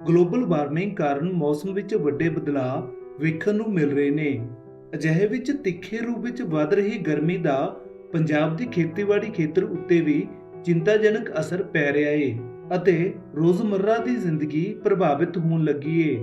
Global warming ਕਾਰਨ ਮੌਸਮ ਵਿੱਚ ਵੱਡੇ ਬਦਲਾਅ ਵੇਖਣ ਨੂੰ ਮਿਲ ਰਹੇ ਨੇ। ਅਜਿਹੇ ਵਿੱਚ ਤਿੱਖੇ ਰੂਪ ਵਿੱਚ ਵੱਧ ਰਹੀ ਗਰਮੀ ਦਾ ਪੰਜਾਬ ਦੀ ਖੇਤੀਬਾੜੀ ਖੇਤਰ ਉੱਤੇ ਵੀ ਚਿੰਤਾਜਨਕ ਅਸਰ ਪੈ ਰਿਹਾ ਏ ਅਤੇ ਰੋਜ਼ਮਰਰਾ ਦੀ ਜ਼ਿੰਦਗੀ ਪ੍ਰਭਾਵਿਤ ਹੋਣ ਲੱਗੀ ਏ।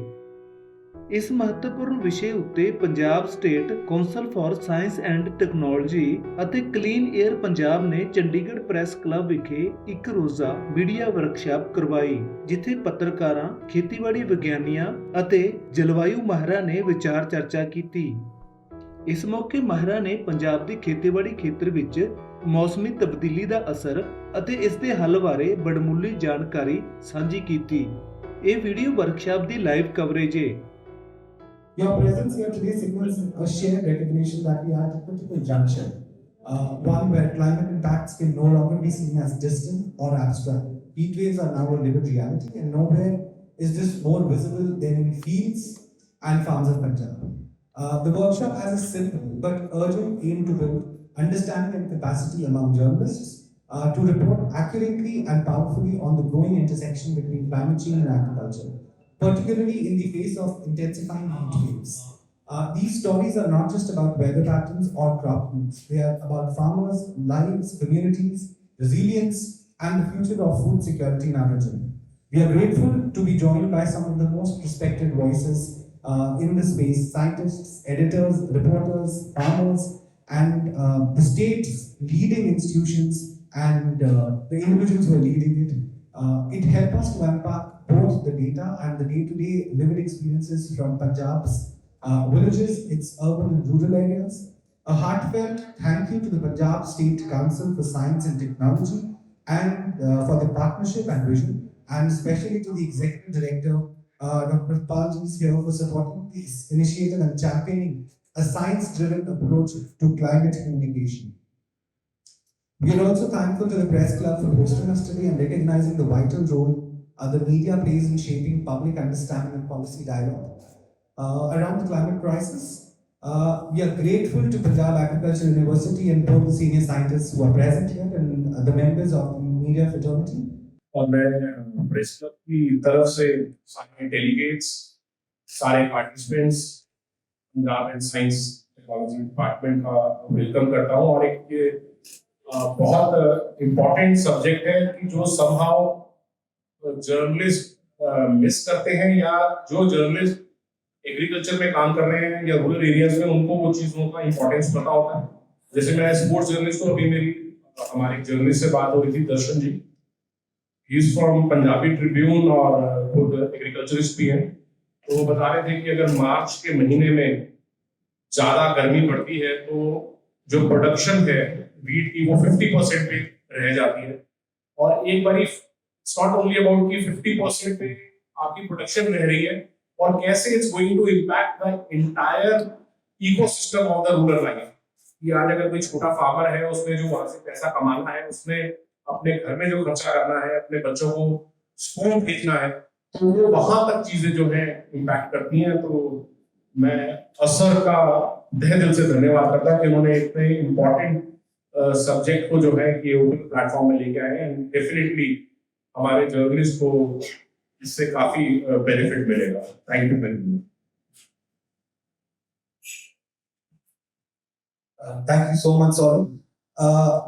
ਇਸ ਮਹੱਤਵਪੂਰਨ ਵਿਸ਼ੇ ਉੱਤੇ Punjab state council for science and technology ਅਤੇ ਕਲੀਨ ਏਅਰ ਪੰਜਾਬ ਨੇ ਚੰਡੀਗੜ੍ਹ ਪ੍ਰੈਸ ਕਲੱਬ ਵਿਖੇ ਇੱਕ ਰੋਜ਼ਾ ਮੀਡੀਆ ਵਰਕਸ਼ਾਪ ਕਰਵਾਈ, ਜਿੱਥੇ ਪੱਤਰਕਾਰਾਂ, ਖੇਤੀਬਾੜੀ ਵਿਗਿਆਨੀਆਂ ਅਤੇ ਜਲਵਾਯੂ ਮਾਹਿਰਾਂ ਨੇ ਵਿਚਾਰ ਚਰਚਾ ਕੀਤੀ। ਇਸ ਮੌਕੇ ਮਾਹਿਰਾਂ ਨੇ ਪੰਜਾਬ ਦੀ ਖੇਤੀਬਾੜੀ ਖੇਤਰ ਵਿੱਚ ਮੌਸਮੀ ਤਬਦੀਲੀ ਦਾ ਅਸਰ ਅਤੇ ਇਸ ਦੇ ਹੱਲ ਬਾਰੇ ਬੜਮੁੱਲੀ ਜਾਣਕਾਰੀ ਸਾਂਝੀ ਕੀਤੀ। ਇਹ ਵੀਡੀਓ ਵਰਕਸ਼ਾਪ ਦੀ ਲਾਈਵ ਕਵਰੇਜ ਹੈ। Your presence here today signals a shared recognition that we are at a critical juncture, one where climate impacts can no longer be seen as distant or abstract. Heat waves are now a living reality, and nowhere is this more visible than in fields and farms of Punjab. The workshop has a simple but urgent aim to build understanding and capacity among journalists to report accurately and powerfully on the growing intersection between climate change and agriculture, particularly in the face of intensifying heat waves. These stories are not just about weather patterns or crop yields. They are about farmers, lives, communities, resilience, and the future of food security in our region. We are grateful to be joined by some of the most respected voices in the space: scientists, editors, reporters, farmers, and the state's leading institutions and the individuals who are leading it. It helps us to unpack both the data and the day-to-day lived experiences from Punjab's villages, its urban and rural areas. A heartfelt thank you to the Punjab State Council for Science and Technology and for the partnership and vision, and especially to the Executive Director, Dr. Palji is here for supporting this initiative and championing a science-driven approach to climate communication. We are also thankful to the Press Club for hosting us today and recognizing the vital role the media plays in shaping public understanding and policy dialogue around the climate crisis. We are grateful to Punjab Agriculture University and both the senior scientists who are present here and the members of the media fraternity. और मैं press club की तरफ से सारे delegates, सारे participants Punjab and science technology department का welcome करता हूँ। और एक ये बहुत इम्पोर्टेंट सब्जेक्ट है कि जो समहाउ जर्नलिस्ट मिस करते हैं, या जो जर्नलिस्ट एग्रीकल्चर में काम कर रहे हैं या रूरल एरियाज में, उनको वो चीज़ों का इम्पोर्टेंस पता होता है। जैसे मैं स्पोर्ट्स जर्नलिस्ट हूँ, अभी मेरी हमारे जर्नलिस्ट से बात हो रही थी, Darshan ji, he is from Punjabi Tribune और खुद एग्रीकल्चरिस्ट भी हैं। तो वो बता रहे थे कि अगर मार्च के महीने में ज़्यादा गर्मी पड़ती है तो जो प्रोडक्शन है वीट की वो 50% पे रह जाती है। और एक बारी इट्स नॉट ओनली अबाउट कि 50% पे आपकी प्रोडक्शन रह रही है, और कैसे it's going to impact the entire ecosystem of the rural life. कि आज अगर कोई छोटा फार्मर है, उसने जो वहां से पैसा कमाना है, उसने अपने घर में जो खर्चा करना है, अपने बच्चों को स्कूल भेजना है, तो वो वहां तक चीजें जो है इम्पैक्ट करती हैं। तो मैं असर का तहे दिल से धन्यवाद करता हूँ कि उन्होंने इतने इम्पोर्टेंट सब्जेक्ट को जो है कि प्लेटफॉर्म में लेके आए हैं। डेफिनेटली हमारे जर्नलिस्ट को इससे काफी बेनिफिट मिलेगा। Thank you very much. Thank you so much, Saurabh.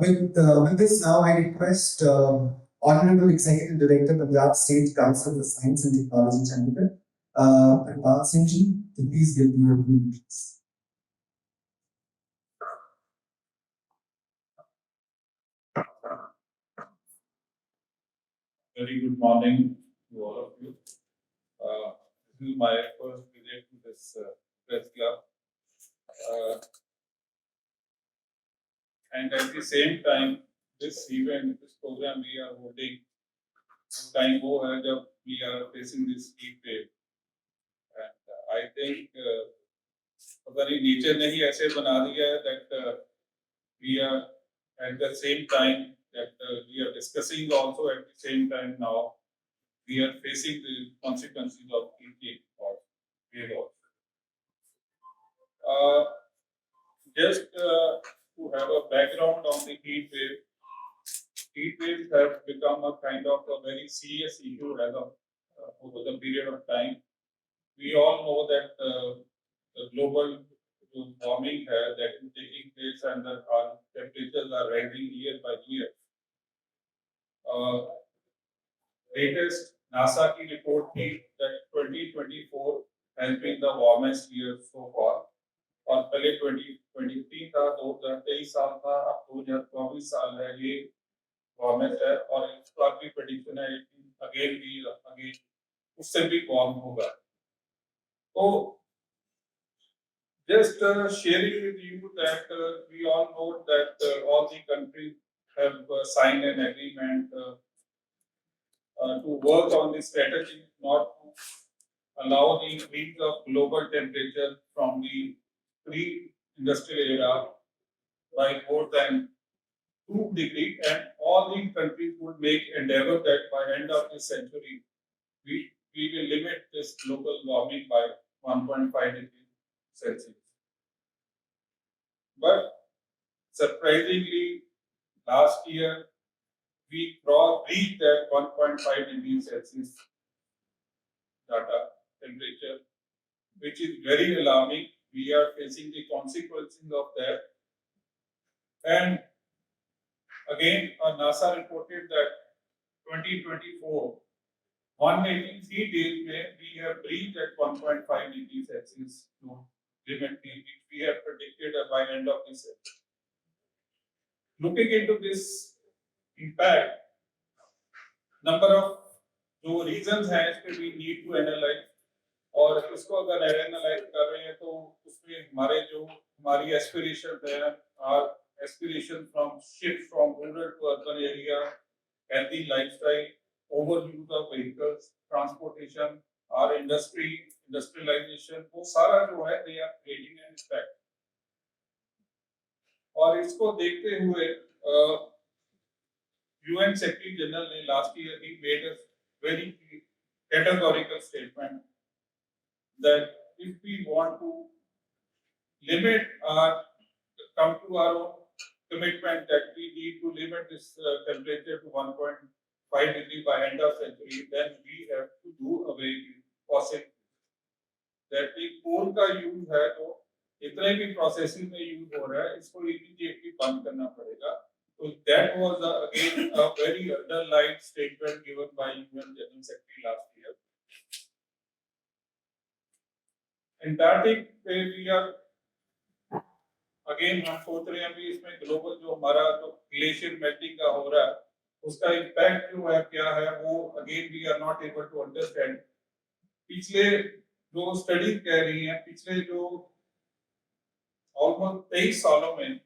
With this now, I request Honorable Executive Director, Punjab State Council for Science and Technology, Chandigarh, Pal Singh ji, to please give me your briefs. Very good morning to all of you. This is my first visit to this press club. And at the same time, this event, this program we are holding, time wo hai jab we are facing this heat wave. And I think पता नहीं nature ने ही ऐसे बना दिया है that we are at the same time that we are discussing also at the same time now we are facing the consequences of heat wave or wave also. Just to have a background on the heat wave. Heat waves have become a kind of a very serious issue as of over the period of time. We all know that the global warming that is taking place and that our temperatures are rising year by year. Latest NASA की report थी that 2024 has been the warmest year so far. और पहले 2023 था, 2023 साल था, अब 2024 साल है, ये वार्मेस्ट है और इस बार भी प्रेडिक्शन है अगेन उससे भी वार्म होगा. तो just sharing with you that we all know that all the countries have signed an agreement to work on the strategy not to allow the increase of global temperature from the pre-industrial era by more than 2 degrees, and all the countries would make endeavor that by end of this century we will limit this global warming by 1.5 degrees Celsius. But surprisingly, last year we reached that 1.5 degrees Celsius data temperature, which is very alarming. We are facing the consequences of that. And again, NASA reported that 2024, 183 days we have reached at 1.5 degrees Celsius limit, which we have predicted by end of this year. Looking into this impact, number of जो reasons हैं इस पे we need to analyze, और इसको अगर analyse कर रहे हैं तो उसमें हमारी एस्पिरेशन है, our aspiration from shift from rural to urban area, healthy lifestyle, overuse of vehicles, transportation, our industrialization, वो सारा जो है they are creating an impact. और इसको देखते हुए UN Secretary General ने last year he made a very categorical statement that if we want to come to our own commitment that we need to limit this temperature to 1.5 degrees by end of century, then we have to do away with fossil. That the coal का use है तो इतने भी processing में use हो रहा है, इसको immediately बंद करना पड़ेगा. So that was again a very underlined statement given by UN General Secretary last year. Antarctic पे we are again हम सोच रहे हैं अभी इसमें global जो हमारा जो glacier melting का हो रहा है उसका impact जो है क्या है वो again we are not able to understand. पिछले जो studies कह रही हैं पिछले जो almost 23 सालों में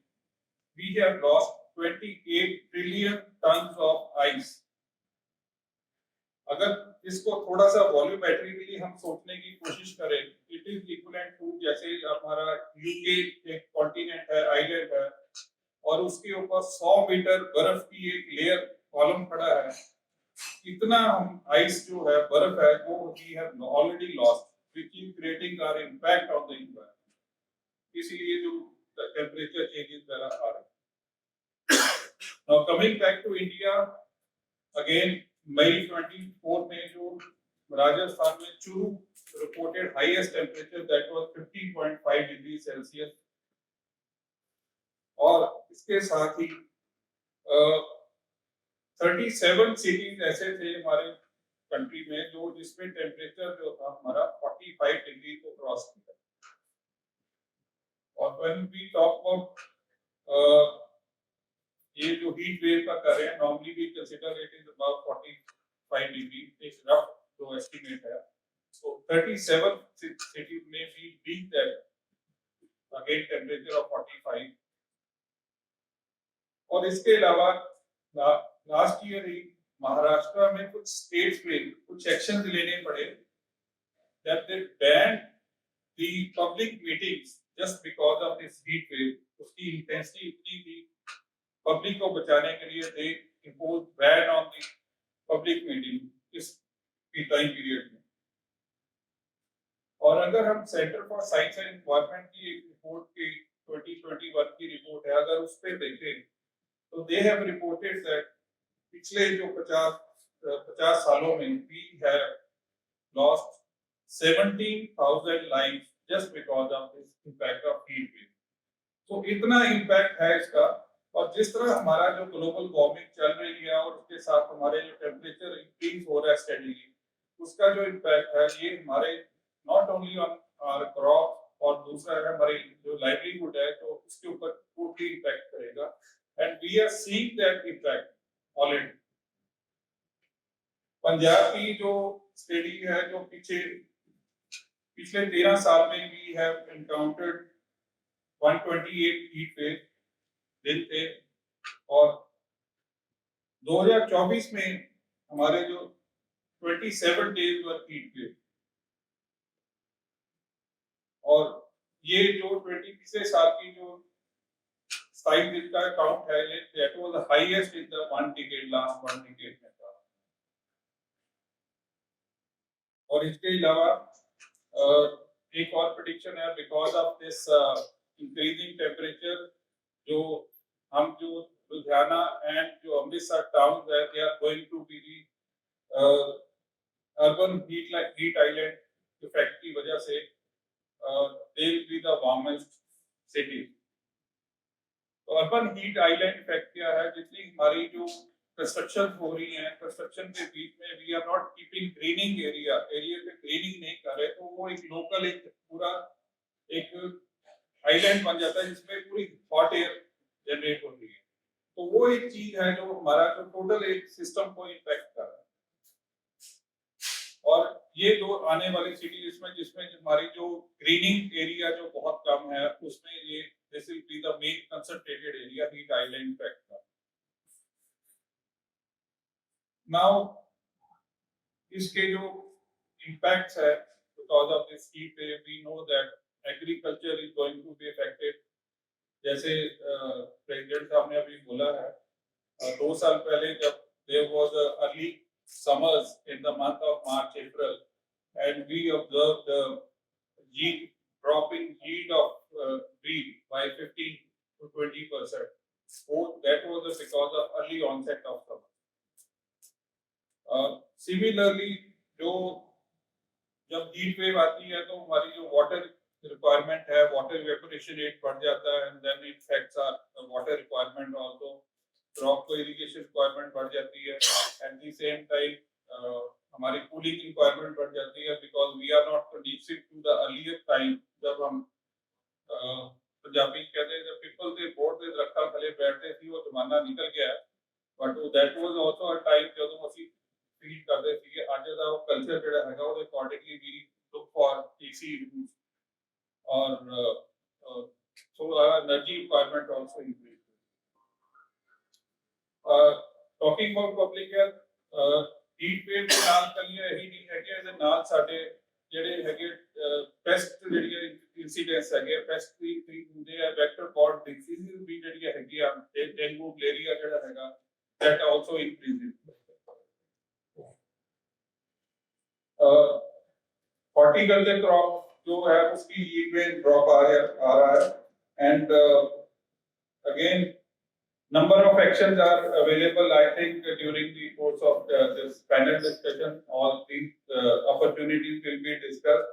we have lost 28 trillion tons of ice. अगर इसको थोड़ा सा वॉल्यूमेट्रिकली हम सोचने की कोशिश करें, इट इज इक्विवेलेंट टू जैसे हमारा यूके एक कॉन्टिनेंट है, आइलैंड है, और उसके ऊपर 100 मीटर बर्फ की एक लेयर कॉलम खड़ा है. इतना हम आइस जो है बर्फ है वो we have already lost, which is creating our impact on the environment. इसीलिए जो टेंपरेचर चेंजेस वगैरह आ रहे हैं. Now coming back to India, again May 24 में जो राजस्थान में Churu reported highest temperature that was 15.5 degrees Celsius. और इसके साथ ही 37 cities ऐसे थे हमारे कंट्री में जो जिसमें टेम्परेचर जो था हमारा 45 डिग्री को क्रॉस किया. और when we talk about ये जो हीट वेव का कर रहे हैं, normally we consider it is about 45 degree, एक रफ जो एस्टिमेट है. सो 37 सिटीज में we reach that again temperature of 45. और इसके अलावा लास्ट ईयर ही महाराष्ट्र में कुछ स्टेट्स में कुछ एक्शन लेने पड़े that they ban the public meetings just because of this heat wave. उसकी इंटेंसिटी इतनी थी, पब्लिक को बचाने के लिए दे impose ban on the public meeting इस टाइम पीरियड में. और अगर हम centre for science and environment की एक रिपोर्ट की 2021 की रिपोर्ट है, अगर उस पर देखें तो दे हैव रिपोर्टेड दैट पिछले जो 50 सालों में we have lost 17,000 lives just because of this impact of heat wave. तो इतना इम्पैक्ट है इसका, और जिस तरह हमारा जो ग्लोबल वार्मिंग चल रही है और उसके साथ हमारे जो टेम्परेचर इंक्रीज हो रहा है स्टेडीली, उसका जो इम्पैक्ट है ये हमारे not only on our crop और दूसरा है हमारी जो लाइवलीहुड है तो उसके ऊपर टोटली इम्पैक्ट करेगा, and we are seeing that impact already. Punjab की जो स्टडी है जो पिछले 13 साल में we have encountered 128 heat wave दिन थे, और 2024 में हमारे जो 27 डेज वर हीट वेव, और ये जो 20 पिछले साल की जो 27 दिन का काउंट है ये that was the highest in the one decade, last one decade में था। और इसके अलावा एक और प्रेडिक्शन है because of this increasing temperature, जो लुधियाना एंड जो अमृतसर टाउन है they are going to be the urban heat island effect की वजह से they will be the warmest city. तो अर्बन हीट आइलैंड इफेक्ट क्या है, जितनी हमारी जो कंस्ट्रक्शन हो रही है, कंस्ट्रक्शन के बीच में we are not keeping greening area पे ग्रीनिंग नहीं कर रहे, तो वो एक लोकल एक पूरा एक आइलैंड बन जाता है जिसमें पूरी हॉट एयर जनरेट होती है। तो वो एक चीज है जो हमारा जो टोटल एक सिस्टम को इम्पैक्ट कर रहा है। और ये दो आने वाली सिटी जिसमें हमारी जो ग्रीनिंग एरिया जो बहुत कम है उसमें ये this will be the main concentrated area heat island effect का। नाउ इसके जो इम्पैक्ट्स है because of this heat wave, we know that agriculture is going to be affected. जैसे प्रेसिडेंट साहब ने अभी बोला है, 2 साल पहले जब there was early summers in the month of March, April, and we observed the drop in yield of wheat by 15 to 20%. So that was because of early onset of summer. Similarly, जब heat wave आती है तो हमारी जो water requirement है, water evaporation rate बढ़ जाता है, and then it affects our water requirement also. Crop को इरिगेशन रिक्वायरमेंट बढ़ जाती है, एट द सेम टाइम हमारी कूलिंग रिक्वायरमेंट बढ़ जाती है because we are not conducive to the earlier time जब हम पंजाबी कहते हैं जब पीपल दे बोर्ड दे दरख्तां थले बैठते थे, वो जमाना निकल गया, but that was also a time ਜਦੋਂ ਅਸੀਂ फील ਕਰਦੇ ਸੀਗੇ। ਅੱਜ ਦਾ ਉਹ ਕਲਚਰ ਜਿਹੜਾ ਹੈਗਾ ਉਹਦੇ ਅਕੋਰਡਿੰਗਲੀ ਵੀ ਲੁੱਕ ਫॉर ਏਸੀ और so our energy requirement also increased. Talking about public health, heat wave ਦੇ ਨਾਲ ਕੱਲੀਆਂ ਇਹੀ ਨਹੀਂ ਹੈਗੇ, ਇਹਦੇ ਨਾਲ ਸਾਡੇ ਜਿਹੜੇ ਹੈਗੇ ਪੈਸਟ ਜਿਹੜੀਆਂ ਇਨਸੀਡੈਂਟਸ ਹੈਗੇ, ਪੈਸਟ ਵੀ ਹੁੰਦੇ ਆ, ਵੈਕਟਰ ਬੋਰਨ ਡਿਸੀਜ਼ਸ ਵੀ ਜਿਹੜੀਆਂ ਹੈਗੀਆਂ, ਡੇਂਗੂ ਮਲੇਰੀਆ ਜਿਹੜਾ ਹੈਗਾ that also increases. Horticulture crop जो है उसकी yield में drop आ रहा है, and again number of actions are available. I think during the course of this panel discussion all these opportunities will be discussed.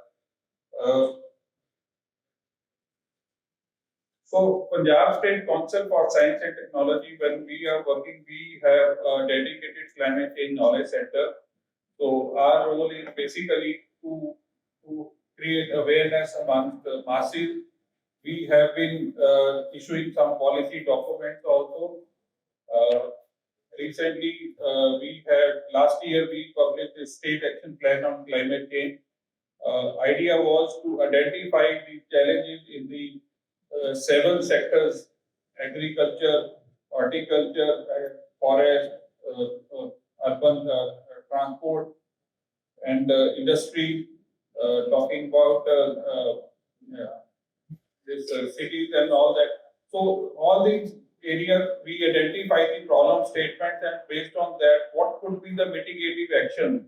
So Punjab State Council for Science and Technology, when we are working, we have a dedicated climate change knowledge center. So our role is basically to create awareness among the masses. We have been issuing some policy documents also. Recently, last year we published a state action plan on climate change. Idea was to identify the challenges in the 7 sectors: agriculture, horticulture, forest, urban transport, and industry. Talking about this cities and all that. So all these areas we identify the problem statements, and based on that, what could be the mitigative action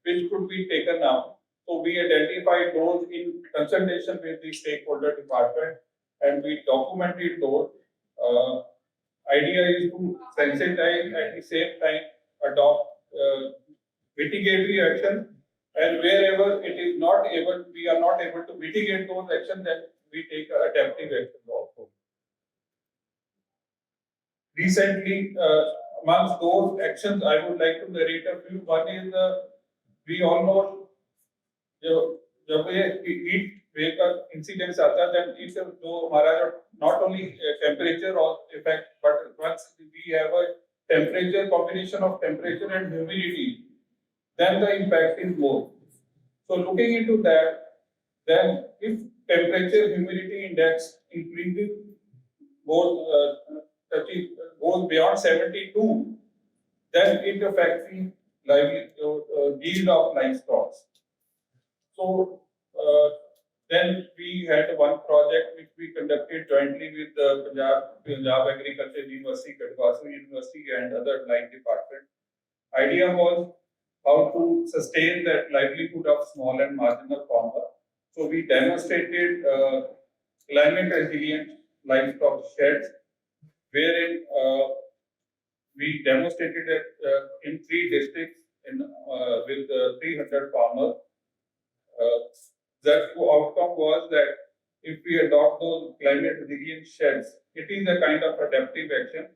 which could be taken up. So we identify those in consultation with the stakeholder department, and we documented those. Idea is to sensitize at the same time adopt mitigatory action And wherever it is not able, we are not able to mitigate those actions, then we take adaptive actions also. Recently, amongst those actions, I would like to narrate a few. One is we all know जब ये heat wave का incidence आता है, then it जो हमारा जो not only temperature or effect, but once we have a temperature combination of temperature and humidity, then the impact is more. So looking into that, then if temperature humidity index increases goes goes beyond 72, then it affects the yield of livestock. So then we had one project which we conducted jointly with the Punjab Agriculture University, Chandigarh University, and other line departments. Idea was how to sustain that livelihood of small and marginal farmers. So we demonstrated climate resilient livestock sheds, wherein we demonstrated it in 3 districts with 300 farmers. The outcome was that if we adopt those climate resilient sheds, it is a kind of adaptive action.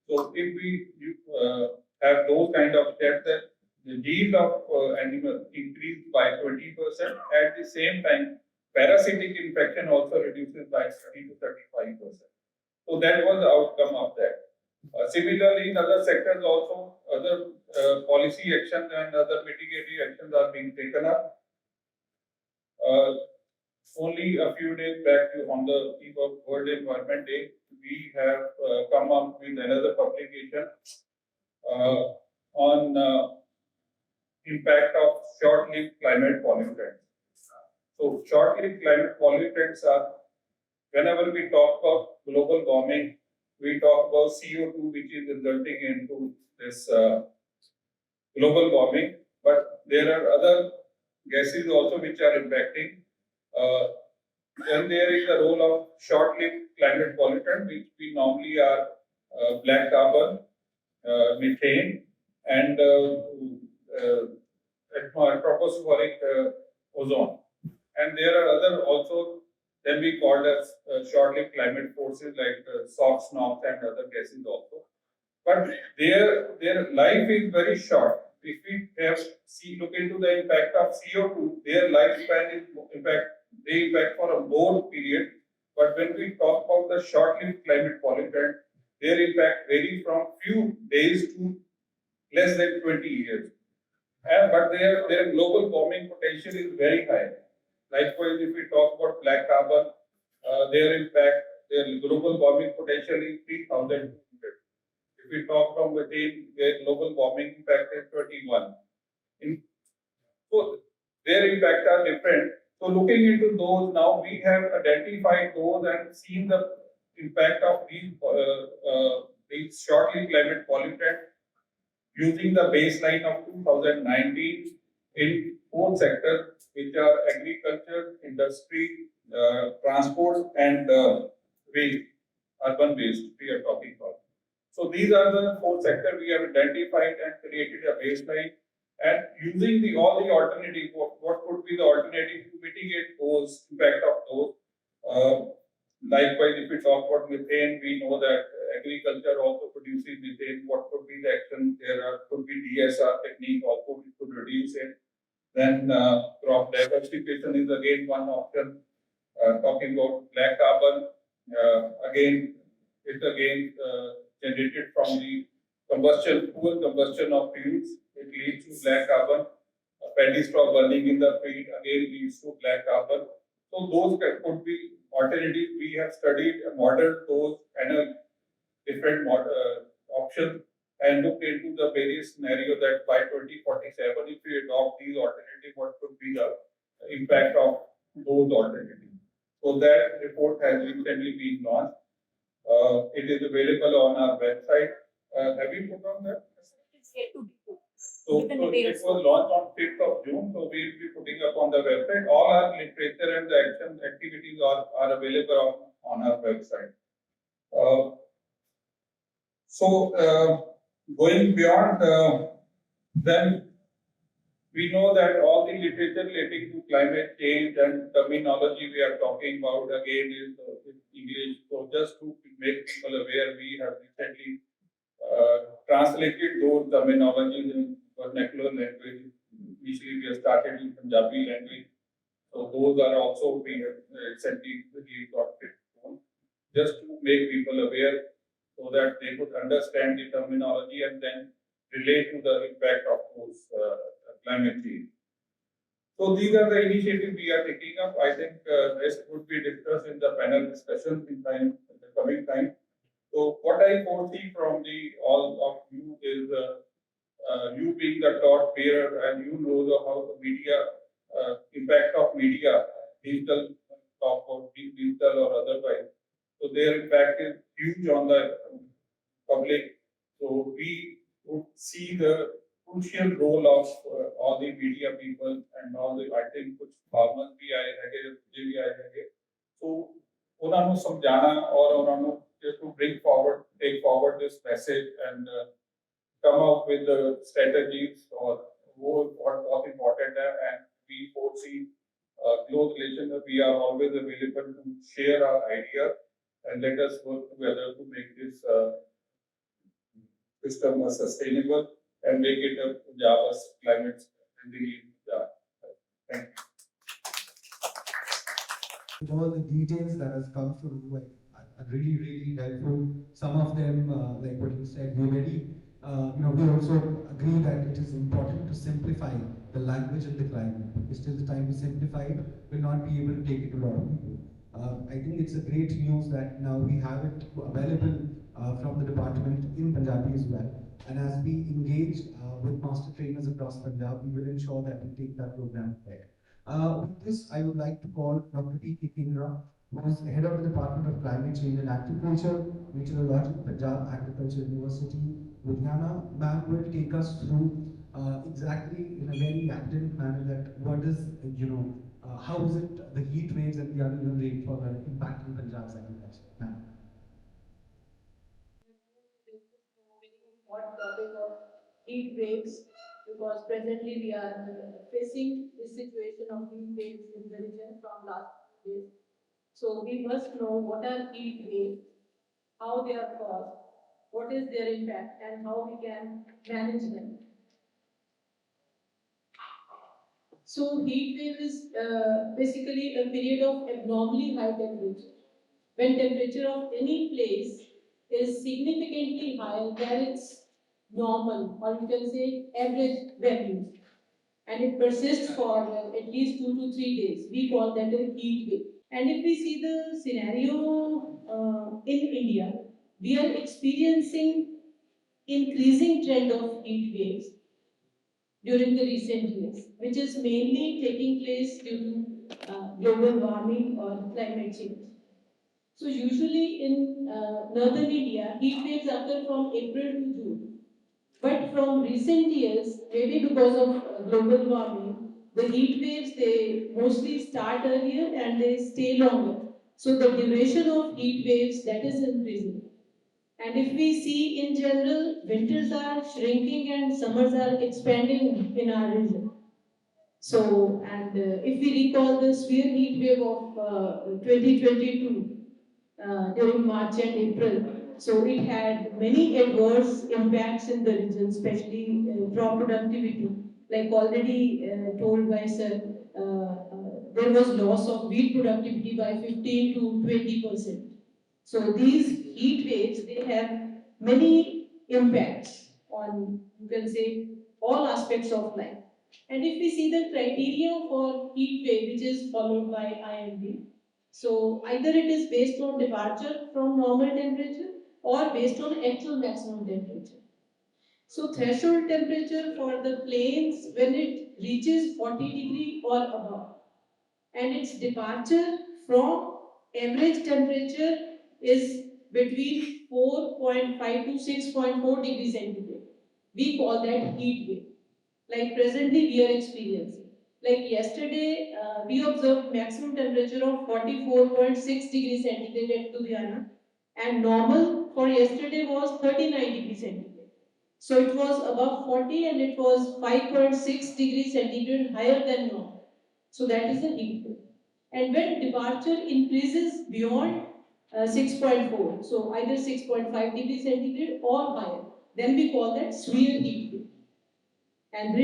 So if we have those kind of sheds, that the yield of animals increased by 20%. At the same time, parasitic infection also reduces by 30 to 35%. So that was the outcome of that. Similarly, in other sectors also, other policy actions and other mitigating actions are being taken up. Only a few days back, on the eve of World Environment Day, we have come up with another publication on impact of short-lived climate pollutants. So, short-lived climate pollutants are, whenever we talk about global warming, we talk about CO2, which is resulting into this global warming, but there are other gases also which are impacting. Then there is the role of short-lived climate pollutant, which we normally are black carbon, methane, and tropospheric ozone. And there are other also then we called as short-lived climate forces like SOx, NOx, and other gases also. But their life is very short. If we look into the impact of CO2, their lifespan is they impact for a more period. But when we talk about the short-lived climate pollutant, their impact varies from few days to less than 20 years. But their global warming potential is very high. Likewise, if we talk about black carbon, their impact, their global warming potential is 3,200. If we talk from methane, their global warming impact is 21. So their impact are different. So looking into those, now we have identified those and seen the impact of these short-lived climate pollutants using the baseline of 2019 in 4 sectors, which are agriculture, industry, transport, and waste, urban waste we are talking about. So these are the 4 sectors we have identified and created a baseline. And using all the alternative, what could be the alternative to mitigate those impact of those? Likewise, if we talk about methane, we know that agriculture also produces methane. What could be the action? Could be DSR technique also, we could reduce it. Then crop diversification is again one option. Talking about black carbon, it's generated from the poor combustion of fuels. It leads to black carbon. Paddy straw burning in the field again leads to black carbon. So those could be alternatives. We have studied and modeled those and different options and looked into the various scenarios that by 2047, if we adopt these alternatives, what could be the impact of those alternatives. So that report has recently been launched. It is available on our website. Have you put on that? So it was launched on 5th of June. So we will be putting up on the website. All our literature and the action activities are available on our website. Going beyond, then we know that all the the literature relating to climate change and terminology we are talking about again is English. So just to make people aware, we have recently translated those terminologies in vernacular language. Initially, we have started in Punjabi language. So those are also being recently adopted. Just to make people aware so that they could understand the terminology and then relate to the impact of those climate change. So these are the initiatives we are taking up. I think rest would be discussed in the panel discussion in the coming time. So what I foresee from all of you is you being the thought bearer and you know how the media impact of media, digital talk or digital or otherwise. So their impact is huge on the public. So we would see the crucial role of all the media people and all the I think कुछ farmers भी आए हैं मुझे भी आए हैं तो उन्होंने ਨੂੰ ਸਮਝਾਣਾ और उन्होंने to bring forward take forward this message and come up with the strategies or what important है and we foresee close relation we are always available to share our idea and let us work together to make this system sustainable and make it a Punjab's climate friendly. Thank you. All the details that has come through are really, really helpful. Some of them, like what you said, we very, we also agree that it is important to simplify the language and the climate. Because till the time we simplify it, we'll not be able to take it to a lot of people. I think it's a great news that now we have it available from the department in Punjabi as well. And as we engage with master trainers across Punjab, we will ensure that we take that program ahead. With this, I would like to call Dr. T.K. Kingra, who is the head of the Department of Climate Change and Agriculture, Meteorology, Punjab Agriculture University, Ludhiana. Ma'am will take us through exactly in a very academic manner that what is, how is it the heat waves and the irregular rainfall are impacting Punjab's agriculture. Ma'am. Hot topic of heat waves because presently we are facing the situation of heat waves in the region from last few days. So we must know what are heat waves, how they are caused, what is their impact, and how we can manage them. So heat wave is basically a period of abnormally high temperature. When temperature of any place is significantly higher than its normal, or you can say average values, and it persists for at least 2 to 3 days, we call that a heat wave. And if we see the scenario in India, we are experiencing increasing trend of heat waves during the recent years, which is mainly taking place due to global warming or climate change. So usually in northern India, heat waves occur from April to June. But from recent years, maybe because of global warming, the heat waves, they mostly start earlier and they stay longer. So the duration of heat waves, that is increasing. And if we see in general, winters are shrinking and summers are expanding in our region. So, and if we recall the severe heat wave of 2022 during March and April, so it had many adverse impacts in the region, especially crop productivity. Like already told by Sir, there was loss of wheat productivity by 15 to 20%. So these heat waves, they have many impacts on, you can say, all aspects of life. And if we see the criteria for heat wave, which is followed by IMD, so either it is based on departure from normal temperature or based on actual maximum temperature. So threshold temperature for the plains when it reaches 40 degree or above, and its departure from average temperature is between 4.5 to 6.4 degrees centigrade. We call that heat wave. Like presently we are experiencing. Like yesterday, we observed maximum temperature of 44.6 degrees centigrade at Ludhiana, and normal for yesterday was 39 degrees centigrade. So it was above 40 and it was 5.6 degrees centigrade higher than normal. So that is a heat wave. And when departure increases beyond 6.4, so either 6.5 degrees centigrade or higher, then we call that severe heat wave. And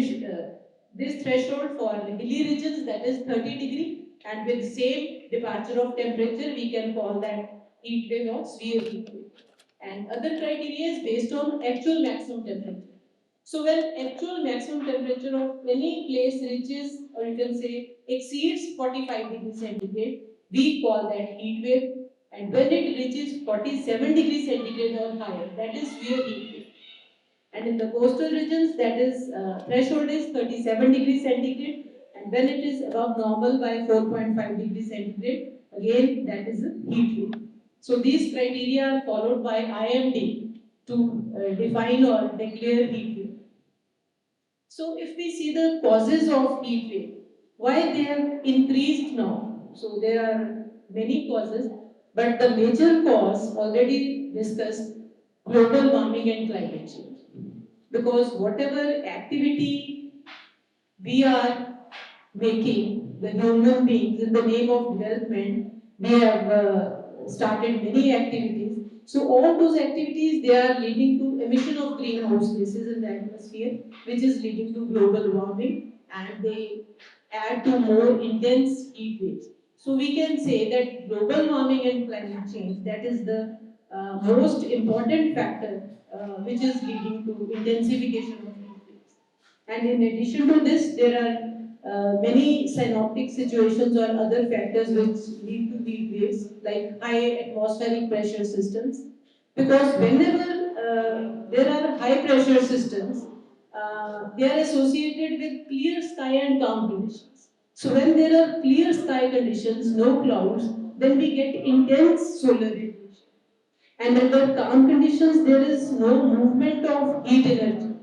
this threshold for hilly regions, that is 30 degree, and with same departure of temperature, we can call that heat wave or severe heat wave. And other criteria is based on actual maximum temperature. So when actual maximum temperature of any place reaches, or you can say exceeds 45 degrees centigrade, we call that heat wave. And when it reaches 47 degrees centigrade or higher, that is severe heat wave. And in the coastal regions, that is threshold is 37 degrees centigrade, and when it is above normal by 4.5 degrees centigrade, again that is a heat wave. So these criteria are followed by IMD to define or declare heat wave. So if we see the causes of heat wave, why they have increased now? So there are many causes, but the major cause already discussed, global warming and climate change. Because whatever activity we are making, the human beings, in the name of development, we have started many activities. So all those activities, they are leading to emission of greenhouse gases in the atmosphere, which is leading to global warming, and they add to more intense heat waves. So we can say that global warming and climate change, that is the most important factor which is leading to intensification of heat waves. And in addition to this, there are many synoptic situations or other factors which lead to heat waves, like high atmospheric pressure systems. Because whenever there are high pressure systems, they are associated with clear sky and calm conditions. So when there are clear sky conditions, no clouds, then we get intense solar radiation. And under calm conditions, there is no movement of heat energy.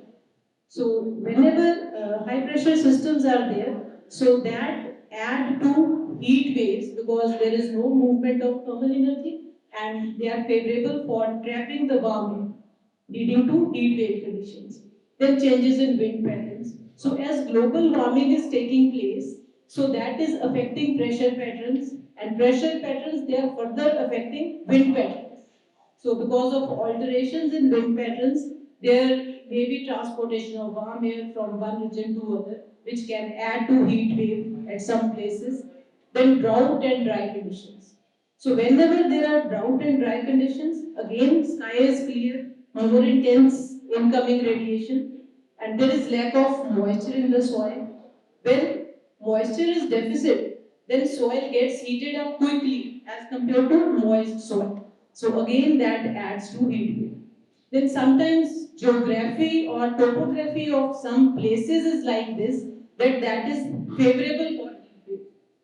So whenever high pressure systems are there, so that add to heat waves because there is no movement of thermal energy and they are favorable for trapping the warming, leading to heat wave conditions. Then changes in wind patterns. So as global warming is taking place, so that is affecting pressure patterns, and pressure patterns, they are further affecting wind patterns. So because of alterations in wind patterns, there may be transportation of warm air from one region to other, which can add to heat wave at some places. Then drought and dry conditions. So whenever there are drought and dry conditions, again sky is clear, more intense incoming radiation, and there is lack of moisture in the soil. When moisture is deficit, then soil gets heated up quickly as compared to moist soil. So again that adds to heat wave. Then sometimes geography or topography of some places is like this, that is favorable for heat wave.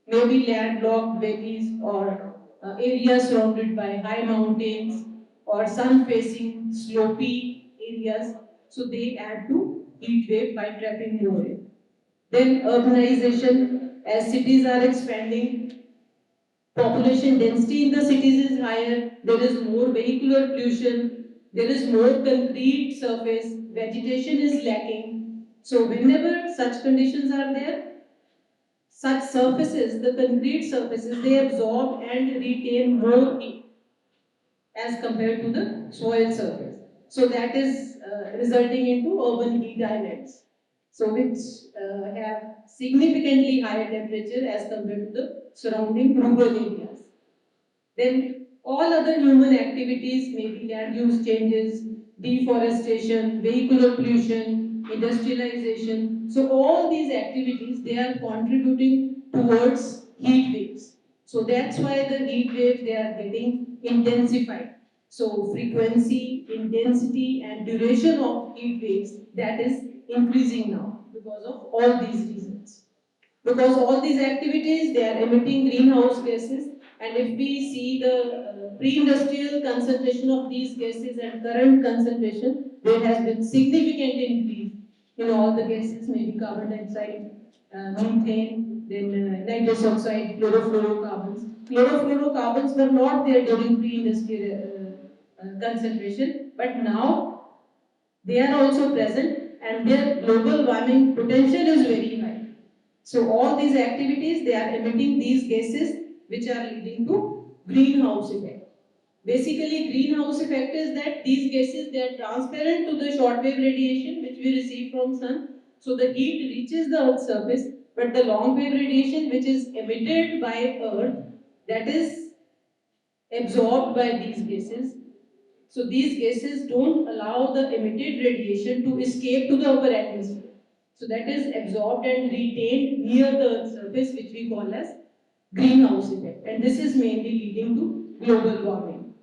Maybe landlocked valleys or areas surrounded by high mountains or sun facing slopy areas. So they add to heat wave by trapping more air. Then urbanization, as cities are expanding, population density in the cities is higher, there is more vehicular pollution, there is more concrete surface, vegetation is lacking. So whenever such conditions are there, such surfaces, the concrete surfaces, they absorb and retain more heat as compared to the soil surface. So that is resulting into urban heat islands. So which have significantly higher temperature as compared to the surrounding rural areas. Then all other human activities, maybe land use changes, deforestation, vehicular pollution, industrialization. So all these activities, they are contributing towards heat waves. So that's why the heat waves, they are getting intensified. So frequency, intensity and duration of heat waves, that is increasing now because of all these reasons. Because all these activities, they are emitting greenhouse gases, and if we see the pre-industrial concentration of these gases and current concentration, there has been significant increase in all the gases, maybe carbon dioxide, methane, then nitrous oxide, chlorofluorocarbons. Chlorofluorocarbons were not there during pre-industrial concentration, but now they are also present and their global warming potential is very high. So all these activities, they are emitting these gases which are leading to greenhouse effect. Basically, greenhouse effect is that these gases, they are transparent to the shortwave radiation which we receive from sun. So the heat reaches the earth's surface, but the long wave radiation which is emitted by earth, that is absorbed by these gases. So these gases don't allow the emitted radiation to escape to the upper atmosphere. So that is absorbed and retained near the earth's surface, which we call as greenhouse effect. And this is mainly leading to global warming.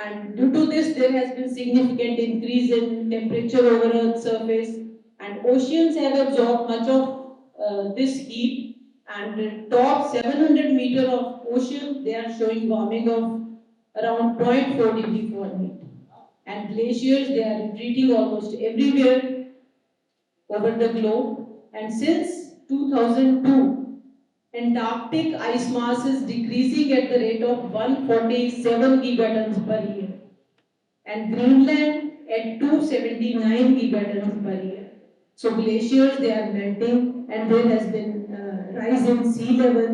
And due to this, there has been significant increase in temperature over Earth's surface, and oceans have absorbed much of this heat. And the top 700 meter of ocean, they are showing warming of around 0.4 degree Fahrenheit. And glaciers, they are retreating almost everywhere over the globe. And since 2002, Antarctic ice mass is decreasing at the rate of 147 gigatons per year and Greenland at 279 gigatons per year. So glaciers, they are melting and there has been rise in sea level.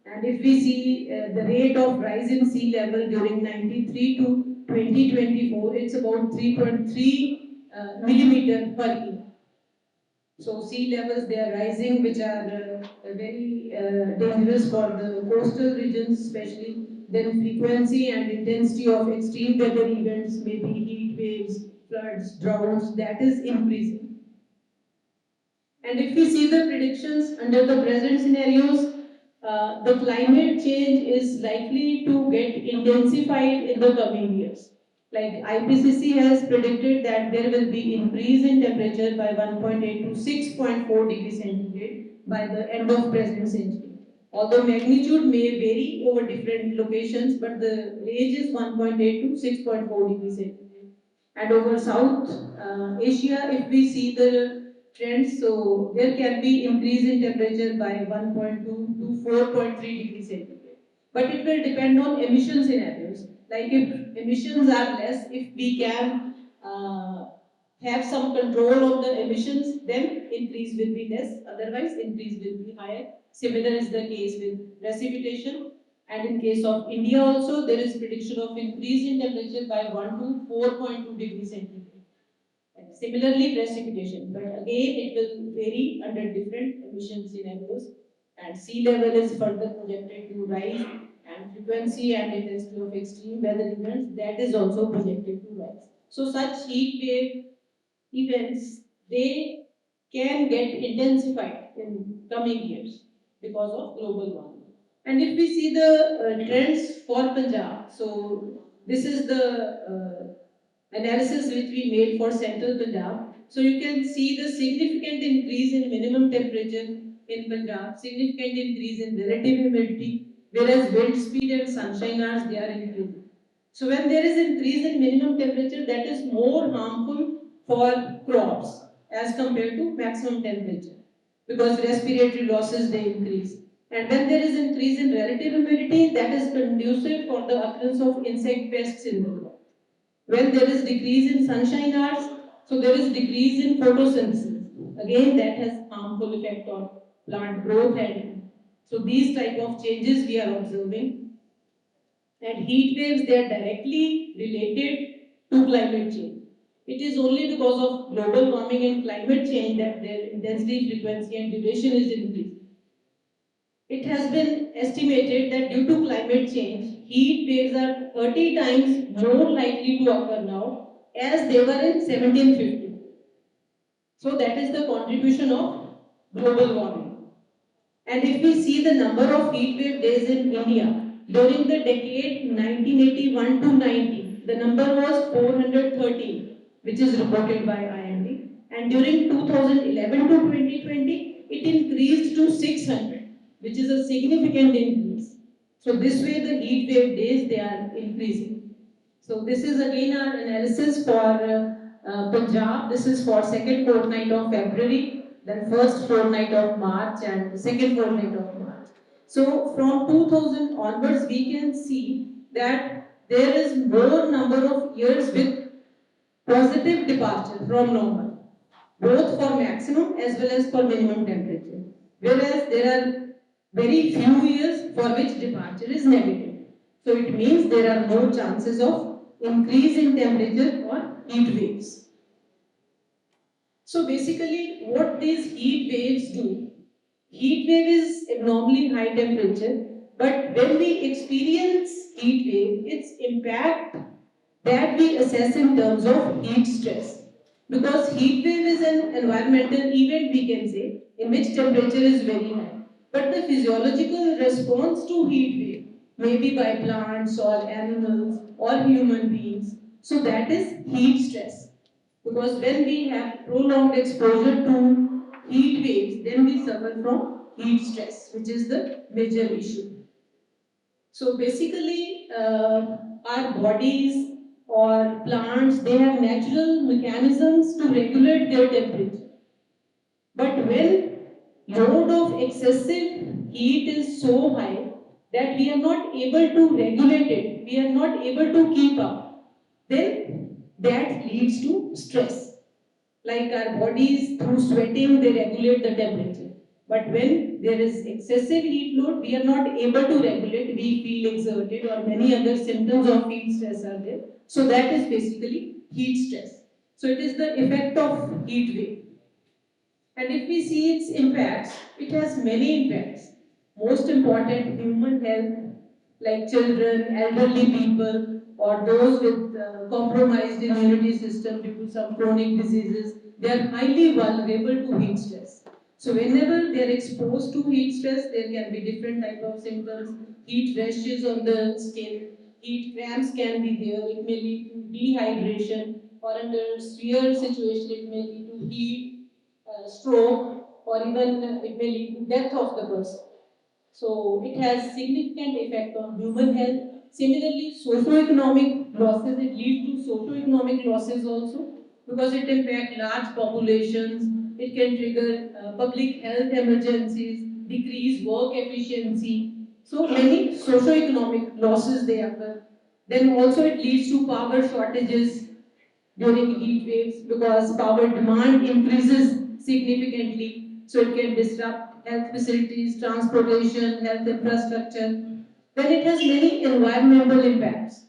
And if we see the rate of rise in sea level during 93 to 2024, it's about 3.3 millimeter per year. So sea levels, they are rising, which are very dangerous for the coastal regions, especially. Then frequency and intensity of extreme weather events, maybe heat waves, floods, droughts, that is increasing. And if we see the predictions under the present scenarios, the climate change is likely to get intensified in the coming years. Like IPCC has predicted that there will be increase in temperature by 1.8 to 6.4 degrees centigrade by the end of present century. Although magnitude may vary over different locations, but the range is 1.8 to 6.4 degrees centigrade. And over South Asia, if we see the trends, so there can be increase in temperature by 1.2 to 4.3 degrees centigrade. But it will depend on emission scenarios. Like if emissions are less, if we can have some control on the emissions, then increase will be less. Otherwise, increase will be higher. Similar is the case with precipitation. And in case of India also, there is prediction of increase in temperature by 1 to 4.2 degrees centigrade. And similarly, precipitation, but again, it will vary under different emission scenarios. And sea level is further projected to rise, and frequency and intensity of extreme weather events, that is also projected to rise. So such heat wave events, they can get intensified in coming years because of global warming. And if we see the trends for Punjab, so this is the analysis which we made for central Punjab. So you can see the significant increase in minimum temperature in Punjab, significant increase in relative humidity, whereas wind speed and sunshine hours, they are increasing. So when there is increase in minimum temperature, that is more harmful for crops as compared to maximum temperature because respiratory losses, they increase. And when there is increase in relative humidity, that is conducive for the occurrence of insect pests in the crop. When there is decrease in sunshine hours, so there is decrease in photosynthesis. Again, that has harmful effect on plant growth, and so these type of changes we are observing. And heat waves, they are directly related to climate change. It is only because of global warming and climate change that their intensity, frequency, and duration is increasing. It has been estimated that due to climate change, heat waves are 30 times more likely to occur now as they were in 1750. So that is the contribution of global warming. And if we see the number of heat wave days in India, during the decade 1981 to 90, the number was 413, which is reported by IMD. And during 2011 to 2020, it increased to 600, which is a significant increase. So this way the heat wave days, they are increasing. So this is again our analysis for Punjab. This is for second fortnight of February, then first fortnight of March, and second fortnight of March. So from 2000 onwards, we can see that there is more number of years with positive departure from normal, both for maximum as well as for minimum temperature. Whereas there are very few years for which departure is negative. So it means there are no chances of increase in temperature or heat waves. So basically what these heat waves do, heat wave is abnormally high temperature, but when we experience heat wave, its impact that we assess in terms of heat stress. Because heat wave is an environmental event, we can say, in which temperature is very high. But the physiological response to heat wave may be by plants or animals or human beings. So that is heat stress. Because when we have prolonged exposure to heat waves, then we suffer from heat stress, which is the major issue. So basically, our bodies or plants, they have natural mechanisms to regulate their temperature. But when load of excessive heat is so high that we are not able to regulate it, we are not able to keep up, then that leads to stress. Like our bodies, through sweating, they regulate the temperature. But when there is excessive heat load, we are not able to regulate, we feel exerted, or many other symptoms of heat stress are there. So that is basically heat stress. So it is the effect of heat wave. And if we see its impacts, it has many impacts. Most important, human health, like children, elderly people, or those with compromised immunity system due to some chronic diseases, they are highly vulnerable to heat stress. So whenever they are exposed to heat stress, there can be different type of symptoms. Heat rashes on the skin, heat cramps can be there. It may lead to dehydration, or under severe situation, it may lead to heat stroke, or even it may lead to death of the person. So it has significant effect on human health. Similarly, socio-economic losses, it leads to socio-economic losses also, because it impacts large populations, it can trigger public health emergencies, decrease work efficiency. So many socio-economic losses they occur. Then also it leads to power shortages during heat waves, because power demand increases significantly, so it can disrupt health facilities, transportation, health infrastructure. Then it has many environmental impacts.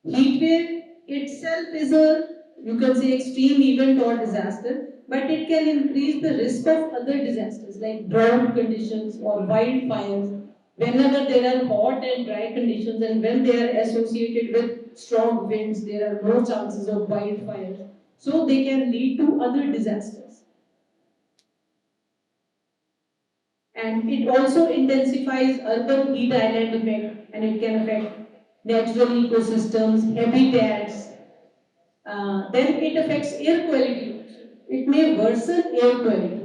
Heat wave itself is a, you can say, extreme event or disaster, but it can increase the risk of other disasters like drought conditions or wildfires. Whenever there are hot and dry conditions, and when they are associated with strong winds, there are no chances of wildfires. So they can lead to other disasters. And it also intensifies urban heat island effect, and it can affect natural ecosystems, habitats. Then it affects air quality. It may worsen air quality.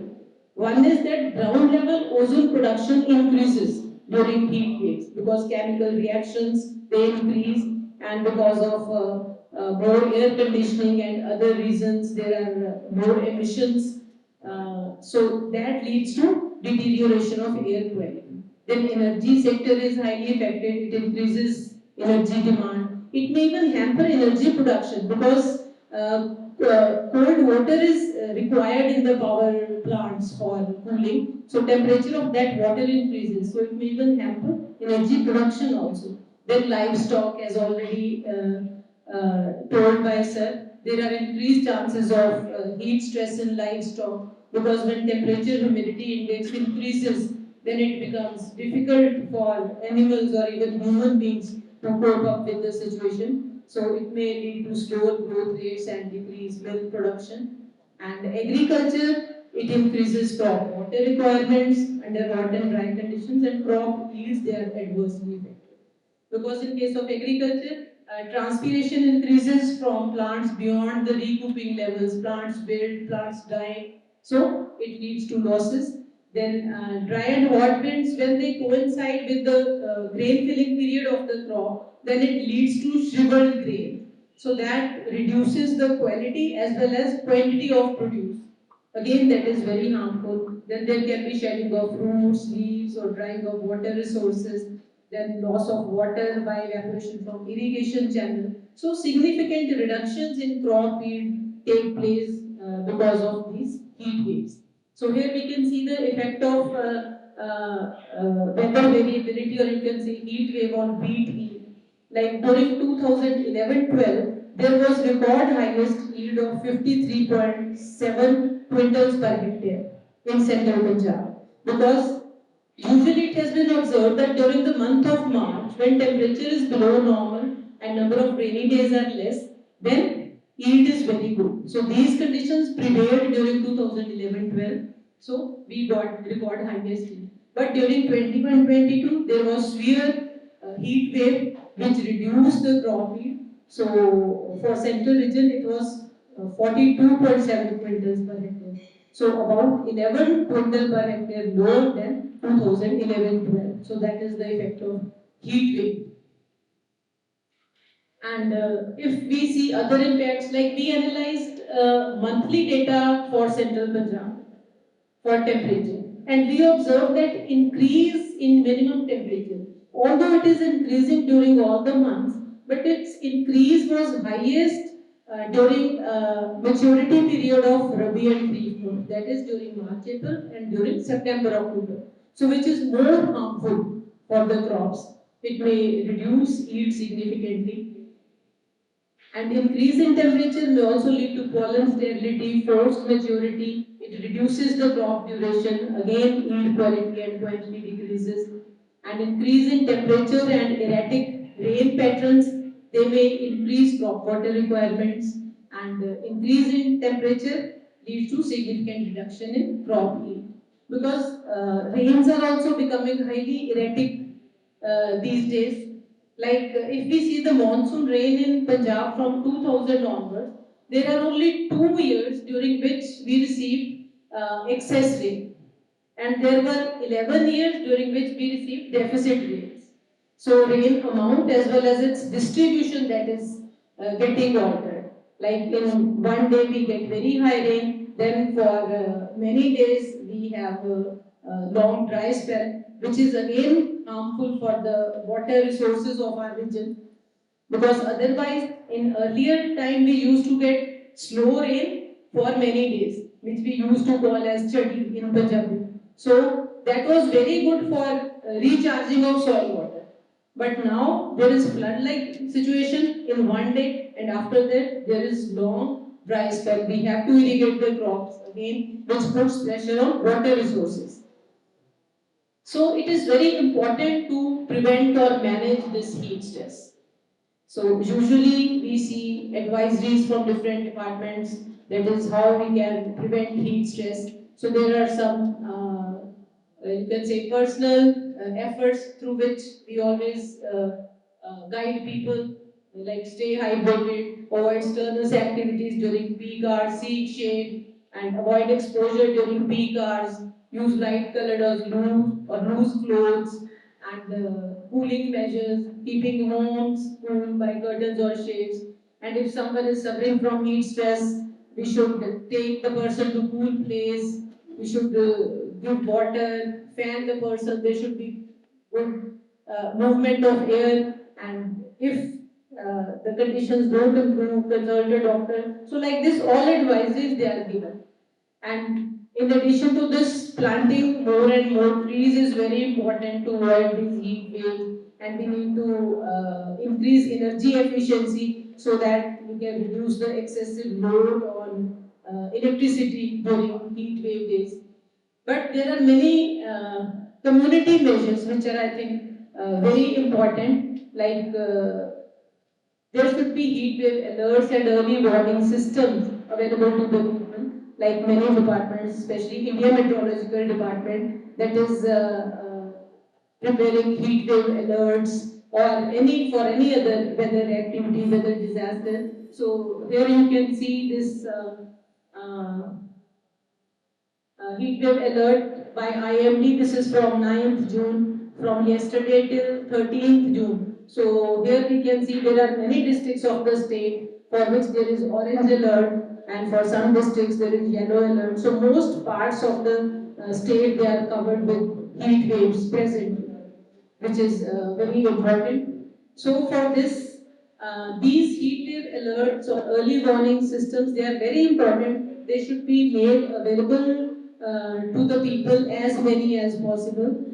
One is that ground level ozone production increases during heat waves, because chemical reactions they increase, and because of more air conditioning and other reasons there are more emissions. So that leads to deterioration of air quality. Then energy sector is highly affected. It increases energy demand. It may even hamper energy production, because cold water is required in the power plants for cooling. So temperature of that water increases. So it may even hamper energy production also. Then livestock, as already told by sir, there are increased chances of heat stress in livestock, because when temperature humidity index increases, then it becomes difficult for animals or even human beings to cope up with the situation. So it may lead to slower growth rates and decreased milk production. And agriculture, it increases crop water requirements under hot and dry conditions, and crop yields they are adversely affected. Because in case of agriculture, transpiration increases from plants beyond the recouping levels. Plants build, plants die, so it leads to losses. Then dry and hot winds, when they coincide with the grain filling period of the crop, then it leads to shriveled grain. So that reduces the quality as well as quantity of produce. Again, that is very harmful. Then there can be shedding of roots, leaves, or drying of water resources. Then loss of water by evaporation from irrigation channel. So significant reductions in crop yield take place because of these heat waves. So here we can see the effect of weather variability, or you can say heat wave on wheat yield. Like during 2011-12, there was record highest yield of 53.7 quintals per hectare in central Punjab, because usually it has been observed that during the month of March, when temperature is below normal and number of rainy days are less, then yield is very good. So these conditions prevailed during 2011-12. So we got record highest yield. But during 21-22, there was severe heat wave which reduced the crop yield. So for central region, it was 42.7 quintals per hectare. So about 11 quintal per hectare lower than 2011-12. So that is the effect of heat wave. And if we see other impacts, like we analyzed monthly data for central Punjab for temperature, and we observed that increase in minimum temperature, although it is increasing during all the months, but its increase was highest during maturity period of Rabi and Kharif month, that is during March, April, and during September, October. So which is more harmful for the crops. It may reduce yield significantly, and increase in temperature may also lead to pollen sterility, forced maturity. It reduces the crop duration, again yield quality and quantity decreases. And increase in temperature and erratic rain patterns, they may increase crop water requirements. And increase in temperature leads to significant reduction in crop yield. Because rains are also becoming highly erratic these days. Like if we see the monsoon rain in Punjab from 2000 onwards, there are only 2 years during which we received excess rain, and there were 11 years during which we received deficit rains. So rain amount as well as its distribution, that is getting altered. Like in one day we get very high rain, then for many days we have a long dry spell, which is again harmful for the water resources of our region, because otherwise in earlier time we used to get slow rain for many days, which we used to call as chadi in Punjabi. So that was very good for recharging of soil water. But now there is flood-like situation in one day, and after that there is long dry spell. We have to irrigate the crops again, which puts pressure on water resources. So it is very important to prevent or manage this heat stress. So usually we see advisories from different departments, that is how we can prevent heat stress. So there are some you can say personal efforts through which we always guide people, like stay hydrated, avoid strenuous activities during peak hours, seek shade, and avoid exposure during peak hours. Use light colored or loose clothes, and cooling measures, keeping homes cool by curtains or shades. And if someone is suffering from heat stress, we should take the person to cool place. We should give water, fan the person. There should be good movement of air. And if the conditions don't improve, consult a doctor. So like this, all advices they are given. And in addition to this, planting more and more trees is very important to avoid these heat waves. And we need to increase energy efficiency so that we can reduce the excessive load on electricity during heat wave days. But there are many community measures which are, I think, very important, like there should be heat wave alerts and early warning systems available to the people, like many departments, especially India Meteorological Department, that is preparing heat wave alerts or any for any other weather activity, weather disaster. So here you can see this uh, heat wave alert by IMD. This is from 9th June, from yesterday till 13th June. So here we can see there are many districts of the state for which there is orange alert, and for some districts there is yellow alert. So most parts of the state, they are covered with heat waves present, which is very important. So for this, these heat wave alerts or early warning systems, they are very important. They should be made available to the people, as many as possible,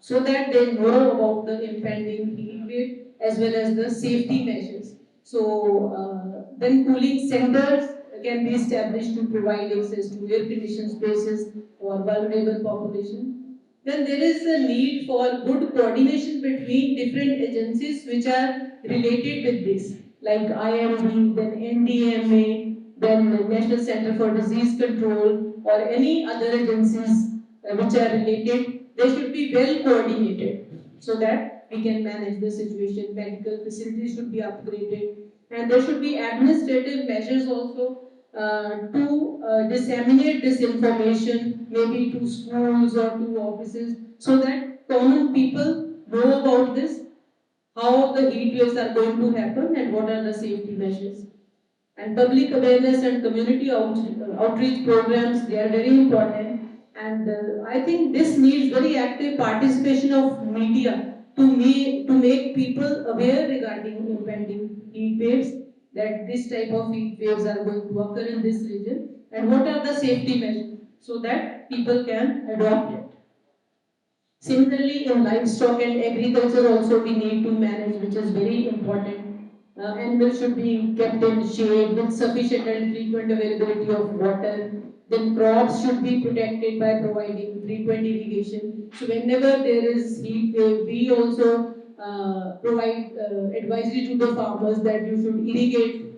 so that they know about the impending heat wave as well as the safety measures. So then cooling centers can be established to provide access to air conditioned spaces for vulnerable population. Then there is a need for good coordination between different agencies which are related with this, like IMD, then NDMA, then the National Center for Disease Control, or any other agencies which are related. They should be well coordinated so that we can manage the situation. Medical facilities should be upgraded, and there should be administrative measures also to disseminate this information, maybe to schools or to offices, so that common people know about this, how the heat waves are going to happen, and what are the safety measures. And public awareness and community outreach programs, they are very important. And I think this needs very active participation of media to make people aware regarding impending heat waves, that this type of heat waves are going to occur in this region, and what are the safety measures so that people can adopt it. Similarly, in livestock and agriculture also we need to manage, which is very important. Animals should be kept in shade with sufficient and frequent availability of water. Then crops should be protected by providing frequent irrigation. So whenever there is heat wave, we also provide advisory to the farmers that you should irrigate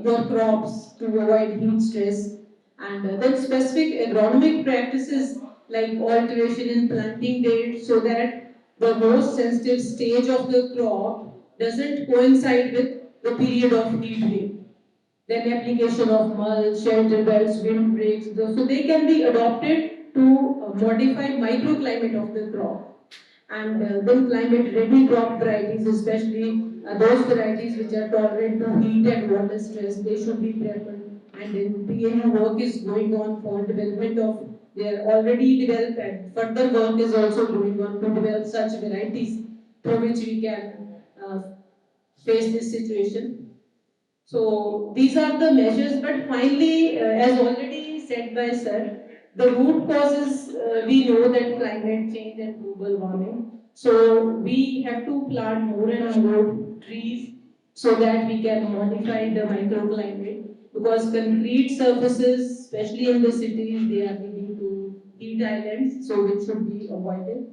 your crops to avoid heat stress. And then specific agronomic practices like alteration in planting date, so that the most sensitive stage of the crop doesn't coincide with the period of heat wave. Then application of mulch, shelter belts, windbreaks, so they can be adopted to modify microclimate of the crop. And then climate ready crop varieties, especially those varieties which are tolerant to heat and water stress, they should be preferred. And then PAU work is going on for development of, they are already developed, and further work is also going on to develop such varieties through which we can face this situation. So these are the measures, but finally, as already said by Sir, the root causes, we know that climate change and global warming. So we have to plant more and more trees so that we can modify the microclimate, because concrete surfaces, especially in the cities, they are leading to heat islands, so it should be avoided.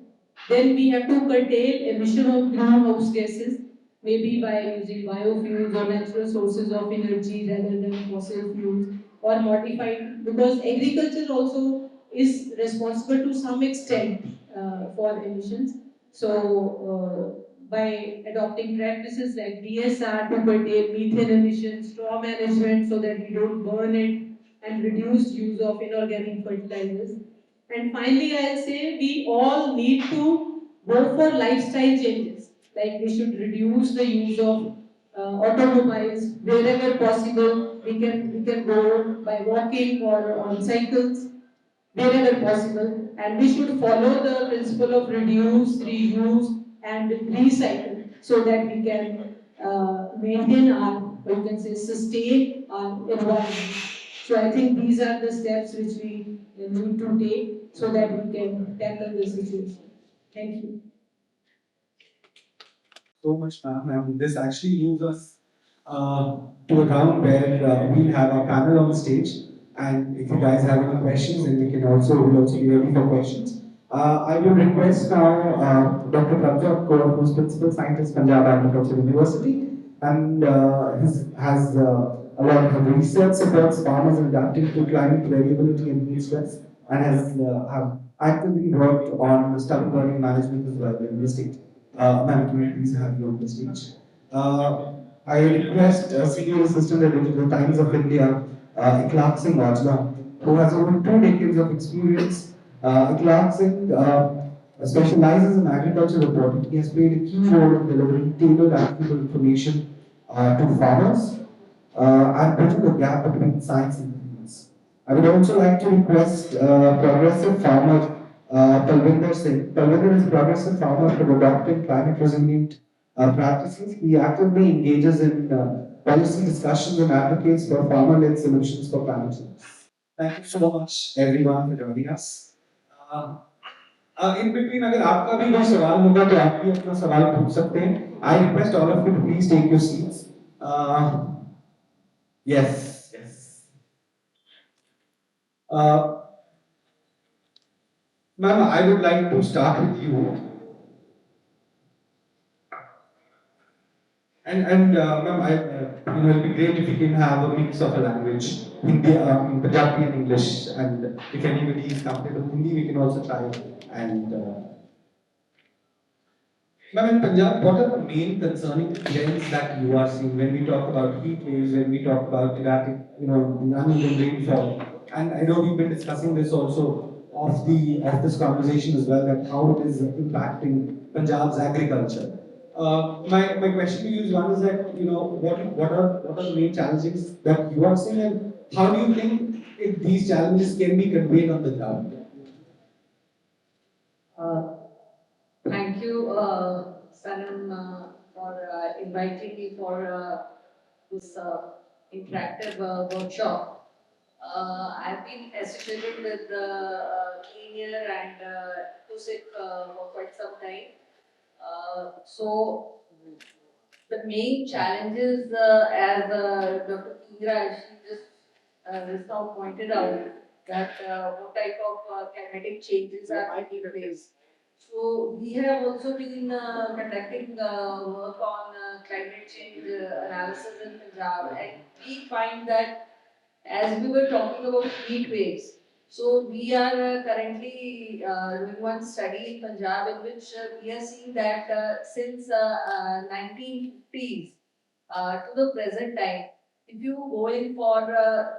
Then we have to curtail emission of greenhouse gases, maybe by using biofuels or natural sources of energy rather than fossil fuels, or modified, because agriculture also is responsible to some extent for emissions. So by adopting practices like DSR to curtail methane emissions, straw management so that we don't burn it, and reduced use of inorganic fertilizers. And finally, I'll say we all need to go for lifestyle changes. Like we should reduce the use of automobiles wherever possible. We can go by walking or on cycles wherever possible. And we should follow the principle of reduce, reuse, and recycle, so that we can maintain our, or you can say, sustain our environment. So I think these are the steps which we need to take so that we can tackle the situation. Thank you. So much, ma'am. And this actually moves us to a round where we'll have our panel on stage. And if you guys have any questions, then we'll also be ready for questions. I will request now Dr. Prabhat Kaur, who's Principal Scientist, Punjab Agriculture University, and has a lot of research supports farmers in adapting to climate variability and heat stress, and have actively worked on stubble burning management as well in the state. Ma'am, can we please have you on the stage? I request Senior Assistant Editor, Times of India, Ikhlaq Singh Ajla, who has over 2 decades of experience. Ikhlaq Singh specializes in agriculture reporting. He has played a key role in delivering tailored agricultural information to farmers and bridging the gap between science and business. I would also like to request progressive farmer Palvinder Singh. Palvinder is a progressive farmer for adopting climate resilient practices. He actively engages in policy discussions and advocates for farmer-led solutions for climate change. Thank you so much, everyone, for joining us. Uh, in between, अगर आपका भी कोई सवाल होगा तो आप भी अपना सवाल पूछ सकते हैं. I request all of you to please take your seats. Yes, yes. Ma'am, I would like to start with you. And ma'am, it'll be great if you can have a mix of a language, Hindi, Punjabi and English. And if anybody is comfortable with Hindi, we can also try. And ma'am, in Punjab, what are the main concerning trends that you are seeing when we talk about heat waves, when we talk about erratic, uneven rainfall? And I know we've been discussing this also of this conversation as well, that how it is impacting Punjab's agriculture. My question to you is one is that what are the main challenges that you are seeing, and how do you think if these challenges can be conveyed on the ground? Uh, Thank you, Sanam, for inviting me for this interactive workshop. I've been associated with Clean Air and TUSIC for quite some time. So the main challenges, as Dr. Kira, she just now pointed out, that what type of climatic changes are taking place. So we have also been conducting work on climate change analysis in Punjab, and we find that as we were talking about heat waves, so we are currently doing one study in Punjab in which we are seeing that since 1950s to the present time, if you go in for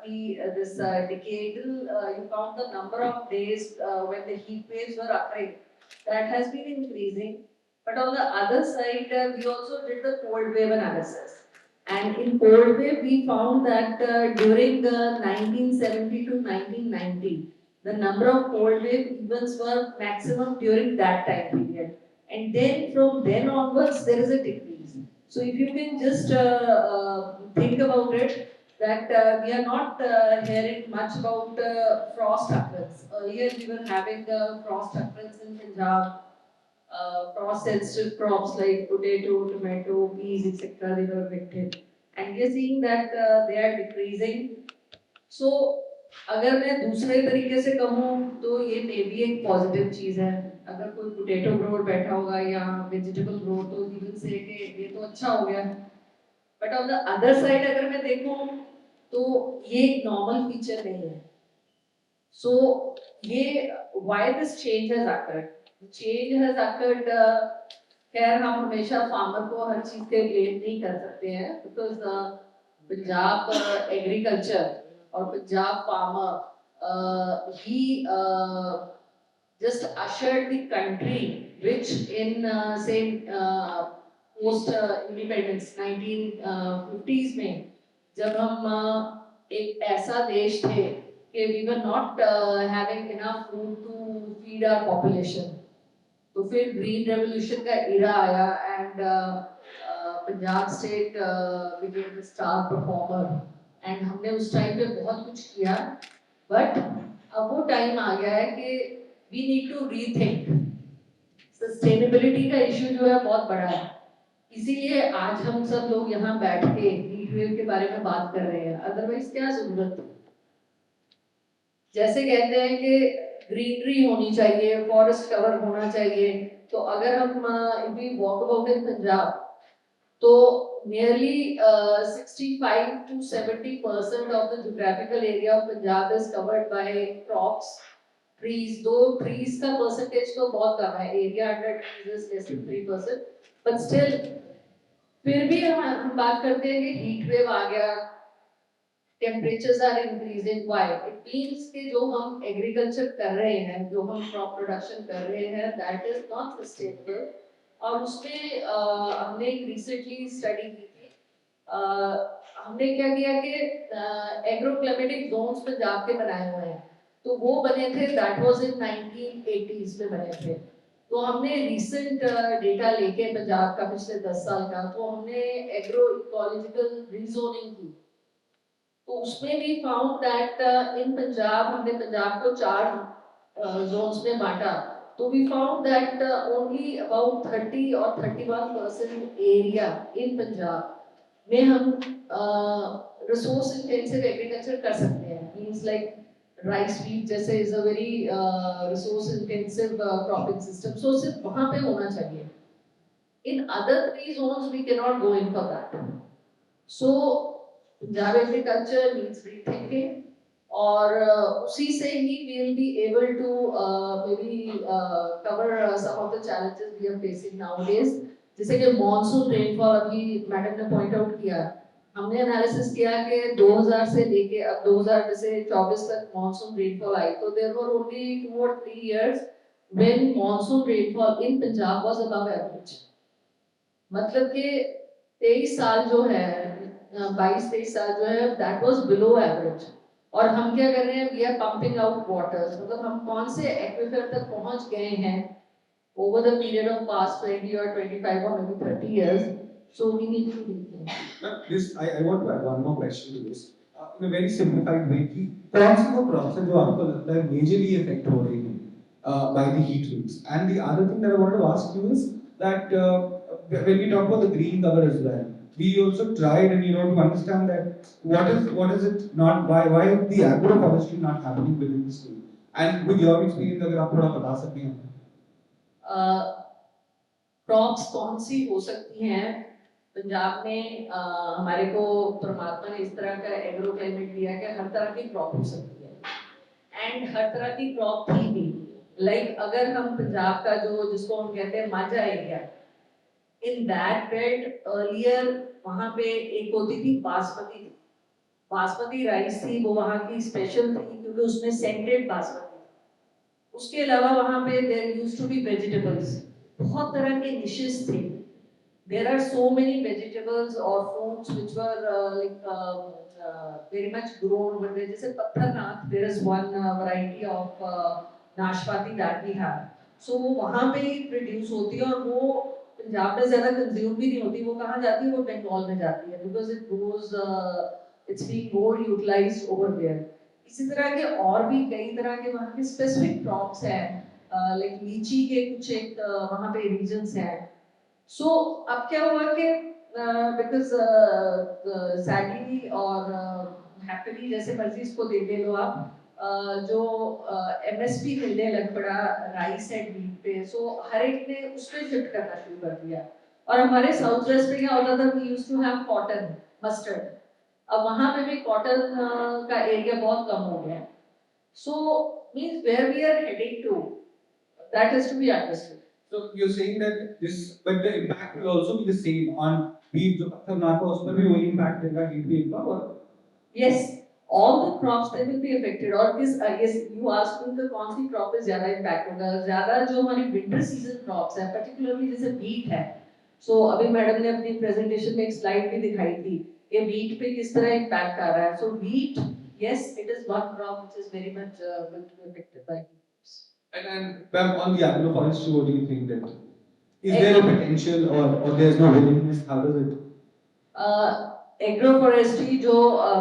this decadal, you count the number of days when the heat waves were occurring, that has been increasing. But on the other side, we also did the cold wave analysis. And in cold wave, we found that during 1970 to 1990, the number of cold wave events were maximum during that time period. And then from then onwards, there is a decrease. So if you can just think about it, that we are not hearing much about frost occurrence. Earlier we were having frost occurrence in Punjab, frost sensitive crops like potato, tomato, peas, etc. They were affected. And we are seeing that they are decreasing. So अगर मैं दूसरे तरीके से कहूँ तो ये may be एक positive चीज है. अगर कोई पोटैटो ग्रोवर बैठा होगा या वेजिटेबल ग्रोवर तो ही विल से कि ये तो अच्छा हो गया. But on the other side अगर मैं देखूँ तो ये एक नॉर्मल फीचर नहीं है. So ये why this change has occurred? The change has occurred. खैर हम हमेशा फार्मर को हर चीज के ब्लेम नहीं कर सकते हैं, बिकॉज पंजाब एग्रीकल्चर और Punjab farmer, he just ushered the country, which in say post independence 1950s में जब हम एक ऐसा देश थे कि we were not having enough food to feed our population. तो फिर ग्रीन रेवोल्यूशन का इरा आया and Punjab state became the star performer. And हमने उस टाइम पे बहुत कुछ किया, बट अब वो टाइम आ गया है कि we need to rethink. Sustainability का इशू जो है बहुत बड़ा है, इसीलिए आज हम सब लोग यहाँ बैठ के हीट वेव के बारे में बात कर रहे हैं. अदरवाइज क्या जरूरत है. जैसे कहते हैं कि ग्रीनरी होनी चाहिए, फॉरेस्ट कवर होना चाहिए, तो अगर हम if we walk about in Punjab, तो nearly 65 to 70% of the geographical area of Punjab is covered by crops, trees. दो trees का percentage तो बहुत कम है, area under trees is less than 3%, but still फिर भी हम बात करते हैं कि heat wave आ गया, temperatures are increasing. Why? It means कि जो हम agriculture कर रहे हैं, जो हम crop production कर रहे हैं, that is not sustainable. और उसमें हमने एक recently study की थी. हमने क्या किया कि agroclimatic zones पंजाब के बनाए हुए हैं. तो वो बने थे, that was in 1980s में बने थे. तो हमने रिसेंट डेटा लेके पंजाब का पिछले 10 साल का, तो हमने एग्रो इकोलॉजिकल रीजोनिंग की, तो उसमें भी फाउंड दैट इन पंजाब, हमने पंजाब को 4 जोन्स में बांटा, तो we found that only about 30 और 31% एरिया इन पंजाब में हम रिसोर्स इंटेंसिव एग्रीकल्चर कर सकते हैं। मींस लाइक राइस फील्ड जैसे is a very resource intensive cropping system, so सिर्फ वहां पे होना चाहिए। In other 3 zones we cannot go in for that. So Punjab agriculture needs rethinking, और उसी से ही we will be able to maybe cover some of the challenges we are facing nowadays. जैसे कि मॉनसून रेनफॉल अभी madam ने point out किया, हमने analysis किया कि 2000 से लेके अब 2024 तक मॉनसून रेनफॉल आई, तो there were only 2 or 3 years when monsoon rainfall in Punjab was above average. मतलब कि 23 साल जो है, 22-23 साल जो है, दैट वाज बिलो एवरेज। और हम क्या कर रहे हैं, we are pumping out waters, मतलब हम कौन से एक्विफर तक पहुंच गए हैं over the period of past 20 or 25 or maybe 30 years. So we need to rethink. I want to add one more question to this. In a very simplified way, कि कौन सी वो crops है जो आपको लगता है majorly affect हो रही है by the heat waves? And the other thing that I wanted to ask you is that when we talk about the green cover as well, we also tried and to understand that what is it not, why is the agroforestry not happening within the state? And with your experience, अगर आप थोड़ा बता सकें. Crops कौन सी हो सकती हैं पंजाब में? हमारे को परमात्मा ने इस तरह का एग्रो क्लाइमेट दिया कि हर तरह की क्रॉप हो सकती है, एंड हर तरह की क्रॉप थी भी। लाइक अगर हम पंजाब का जो जिसको हम कहते हैं Majha area, in that belt earlier वहां पे एक होती थी बासमती, बासमती राइस थी, वो वहां की स्पेशल थी क्योंकि उसमें सेंटेड बासमती। उसके अलावा वहां पे there used to be vegetables, बहुत तरह के डिशेस थे। There are so many vegetables or fruits which were very much grown over there. जैसे पत्थरनाथ, there is one variety of नाशपाती that we have. So वो वहाँ पे ही produce होती है, और वो पंजाब में ज़्यादा consume भी नहीं होती। वो कहाँ जाती है? वो बंगाल में जाती है, because it grows, it's being more utilized over there. इसी तरह के और भी कई तरह के वहाँ के specific crops हैं, like लीची के कुछ एक वहाँ पे regions हैं। So अब क्या हुआ कि because sadly और happily जैसे मर्जी इसको दे लो आप, जो MSP मिलने लग पड़ा राइस एंड व्हीट पे, सो हर एक ने उस पे शिफ्ट करना शुरू कर दिया। और हमारे साउथ वेस्ट में क्या होता था, we used to have cotton, mustard, अब वहाँ पे भी कॉटन का एरिया बहुत कम हो गया। So means where we are heading to, that is to be understood. So you're saying that this, but the impact will also be the same on wheat, जो खतरनाक है, उस पर भी वही impact रहेगा heat wave का, और Yes, all the crops they will be affected. और किस yes, you asked me the कौन सी crop पे ज़्यादा impact होगा? ज़्यादा जो हमारी winter season crops है, particularly जैसे wheat है। So अभी मैडम ने अपनी presentation में एक slide भी दिखाई थी कि wheat पे किस तरह impact आ रहा है। So wheat, yes, it is one crop which is very much going to be affected by heat waves. And on the agroforestry, what do you think that is there a potential, or there's no willingness? How does it? Agroforestry जो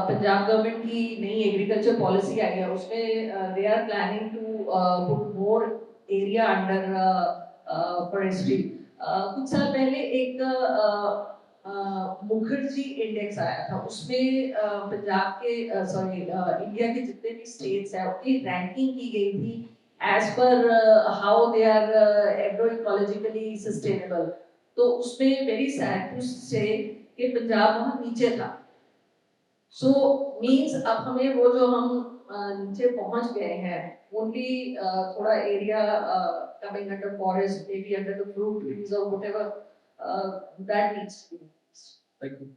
Punjab government की नई agriculture policy आई है, उसमें they are planning to put more area under forestry. कुछ साल पहले एक मुखर्जी इंडेक्स आया था, उसमें पंजाब के सॉरी इंडिया के जितने भी स्टेट्स हैं उनकी रैंकिंग की गई थी as per how they are agro ecologically sustainable. तो उसमें वेरी सैड टू से कि पंजाब वहाँ नीचे था। सो मीन्स अब हमें वो जो हम नीचे पहुंच गए हैं, ओनली थोड़ा area coming under forest, may be under the fruit trees और whatever, that needs to be. Thank you.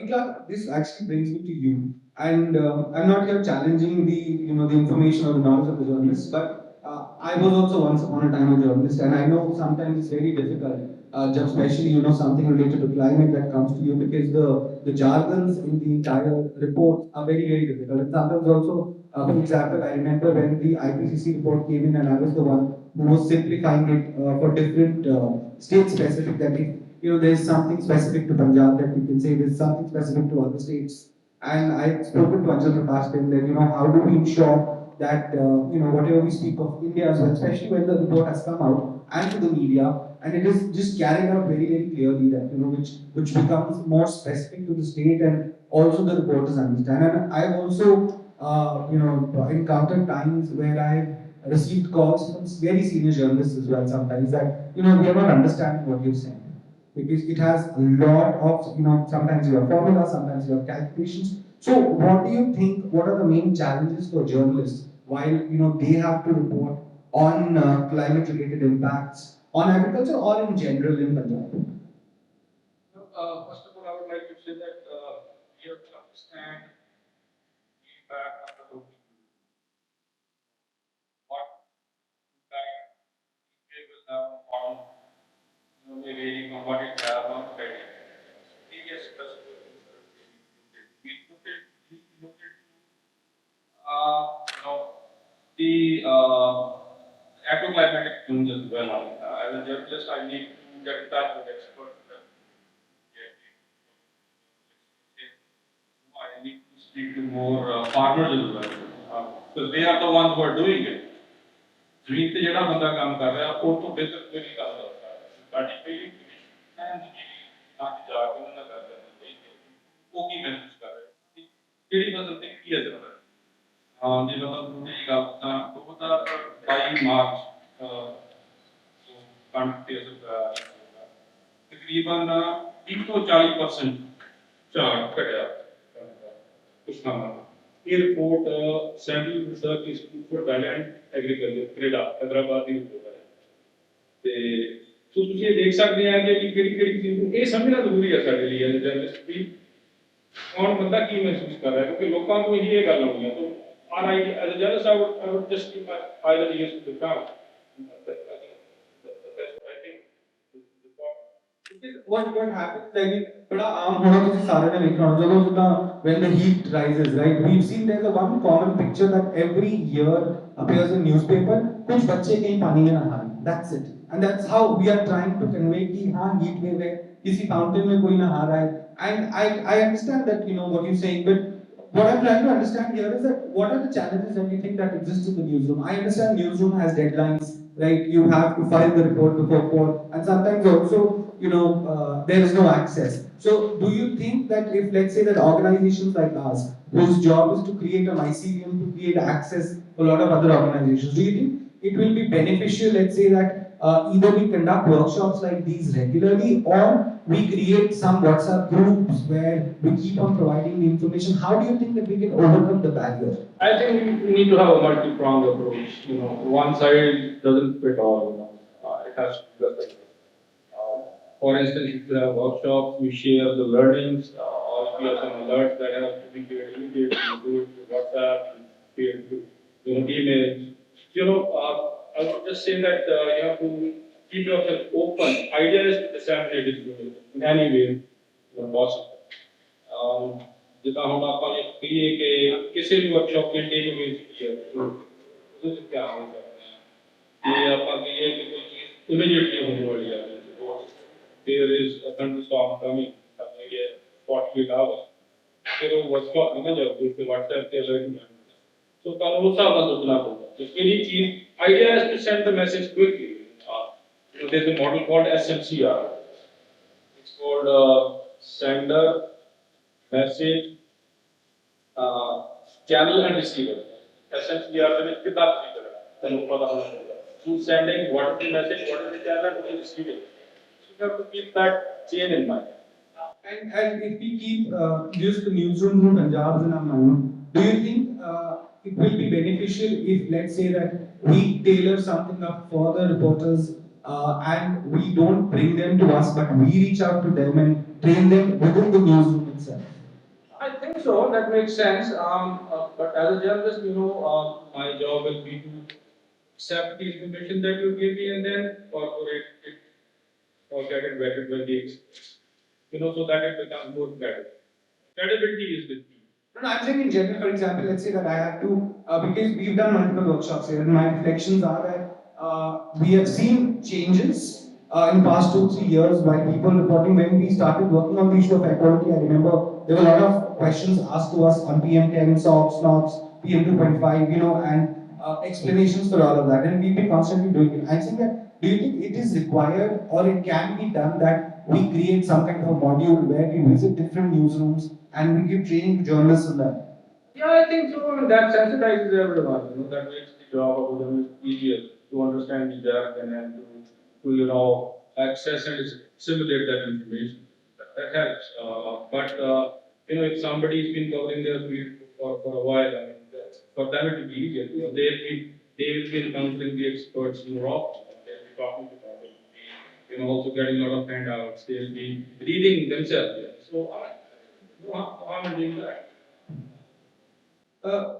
Ikla, this actually brings me to you, and I'm not here challenging the the information or the knowledge of the journalists, but I was also once upon a time a journalist, and I know sometimes it's very difficult, especially something related to climate that comes to you because the jargons in the entire report are very difficult. And sometimes also, for example, I remember when the IPCC report came in, and I was the one who was simplifying it for different state specific. That if there's something specific to Punjab that we can say, there's something specific to other states. And I've spoken to Anjal Prakash then that how do we ensure that whatever we speak of India as well, especially when the report has come out and to the media, and it is just carried out very clearly that which becomes more specific to the state and also the reporters understand. And I've also encountered times where I've received calls from very senior journalists as well sometimes that we are not understanding what you're saying because it has a lot of sometimes you have formulas, sometimes you have calculations. So what do you think, what are the main challenges for journalists while they have to report on climate related impacts on agriculture or in general in Punjab? First of all, I would like to say that we have to understand the impact of the local what impact it will have on maybe from what it have on credit. Previous we looked at the agroclimatic zones as well. As a journalist, I need to get in touch with experts. I need to speak to more farmers as well, because they are the ones who are doing it. ਜ਼ਮੀਨ ਤੇ ਜਿਹੜਾ ਬੰਦਾ ਕੰਮ ਕਰ ਰਿਹਾ ਉਹ ਤੋਂ ਬਿਹਤਰ ਕੋਈ ਨਹੀਂ ਕਰ ਸਕਦਾ ਸਾਡੀ ਪਹਿਲੀ ਐਂਡ ਨਾ ਜਾ ਕੇ ਉਹਨਾਂ ਕਰ ਰਹੇ ਉਹ ਕੀ ਮਹਿਸੂਸ ਕਰ ਰਹੇ ਕਿਹੜੀ ਫਸਲ ਤੇ ਕੀ ਅਸਰ ਹੈ ਹਾਂ ਜੇ ਮਤਲਬ ਇਹ ਗੱਲ ਤਾਂ 2022 ਮਾਰਚ ਕਣਕ ਤੇ ਅਸਰ ਪਿਆ ਤਕਰੀਬਨ 140% ਝਾੜ ਘਟਿਆ ਕੁਛ ਨਾ ये report central research institute for valley and agriculture Canada Hyderabad the report ਹੈ ਤੇ ਸੋ ਤੁਸੀਂ ਇਹ ਦੇਖ ਸਕਦੇ ਆ ਕਿ ਕਿਹੜੀ ਚੀਜ਼ ਨੂੰ ਇਹ ਸਮਝਣਾ ਜ਼ਰੂਰੀ ਹੈ ਸਾਡੇ ਲਈ ਐਜ਼ ਜਰਨਲਿਸਟ ਵੀ ਕੌਣ ਬੰਦਾ ਕੀ ਮਹਿਸੂਸ ਕਰ ਰਿਹਾ ਕਿਉਂਕਿ ਲੋਕਾਂ ਨੂੰ ਇਹ ਗੱਲ ਆਉਂਦੀ ਹੈ ਤਾਂ or I as journalist I would just keep my eyes and ears to the ground. What happens like बड़ा आम होना तो सारे ने देखा होना चलो जितना when the heat rises right we've seen there's a one common picture that every year appears in newspaper कुछ बच्चे कहीं पानी में नहा रहे हैं that's it and that's how we are trying to convey कि हाँ heat wave है किसी fountain में कोई नहा रहा है and I understand that what you're saying but what I'm trying to understand here is that what are the challenges and you think that exist in the newsroom. I understand newsroom has deadlines, right? You have to file the report before court, and sometimes also, there is no access. So, do you think that if, let's say, that organizations like ours, whose job is to create a mycelium, to create access for a lot of other organizations, do you think it will be beneficial, let's say, that either we conduct workshops like these regularly or we create some WhatsApp groups where we keep on providing the information. How do you think that we can overcome the barrier? I think we need to have a multi-pronged approach. One side doesn't fit all. It has to be the thing. For instance, if you have workshops, we share the learnings, or if you have some alerts that have to be created immediately, you do it through WhatsApp, create emails. I would just say that you have to keep yourself open. Idea is to disseminate it in any way possible. जितना हम आपका ये कहिए कि किसी भी workshop के लिए जो बेसिक है तो उससे क्या हो सकता है ये आपका कहिए कि कोई चीज इमीडिएटली होने वाली है there is a thunderstorm coming ये 48 आवर्स फिर वो वर्कशॉप में जब उसके व्हाट्सएप पे अलर्ट तो कल वो सब सोचना होगा तो any चीज idea is to send the message quickly. There's a model called SMCR. It's called sender message channel and receiver. SMCR में कितना receiver है तनु पता होना चाहिए. Who's sending, what is the message, what is the channel, who is receiving. So you have to keep that chain in mind. And if we keep just the newsroom in Punjab in our mind, do you think it will be beneficial if, let's say, that we tailor something up for the reporters and we don't bring them to us, but we reach out to them and train them within the newsroom itself? I think so. That makes sense. But as a journalist, my job will be to accept the information that you give me and then incorporate it or get it vetted by the experts. So that it becomes more credible. Credibility is the key. No, I'm saying in general, for example, let's say that I have to, because we've done multiple workshops here, and my reflections are that we have seen changes in past 2-3 years by people reporting. When we started working on the issue of air quality, I remember there were a lot of questions asked to us on PM10, SOx, NOx, PM2.5, and explanations for all of that, and we've been constantly doing it. I'm saying that, do you think it is required or it can be done that we create some kind of a module where we visit different newsrooms and we give training to journalists on that? Yeah, I think so. And that sensitizes everyone. That makes the job of them easier to understand the jargon and to access and assimilate that information. That helps. If somebody's been covering their field for a while, I mean, for them it will be easier. They will be encountering the experts more often. They'll be talking to them. Also getting a lot of handouts. They'll be reading themselves. So, no harm in doing that.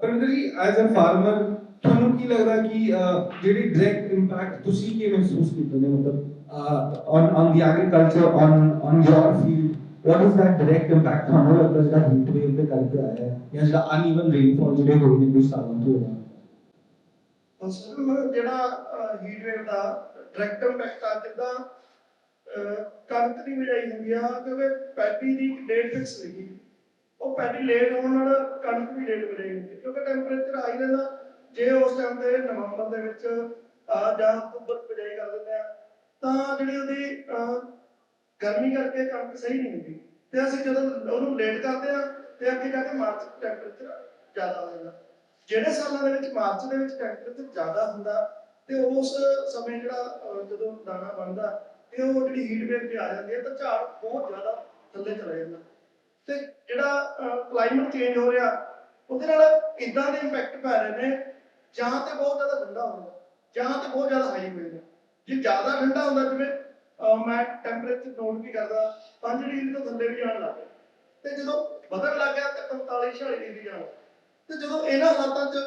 ਪਰਿੰਦਰ ਜੀ as a farmer ਤੁਹਾਨੂੰ ਕੀ ਲੱਗਦਾ ਕਿ ਜਿਹੜੀ direct impact ਤੁਸੀਂ ਕੀ ਮਹਿਸੂਸ ਕੀਤੇ ਨੇ ਮਤਲਬ on the agriculture on your field what is that direct impact ਤੁਹਾਨੂੰ ਲੱਗਦਾ ਜਿਹੜਾ ਹੀਟ ਵੇਵ ਦੇ ਕਰਕੇ ਆਇਆ ਹੈ ਜਾਂ ਜਿਹੜਾ ਅਨਈਵਨ ਰੇਨਫਾਲ ਜਿਹੜੇ ਹੋਏ ਨੇ ਕੁਝ ਸਾਲਾਂ ਤੋਂ ਹੋਇਆ ਸਰ ਜਿਹੜਾ ਹੀਟ ਵੇਵ ਦਾ ਡਾਇਰੈਕਟ ਇੰਪੈਕਟ ਆ ਜਿੱਦਾਂ ਕਣਕ ਦੀ ਬਿਜਾਈ ਹੁੰਦੀ ਆ ਕਿਉਂਕਿ ਪੈਡੀ ਦੀ ਡੇਟ ਫਿਕਸ ਸੀਗੀ ਉਹ ਪੈਡੀ ਲੇਟ ਹੋਣ ਨਾਲ ਕਣਕ ਵੀ ਲੇਟ ਬਿਜਾਈ ਹੁੰਦੀ ਕਿਉਂਕਿ ਟੈਂਪਰੇਚਰ ਹਾਈ ਰਹਿੰਦਾ ਜੇ ਉਸ ਟਾਈਮ ਤੇ ਨਵੰਬਰ ਦੇ ਵਿੱਚ ਜਾਂ ਅਕਤੂਬਰ ਬਿਜਾਈ ਕਰ ਦਿੰਦੇ ਆ ਤਾਂ ਜਿਹੜੀ ਉਹਦੀ ਗਰਮੀ ਕਰਕੇ ਕਣਕ ਸਹੀ ਨਹੀਂ ਹੁੰਦੀ ਤੇ ਅਸੀਂ ਜਦੋਂ ਉਹਨੂੰ ਲੇਟ ਕਰਦੇ ਆ ਤੇ ਅੱਗੇ ਜਾ ਕੇ ਮਾਰਚ ਟੈਂਪਰੇਚਰ ਜ਼ਿਆਦਾ ਹੋ ਜਾਂਦਾ ਜਿਹੜੇ ਸਾਲਾਂ ਦੇ ਵਿੱਚ ਮਾਰਚ ਦੇ ਵਿੱਚ ਟੈਂਪਰੇਚਰ ਜ਼ਿਆਦਾ ਹੁੰਦਾ ਤੇ ਉਸ ਸਮੇਂ ਜਿਹੜਾ ਜਦੋਂ ਦਾਣਾ ਬਣਦਾ ਤੇ ਉਹ ਜਿਹੜੀ ਹੀਟ ਵੇਵ ਤੇ ਆ ਜਾਂਦੀ ਹੈ ਤਾਂ ਝਾੜ ਬਹੁਤ ਜ਼ਿਆਦਾ ਥੱਲੇ ਚਲਾ ਜਾਂਦਾ ਤੇ ਜਿਹੜਾ ਕਲਾਈਮੇਟ ਚੇਂਜ ਹੋ ਰਿਹਾ ਉਹਦੇ ਨਾਲ ਇਦਾਂ ਦੇ ਇੰਪੈਕਟ ਪੈ ਰਹੇ ਨੇ ਜਾਂ ਤੇ ਬਹੁਤ ਜ਼ਿਆਦਾ ਠੰਡਾ ਹੁੰਦਾ ਜਾਂ ਤੇ ਬਹੁਤ ਜ਼ਿਆਦਾ ਹਾਈ ਹੋ ਜਾਂਦਾ ਜੇ ਜ਼ਿਆਦਾ ਠੰਡਾ ਹੁੰਦਾ ਜਿਵੇਂ ਮੈਂ ਟੈਂਪਰੇਚਰ ਨੋਟ ਵੀ ਕਰਦਾ 5 ਡਿਗਰੀ ਤੋਂ ਥੱਲੇ ਵੀ ਜਾਣ ਲੱਗ ਗਿਆ ਤੇ ਜਦੋਂ ਵਧਣ ਲੱਗ ਗਿਆ ਤੇ 45 46 ਡਿਗਰੀ ਜਾਣ ਤੇ ਜਦੋਂ ਇਹਨਾਂ ਹਾਲਾਤਾਂ 'ਚ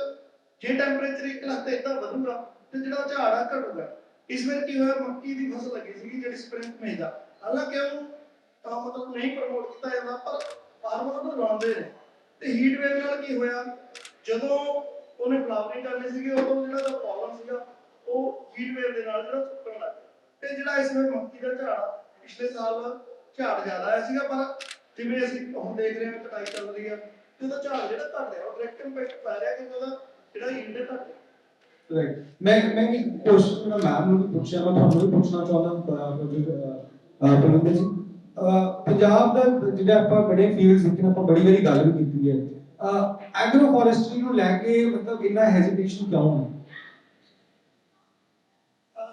ਜੇ ਟੈਂਪਰੇਚਰ 1 ਲੱਖ ਤੇ ਇਦਾਂ ਵਧੂਗਾ ਤੇ ਜਿਹੜਾ ਝਾੜ ਆ ਘਟੂਗਾ ਇਸ ਵੇਲੇ ਕੀ ਹੋਇਆ ਮੱਕੀ ਦੀ ਫਸਲ ਲੱਗੀ ਸੀਗੀ ਜਿਹੜੀ ਸਪ੍ਰਿੰਗ ਮਈ ਦਾ ਹਾਲਾਂਕਿ ਉਹਨੂੰ ਮਤਲਬ ਨਹੀਂ ਪ੍ਰਮੋਟ ਕੀਤਾ ਜਾਂਦਾ ਪਰ ਫਾਰਮਰ ਨੂੰ ਲਾਉਂਦੇ ਨੇ ਤੇ ਹੀਟ ਵੇਵ ਨਾਲ ਕੀ ਹੋਇਆ ਜਦੋਂ ਉਹਨੇ ਫਲਾਵਰਿੰਗ ਕਰਨੀ ਸੀਗੀ ਉਦੋਂ ਜਿਹੜਾ ਦਾ ਪ੍ਰੋਬਲਮ ਸੀਗਾ ਉਹ ਹੀਟ ਵੇਵ ਦੇ ਨਾਲ ਜਿਹੜਾ ਸੁੱਕਣ ਲੱਗ ਗਿਆ ਤੇ ਜਿਹੜਾ ਇਸ ਵੇਲੇ ਮੱਕੀ ਦਾ ਝਾੜ ਪਿਛਲੇ ਸਾਲ ਝਾੜ ਜ਼ਿਆਦਾ ਆਇਆ ਸੀਗਾ ਪਰ ਜਿਵੇਂ ਅਸੀਂ ਹੁਣ ਦੇਖ ਰਹੇ ਹਾਂ ਕਟਾਈ ਚੱਲ ਰਹੀ ਆ ਤੇ ਉਹਦਾ ਝਾੜ ਜਿਹੜਾ ਘਟ ਰਿਹਾ ਉਹ ਡਾਇਰੈਕਟ ਇੰਪੈਕਟ ਪੈ ਰਿਹਾ ਕਿ ਉਹਦਾ ਜਿਹੜਾ ਹੀਟ ਘਟ ਰਿਹਾ ਰਾਈਟ ਮੈਂ ਇੱਕ ਕੁਐਸਚਨ ਮੈਮ ਨੂੰ ਵੀ ਪੁੱਛਿਆ ਮੈਂ ਤੁਹਾਨੂੰ ਵੀ ਪੁੱਛਣਾ ਚਾਹੁੰਦਾ ਪਰਵਿੰਦਰ ਜੀ ਪੰਜਾਬ ਦਾ ਜਿਹੜਾ ਆਪਾਂ ਬੜੇ ਫੀਲਡਸ ਵਿੱਚ ਆਪਾਂ ਬੜੀ ਵਾਰੀ ਗੱਲ ਵੀ ਕੀਤੀ ਹੈ ਐਗਰੋ ਫੋਰੈਸਟਰੀ ਨੂੰ ਲੈ ਕੇ ਮਤਲਬ ਇੰਨਾ ਹੈਜ਼ਿਟੇਸ਼ਨ ਕਿਉਂ ਹੈ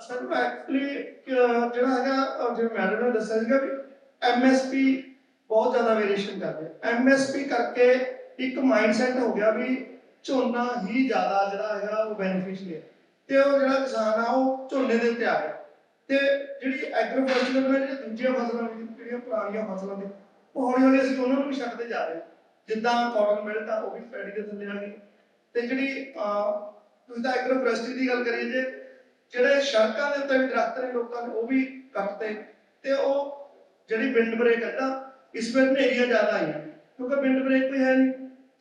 ਸਰ ਐਕਚੁਅਲੀ ਜਿਹੜਾ ਹੈਗਾ ਜਿਵੇਂ ਮੈਡਮ ਨੇ ਦੱਸਿਆ ਸੀਗਾ ਵੀ ਐਮਐਸਪੀ ਬਹੁਤ ਜ਼ਿਆਦਾ ਵੇਰੀਏਸ਼ਨ ਕਰਦੇ ਐਮਐਸਪੀ ਕਰਕੇ ਇੱਕ ਮਾਈਂਡਸੈਟ ਹੋ ਗਿਆ ਵੀ ਝੋਨਾ ਹੀ ਜ਼ਿਆਦਾ ਜਿਹੜਾ ਹੈਗਾ ਉਹ ਬੈਨੀਫਿਸ਼ੀਅਲ ਹੈ ਤੇ ਉਹ ਜਿਹੜਾ ਕਿਸਾਨ ਆ ਉਹ ਝੋਨੇ ਦੇ ਉੱਤੇ ਆ ਗਿਆ ਤੇ ਜਿਹੜੀ ਐਗਰੋ ਫੋਰੈਸਟਰੀ ਦੇ ਜਿਹੜੇ ਦੂਜੀਆਂ ਫਸਲਾਂ ਜਿਹੜੀਆਂ ਪੁਰਾਣੀਆਂ ਫਸਲਾਂ ਦੀ ਉਹ ਹੌਲੀ ਹੌਲੀ ਅਸੀਂ ਉਹਨਾਂ ਨੂੰ ਵੀ ਛੱਡਦੇ ਜਾ ਰਹੇ ਜਿੱਦਾਂ ਕਾਟਨ ਮਿਲਟ ਆ ਉਹ ਵੀ ਪੈਡੀ ਦੇ ਥੱਲੇ ਆ ਗਈ ਤੇ ਜਿਹੜੀ ਤੁਸੀਂ ਤਾਂ ਐਗਰੋ ਫੋਰੈਸਟਰੀ ਦੀ ਗੱਲ ਕਰੀਏ ਜੇ ਜਿਹੜੇ ਸੜਕਾਂ ਦੇ ਉੱਤੇ ਵੀ ਦਰਖਤ ਨੇ ਲੋਕਾਂ ਨੇ ਉਹ ਵੀ ਕੱਟਦੇ ਤੇ ਉਹ ਜਿਹੜੀ ਵਿੰਡ ਬ੍ਰੇਕ ਹੈ ਤਾਂ ਇਸ ਵੇਲੇ ਹਨੇਰੀਆਂ ਜ਼ਿਆਦਾ ਆਈਆਂ ਕਿਉਂਕਿ ਵਿੰਡ ਬ੍ਰੇਕ ਕੋਈ ਹੈ ਨਹੀਂ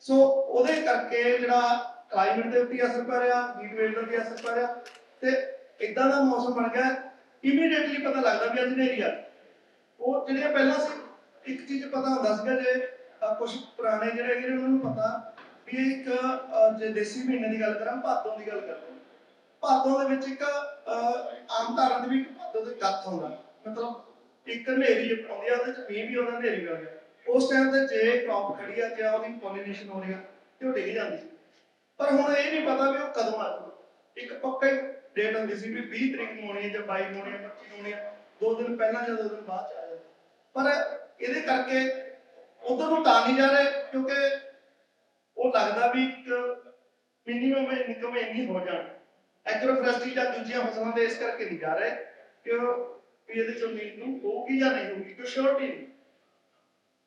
ਸੋ ਉਹਦੇ ਕਰਕੇ ਜਿਹੜਾ ਕਲਾਈਮੇਟ ਦੇ ਉੱਤੇ ਅਸਰ ਪੈ ਰਿਹਾ ਹੀਟ ਵੇਵ ਦਾ ਵੀ ਅਸਰ ਪੈ ਰਿਹਾ ਤੇ ਇਦਾਂ ਦਾ ਮੌਸਮ ਬਣ ਗਿਆ ਇਮੀਡੀਏਟਲੀ ਪਤਾ ਲੱਗਦਾ ਵੀ ਅੱਜ ਹਨੇਰੀ ਆ ਉਹ ਜਿਹੜੀਆਂ ਪਹਿਲਾਂ ਸੀ ਇੱਕ ਚੀਜ਼ ਪਤਾ ਹੁੰਦਾ ਸੀਗਾ ਜੇ ਕੁਝ ਪੁਰਾਣੇ ਜਿਹੜੇ ਹੈਗੇ ਉਹਨਾਂ ਨੂੰ ਪਤਾ ਵੀ ਇੱਕ ਜੇ ਦੇਸੀ ਮਹੀਨੇ ਦੀ ਗੱਲ ਕਰਾਂ ਭਾਦੋਂ ਦੀ ਗੱਲ ਕਰਾਂ ਭਾਦੋਂ ਦੇ ਵਿੱਚ ਇੱਕ ਆਮ ਧਾਰਨ ਦੀ ਵੀ ਭਾਦੋਂ ਦੇ ਗੱਤ ਹੁੰਦਾ ਮਤਲਬ ਇੱਕ ਹਨੇਰੀ ਆਉਂਦੀ ਆ ਉਹਦੇ ਚ ਮੀਂਹ ਵੀ ਆਉਂਦਾ ਹਨੇਰੀ ਵੀ ਆਉਂਦੀ ਉਸ ਟਾਈਮ ਤੇ ਜੇ ਕ੍ਰੌਪ ਖੜੀ ਆ ਜਾਂ ਉਹਦੀ ਪੋਲੀਨੇਸ਼ਨ ਹੋ ਰਹੀ ਆ ਤੇ ਉਹ ਡਿੱਗ ਜਾਂਦੀ ਸੀ ਪਰ ਹੁਣ ਇਹ ਨਹੀਂ ਪਤਾ ਵੀ ਉਹ ਕਦੋਂ ਆ ਜਾਊਗਾ ਇੱਕ ਪੱਕਾ ਹੀ ਡੇਟ ਹੁੰਦੀ ਸੀ ਵੀ 20 ਤਰੀਕ ਨੂੰ ਹੋਣੀ ਹੈ ਜਾਂ 22 ਨੂੰ ਹੋਣੀ ਹੈ 25 ਨੂੰ ਹੋਣੀ ਹੈ 2 ਦਿਨ ਪਹਿਲਾਂ ਜਾਂ 2 ਦਿਨ ਬਾਅਦ ਚ ਆ ਜਾਂਦਾ ਪਰ ਇਹਦੇ ਕਰਕੇ ਉਧਰ ਨੂੰ ਤਾਂ ਨਹੀਂ ਜਾ ਰਹੇ ਕਿਉਂਕਿ ਉਹ ਲੱਗਦਾ ਵੀ ਇੱਕ ਮਿਨੀਮਮ ਇਨਕਮ ਇੰਨੀ ਹੋ ਜਾਣੀ ਐਗਰੋ ਫੋਰੈਸਟਰੀ ਜਾਂ ਦੂਜੀਆਂ ਫਸਲਾਂ ਦੇ ਇਸ ਕਰਕੇ ਨਹੀਂ ਜਾ ਰਹੇ ਕਿ ਵੀ ਇਹਦੇ ਚੋਂ ਇਨਕਮ ਹੋਊਗੀ ਜਾਂ ਨਹੀਂ ਹੋਊਗੀ ਕੋਈ ਸ਼ੋਰਟੀ ਨਹੀਂ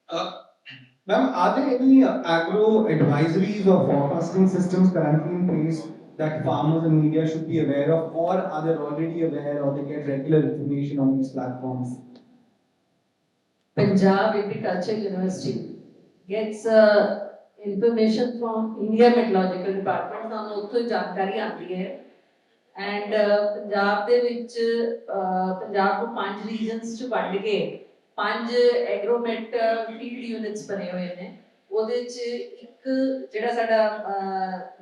Ma'am, are there any agro advisories or forecasting systems currently in place that farmers and media should be aware of, or are they already aware, or they get regular information on these platforms? Punjab Agriculture University gets information from India Meteorological Department, ਸਾਨੂੰ ਉੱਥੋਂ ਹੀ ਜਾਣਕਾਰੀ ਆਉਂਦੀ ਹੈ। And Punjab ਦੇ ਵਿੱਚ ਪੰਜਾਬ ਨੂੰ 5 regions 'ਚ ਵੰਡ ਕੇ 5 ਐਗਰੋਮੈਟ ਫੀਲਡ ਯੂਨਿਟਸ ਬਣੇ ਹੋਏ ਨੇ। ਉਹਦੇ 'ਚ ਇੱਕ ਜਿਹੜਾ ਸਾਡਾ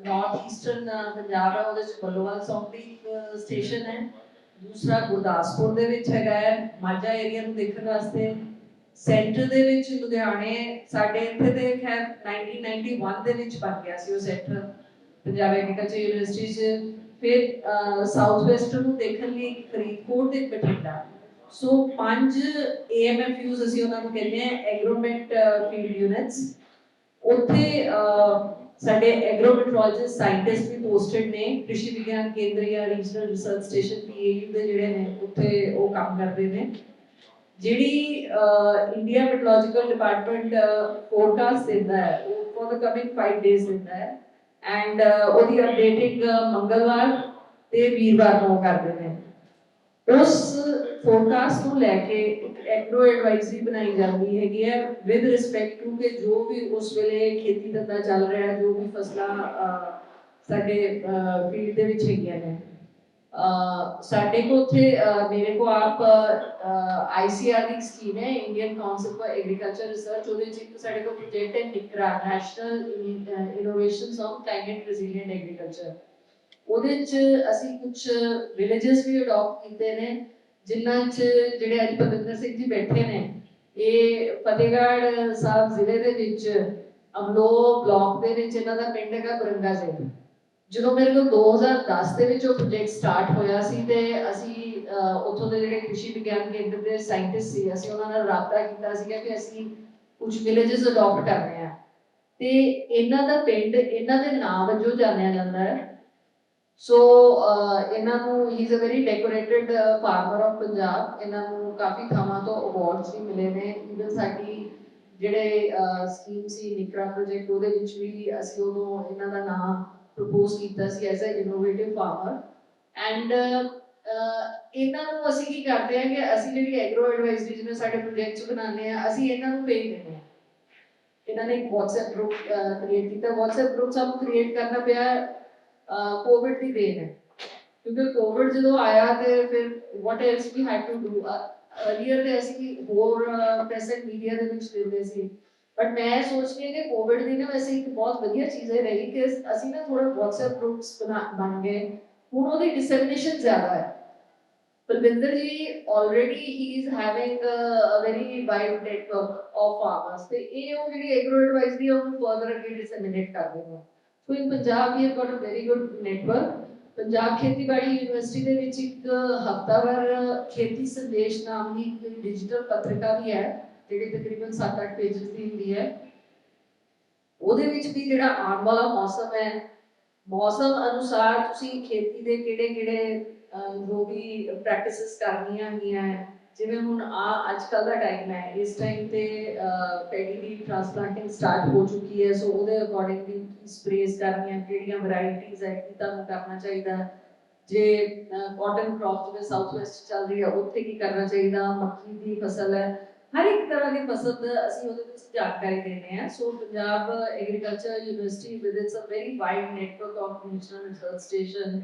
ਨਾਰਥ ਈਸਟਰਨ ਪੰਜਾਬ ਹੈ, ਉਹਦੇ 'ਚ ਬੱਲੋਵਾਲ ਸੌਂਪੀ ਸਟੇਸ਼ਨ ਹੈ। ਦੂਸਰਾ ਗੁਰਦਾਸਪੁਰ ਦੇ ਵਿੱਚ ਹੈਗਾ ਹੈ ਮਾਝਾ ਏਰੀਆ ਨੂੰ ਦੇਖਣ ਵਾਸਤੇ। ਸੈਂਟਰ ਦੇ ਵਿੱਚ ਲੁਧਿਆਣੇ ਸਾਡੇ ਇੱਥੇ ਦੇ ਖੈਰ 1991 ਦੇ ਵਿੱਚ ਬਣ ਗਿਆ ਸੀ ਉਹ ਸੈਂਟਰ ਪੰਜਾਬ ਐਗਰੀਕਲਚਰ ਯੂਨੀਵਰਸਿਟੀ 'ਚ। ਫਿਰ ਸਾਊਥ ਵੈਸਟ ਨੂੰ ਦੇਖਣ ਲਈ ਫਰੀਦਕੋਟ ਤੇ ਬਠਿੰਡਾ। ਸੋ 5 AMFUs ਅਸੀਂ ਉਹਨਾਂ ਨੂੰ ਕਹਿੰਦੇ ਹਾਂ, ਐਗਰੋਮੈਟ ਫੀਲਡ ਯੂਨਿਟਸ। ਉੱਥੇ ਸਾਡੇ ਐਗਰੋਮੈਟਰੋਲੋਜਿਸਟ ਸਾਇੰਟਿਸਟ ਵੀ ਪੋਸਟਡ ਨੇ। ਕ੍ਰਿਸ਼ੀ ਵਿਗਿਆਨ ਕੇਂਦਰ ਜਾਂ ਰੀਜਨਲ ਰਿਸਰਚ ਸਟੇਸ਼ਨ PAU ਦੇ ਜਿਹੜੇ ਨੇ ਉੱਥੇ ਉਹ ਕੰਮ ਕਰਦੇ ਨੇ। ਜਿਹੜੀ ਇੰਡੀਆ ਮੈਟਰੋਲੋਜੀਕਲ ਡਿਪਾਰਟਮੈਂਟ ਫੋਰਕਾਸਟ ਦਿੰਦਾ ਹੈ ਉਹ ਫॉर द ਕਮਿੰਗ 5 ਡੇਜ਼ ਦਿੰਦਾ ਹੈ। ਐਂਡ ਉਹਦੀ ਅਪਡੇਟਿੰਗ ਮੰਗਲਵਾਰ ਤੇ ਵੀਰਵਾਰ ਨੂੰ ਕਰਦੇ ਨੇ। ਉਸ ਫੋਰਕਾਸਟ ਨੂੰ ਲੈ ਕੇ ਇੱਕ ਐਗਰੋ ਐਡਵਾਈਜ਼ਰੀ ਬਣਾਈ ਜਾਂਦੀ ਹੈਗੀ ਹੈ ਵਿਦ ਰਿਸਪੈਕਟ ਟੂ ਕਿ ਜੋ ਵੀ ਉਸ ਵੇਲੇ ਖੇਤੀ ਧੰਦਾ ਚੱਲ ਰਿਹਾ, ਜੋ ਵੀ ਫਸਲਾਂ ਸਾਡੇ ਫੀਲਡ ਦੇ ਵਿੱਚ ਹੈਗੀਆਂ ਨੇ। ਸਾਡੇ ਕੋ ਉੱਥੇ ਮੇਰੇ ਕੋ ਆਪ ICR ਦੀ ਸਕੀਮ ਹੈ, Indian council for agriculture research. ਉਹਦੇ ਵਿੱਚ ਇੱਕ ਸਾਡੇ ਕੋਲ ਪ੍ਰੋਜੈਕਟ ਹੈ NICRA, national innovations on climate resilient agriculture. ਉਹਦੇ 'ਚ ਅਸੀਂ ਕੁਝ ਵਿਲੇजेस ਵੀ ਅਡਾਪਟ ਕੀਤੇ ਨੇ, ਜਿਨ੍ਹਾਂ 'ਚ ਜਿਹੜੇ ਅੱਜ ਪਤਿੰਦਰ ਸਿੰਘ ਜੀ ਬੈਠੇ ਨੇ, ਇਹ ਫਤਿਹਗੜ੍ਹ ਸਾਹਿਬ ਜ਼ਿਲ੍ਹੇ ਦੇ ਵਿੱਚ ਅਮਲੋ ਬਲਾਕ ਦੇ ਵਿੱਚ ਇਹਨਾਂ ਦਾ ਪਿੰਡ ਹੈਗਾ ਬਰੰਗਾ ਸਿੰਘ। ਜਦੋਂ ਮੇਰੇ ਕੋਲ 2010 ਦੇ ਵਿੱਚ ਉਹ ਪ੍ਰੋਜੈਕਟ ਸਟਾਰਟ ਹੋਇਆ ਸੀ ਤੇ ਅਸੀਂ ਉੱਥੋਂ ਦੇ ਜਿਹੜੇ ਕ੍ਰਿਸ਼ੀ ਵਿਗਿਆਨ ਕੇਂਦਰ ਦੇ ਸਾਇੰਟਿਸਟ ਸੀ, ਅਸੀਂ ਉਹਨਾਂ ਨਾਲ ਰਾਬਤਾ ਕੀਤਾ ਸੀਗਾ ਕਿ ਅਸੀਂ ਕੁਝ ਵਿਲੇजेस ਅਡਾਪਟ ਕਰਨੇ ਆ। ਤੇ ਇਹਨਾਂ ਦਾ ਪਿੰਡ ਇਹਨਾਂ ਦੇ ਨਾਮ ਵਜੋਂ ਜਾਣਿਆ ਜਾਂਦਾ ਹੈ। ਸੋ ਇਹਨਾਂ ਨੂੰ ਹੀ is a very decorated farmer of Punjab. ਇਹਨਾਂ ਨੂੰ ਕਾਫੀ ਥਾਵਾਂ ਤੋਂ ਅਵਾਰਡਸ ਵੀ ਮਿਲੇ ਨੇ। ਇਵਨ ਸਾਡੀ ਜਿਹੜੇ ਸਕੀਮ ਸੀ ਨਿਕਰਾ ਪ੍ਰੋਜੈਕਟ, ਉਹਦੇ ਵਿੱਚ ਵੀ ਅਸੀਂ ਉਦੋਂ ਇਹਨਾਂ ਦਾ ਨਾਮ ਪ੍ਰਪੋਜ਼ ਕੀਤਾ ਸੀ as a innovative farmer. And ਇਹਨਾਂ ਨੂੰ ਅਸੀਂ ਕੀ ਕਰਦੇ ਹਾਂ ਕਿ ਅਸੀਂ ਜਿਹੜੀ ਐਗਰੋ ਐਡਵਾਈਜ਼ਰੀ ਜਿਵੇਂ ਸਾਡੇ ਪ੍ਰੋਜੈਕਟਸ ਬਣਾਉਂਦੇ ਹਾਂ, ਅਸੀਂ ਇਹਨਾਂ ਨੂੰ ਭੇਜ ਦਿੰਦੇ ਹਾਂ। ਇਹਨਾਂ ਨੇ ਇੱਕ WhatsApp ਗਰੁੱਪ ਕ੍ਰੀਏਟ ਕੀਤਾ। WhatsApp ਗਰੁੱਪ ਸਾਨੂੰ ਕ੍ਰੀਏਟ ਕਰਨਾ ਪਿਆ ਕੋਵਿਡ ਦੀ ਦੇਣ ਹੈ, ਕਿਉਂਕਿ ਕੋਵਿਡ ਜਦੋਂ ਆਇਆ ਤੇ ਫਿਰ what else we had to do. Earlier ਤੇ ਅਸੀਂ ਹੋਰ ਪ੍ਰੈਸ ਐਂਡ ਮੀਡੀਆ ਦੇ ਵਿੱਚ ਦਿੰਦੇ ਸੀ, ਬਟ ਮੈਂ ਸੋਚਦੀ ਹਾਂ ਕਿ ਕੋਵਿਡ ਦੀ ਨਾ ਵੈਸੇ ਇੱਕ ਬਹੁਤ ਵਧੀਆ ਚੀਜ਼ ਇਹ ਰਹੀ ਕਿ ਅਸੀਂ ਨਾ ਥੋੜਾ WhatsApp ਗਰੁੱਪਸ ਬਣ ਗਏ। ਹੁਣ ਉਹਦੀ ਡਿਸੈਮੀਨੇਸ਼ਨ ਜ਼ਿਆਦਾ ਹੈ। Parvinder ji already he is having a very wide network of farmers ਤੇ ਇਹ ਉਹ ਜਿਹੜੀ ਐਗਰੋ ਐਡਵਾਈਜ਼ਰੀ ਉਹਨੂੰ ਫਰਦਰ ਅੱਗੇ ਡਿਸੈਮੀਨੇਟ ਕਰਦੇ ਨੇ। So in Punjab we have got a very good network. Punjab ਖੇਤੀਬਾੜੀ ਯੂਨੀਵਰਸਿਟੀ ਦੇ ਵਿੱਚ ਇੱਕ ਹਫ਼ਤਾਵਾਰ ਖੇਤੀ ਸੰਦੇਸ਼ ਨਾਮ ਦੀ ਇੱਕ ਡਿਜੀਟਲ ਪੱਤਰਿਕਾ ਵੀ ਹੈ, ਜਿਹੜੀ ਤਕਰੀਬਨ 7-8 ਪੇਜਸ ਦੀ ਹੁੰਦੀ ਹੈ। ਉਹਦੇ ਵਿੱਚ ਵੀ ਜਿਹੜਾ ਆਉਣ ਵਾਲਾ ਮੌਸਮ ਹੈ, ਮੌਸਮ ਅਨੁਸਾਰ ਤੁਸੀਂ ਖੇਤੀ ਦੇ ਕਿਹੜੇ ਜੋ ਵੀ ਪ੍ਰੈਕਟਿਸਿਸ ਕਰਨੀਆਂ ਹੈਗੀਆਂ, ਜਿਵੇਂ ਹੁਣ ਅੱਜ ਕੱਲ੍ਹ ਦਾ ਟਾਈਮ ਹੈ, ਇਸ ਟਾਈਮ ਤੇ ਪੈਡੀ ਦੀ ਟ੍ਰਾਂਸਪਲਾਂਟਿੰਗ ਸਟਾਰਟ ਹੋ ਚੁੱਕੀ ਹੈ। ਸੋ ਉਹਦੇ ਅਕੋਰਡਿੰਗਲੀ ਸਪਰੇਜ਼ ਕਰਨੀਆਂ, ਕਿਹੜੀਆਂ ਵੈਰਾਈਟੀਜ਼ ਹੈ, ਕੀ ਤੁਹਾਨੂੰ ਕਰਨਾ ਚਾਹੀਦਾ। ਜੇ ਕਾਟਨ ਕ੍ਰੌਪ ਜਿਵੇਂ ਸਾਊਥ ਵੈਸਟ ਚੱਲ ਰਹੀ ਹੈ, ਉੱਥੇ ਕੀ ਕਰਨਾ ਚਾਹੀਦਾ। ਮੱਕੀ ਦੀ ਫਸਲ ਹੈ, ਹਰ ਇੱਕ ਤਰ੍ਹਾਂ ਦੀ ਫਸਲ ਅਸੀਂ ਉਹਦੇ ਵਿੱਚ ਜਾਣਕਾਰੀ ਦਿੰਦੇ ਹਾਂ। So Punjab agriculture university with its a very wide network of national research station,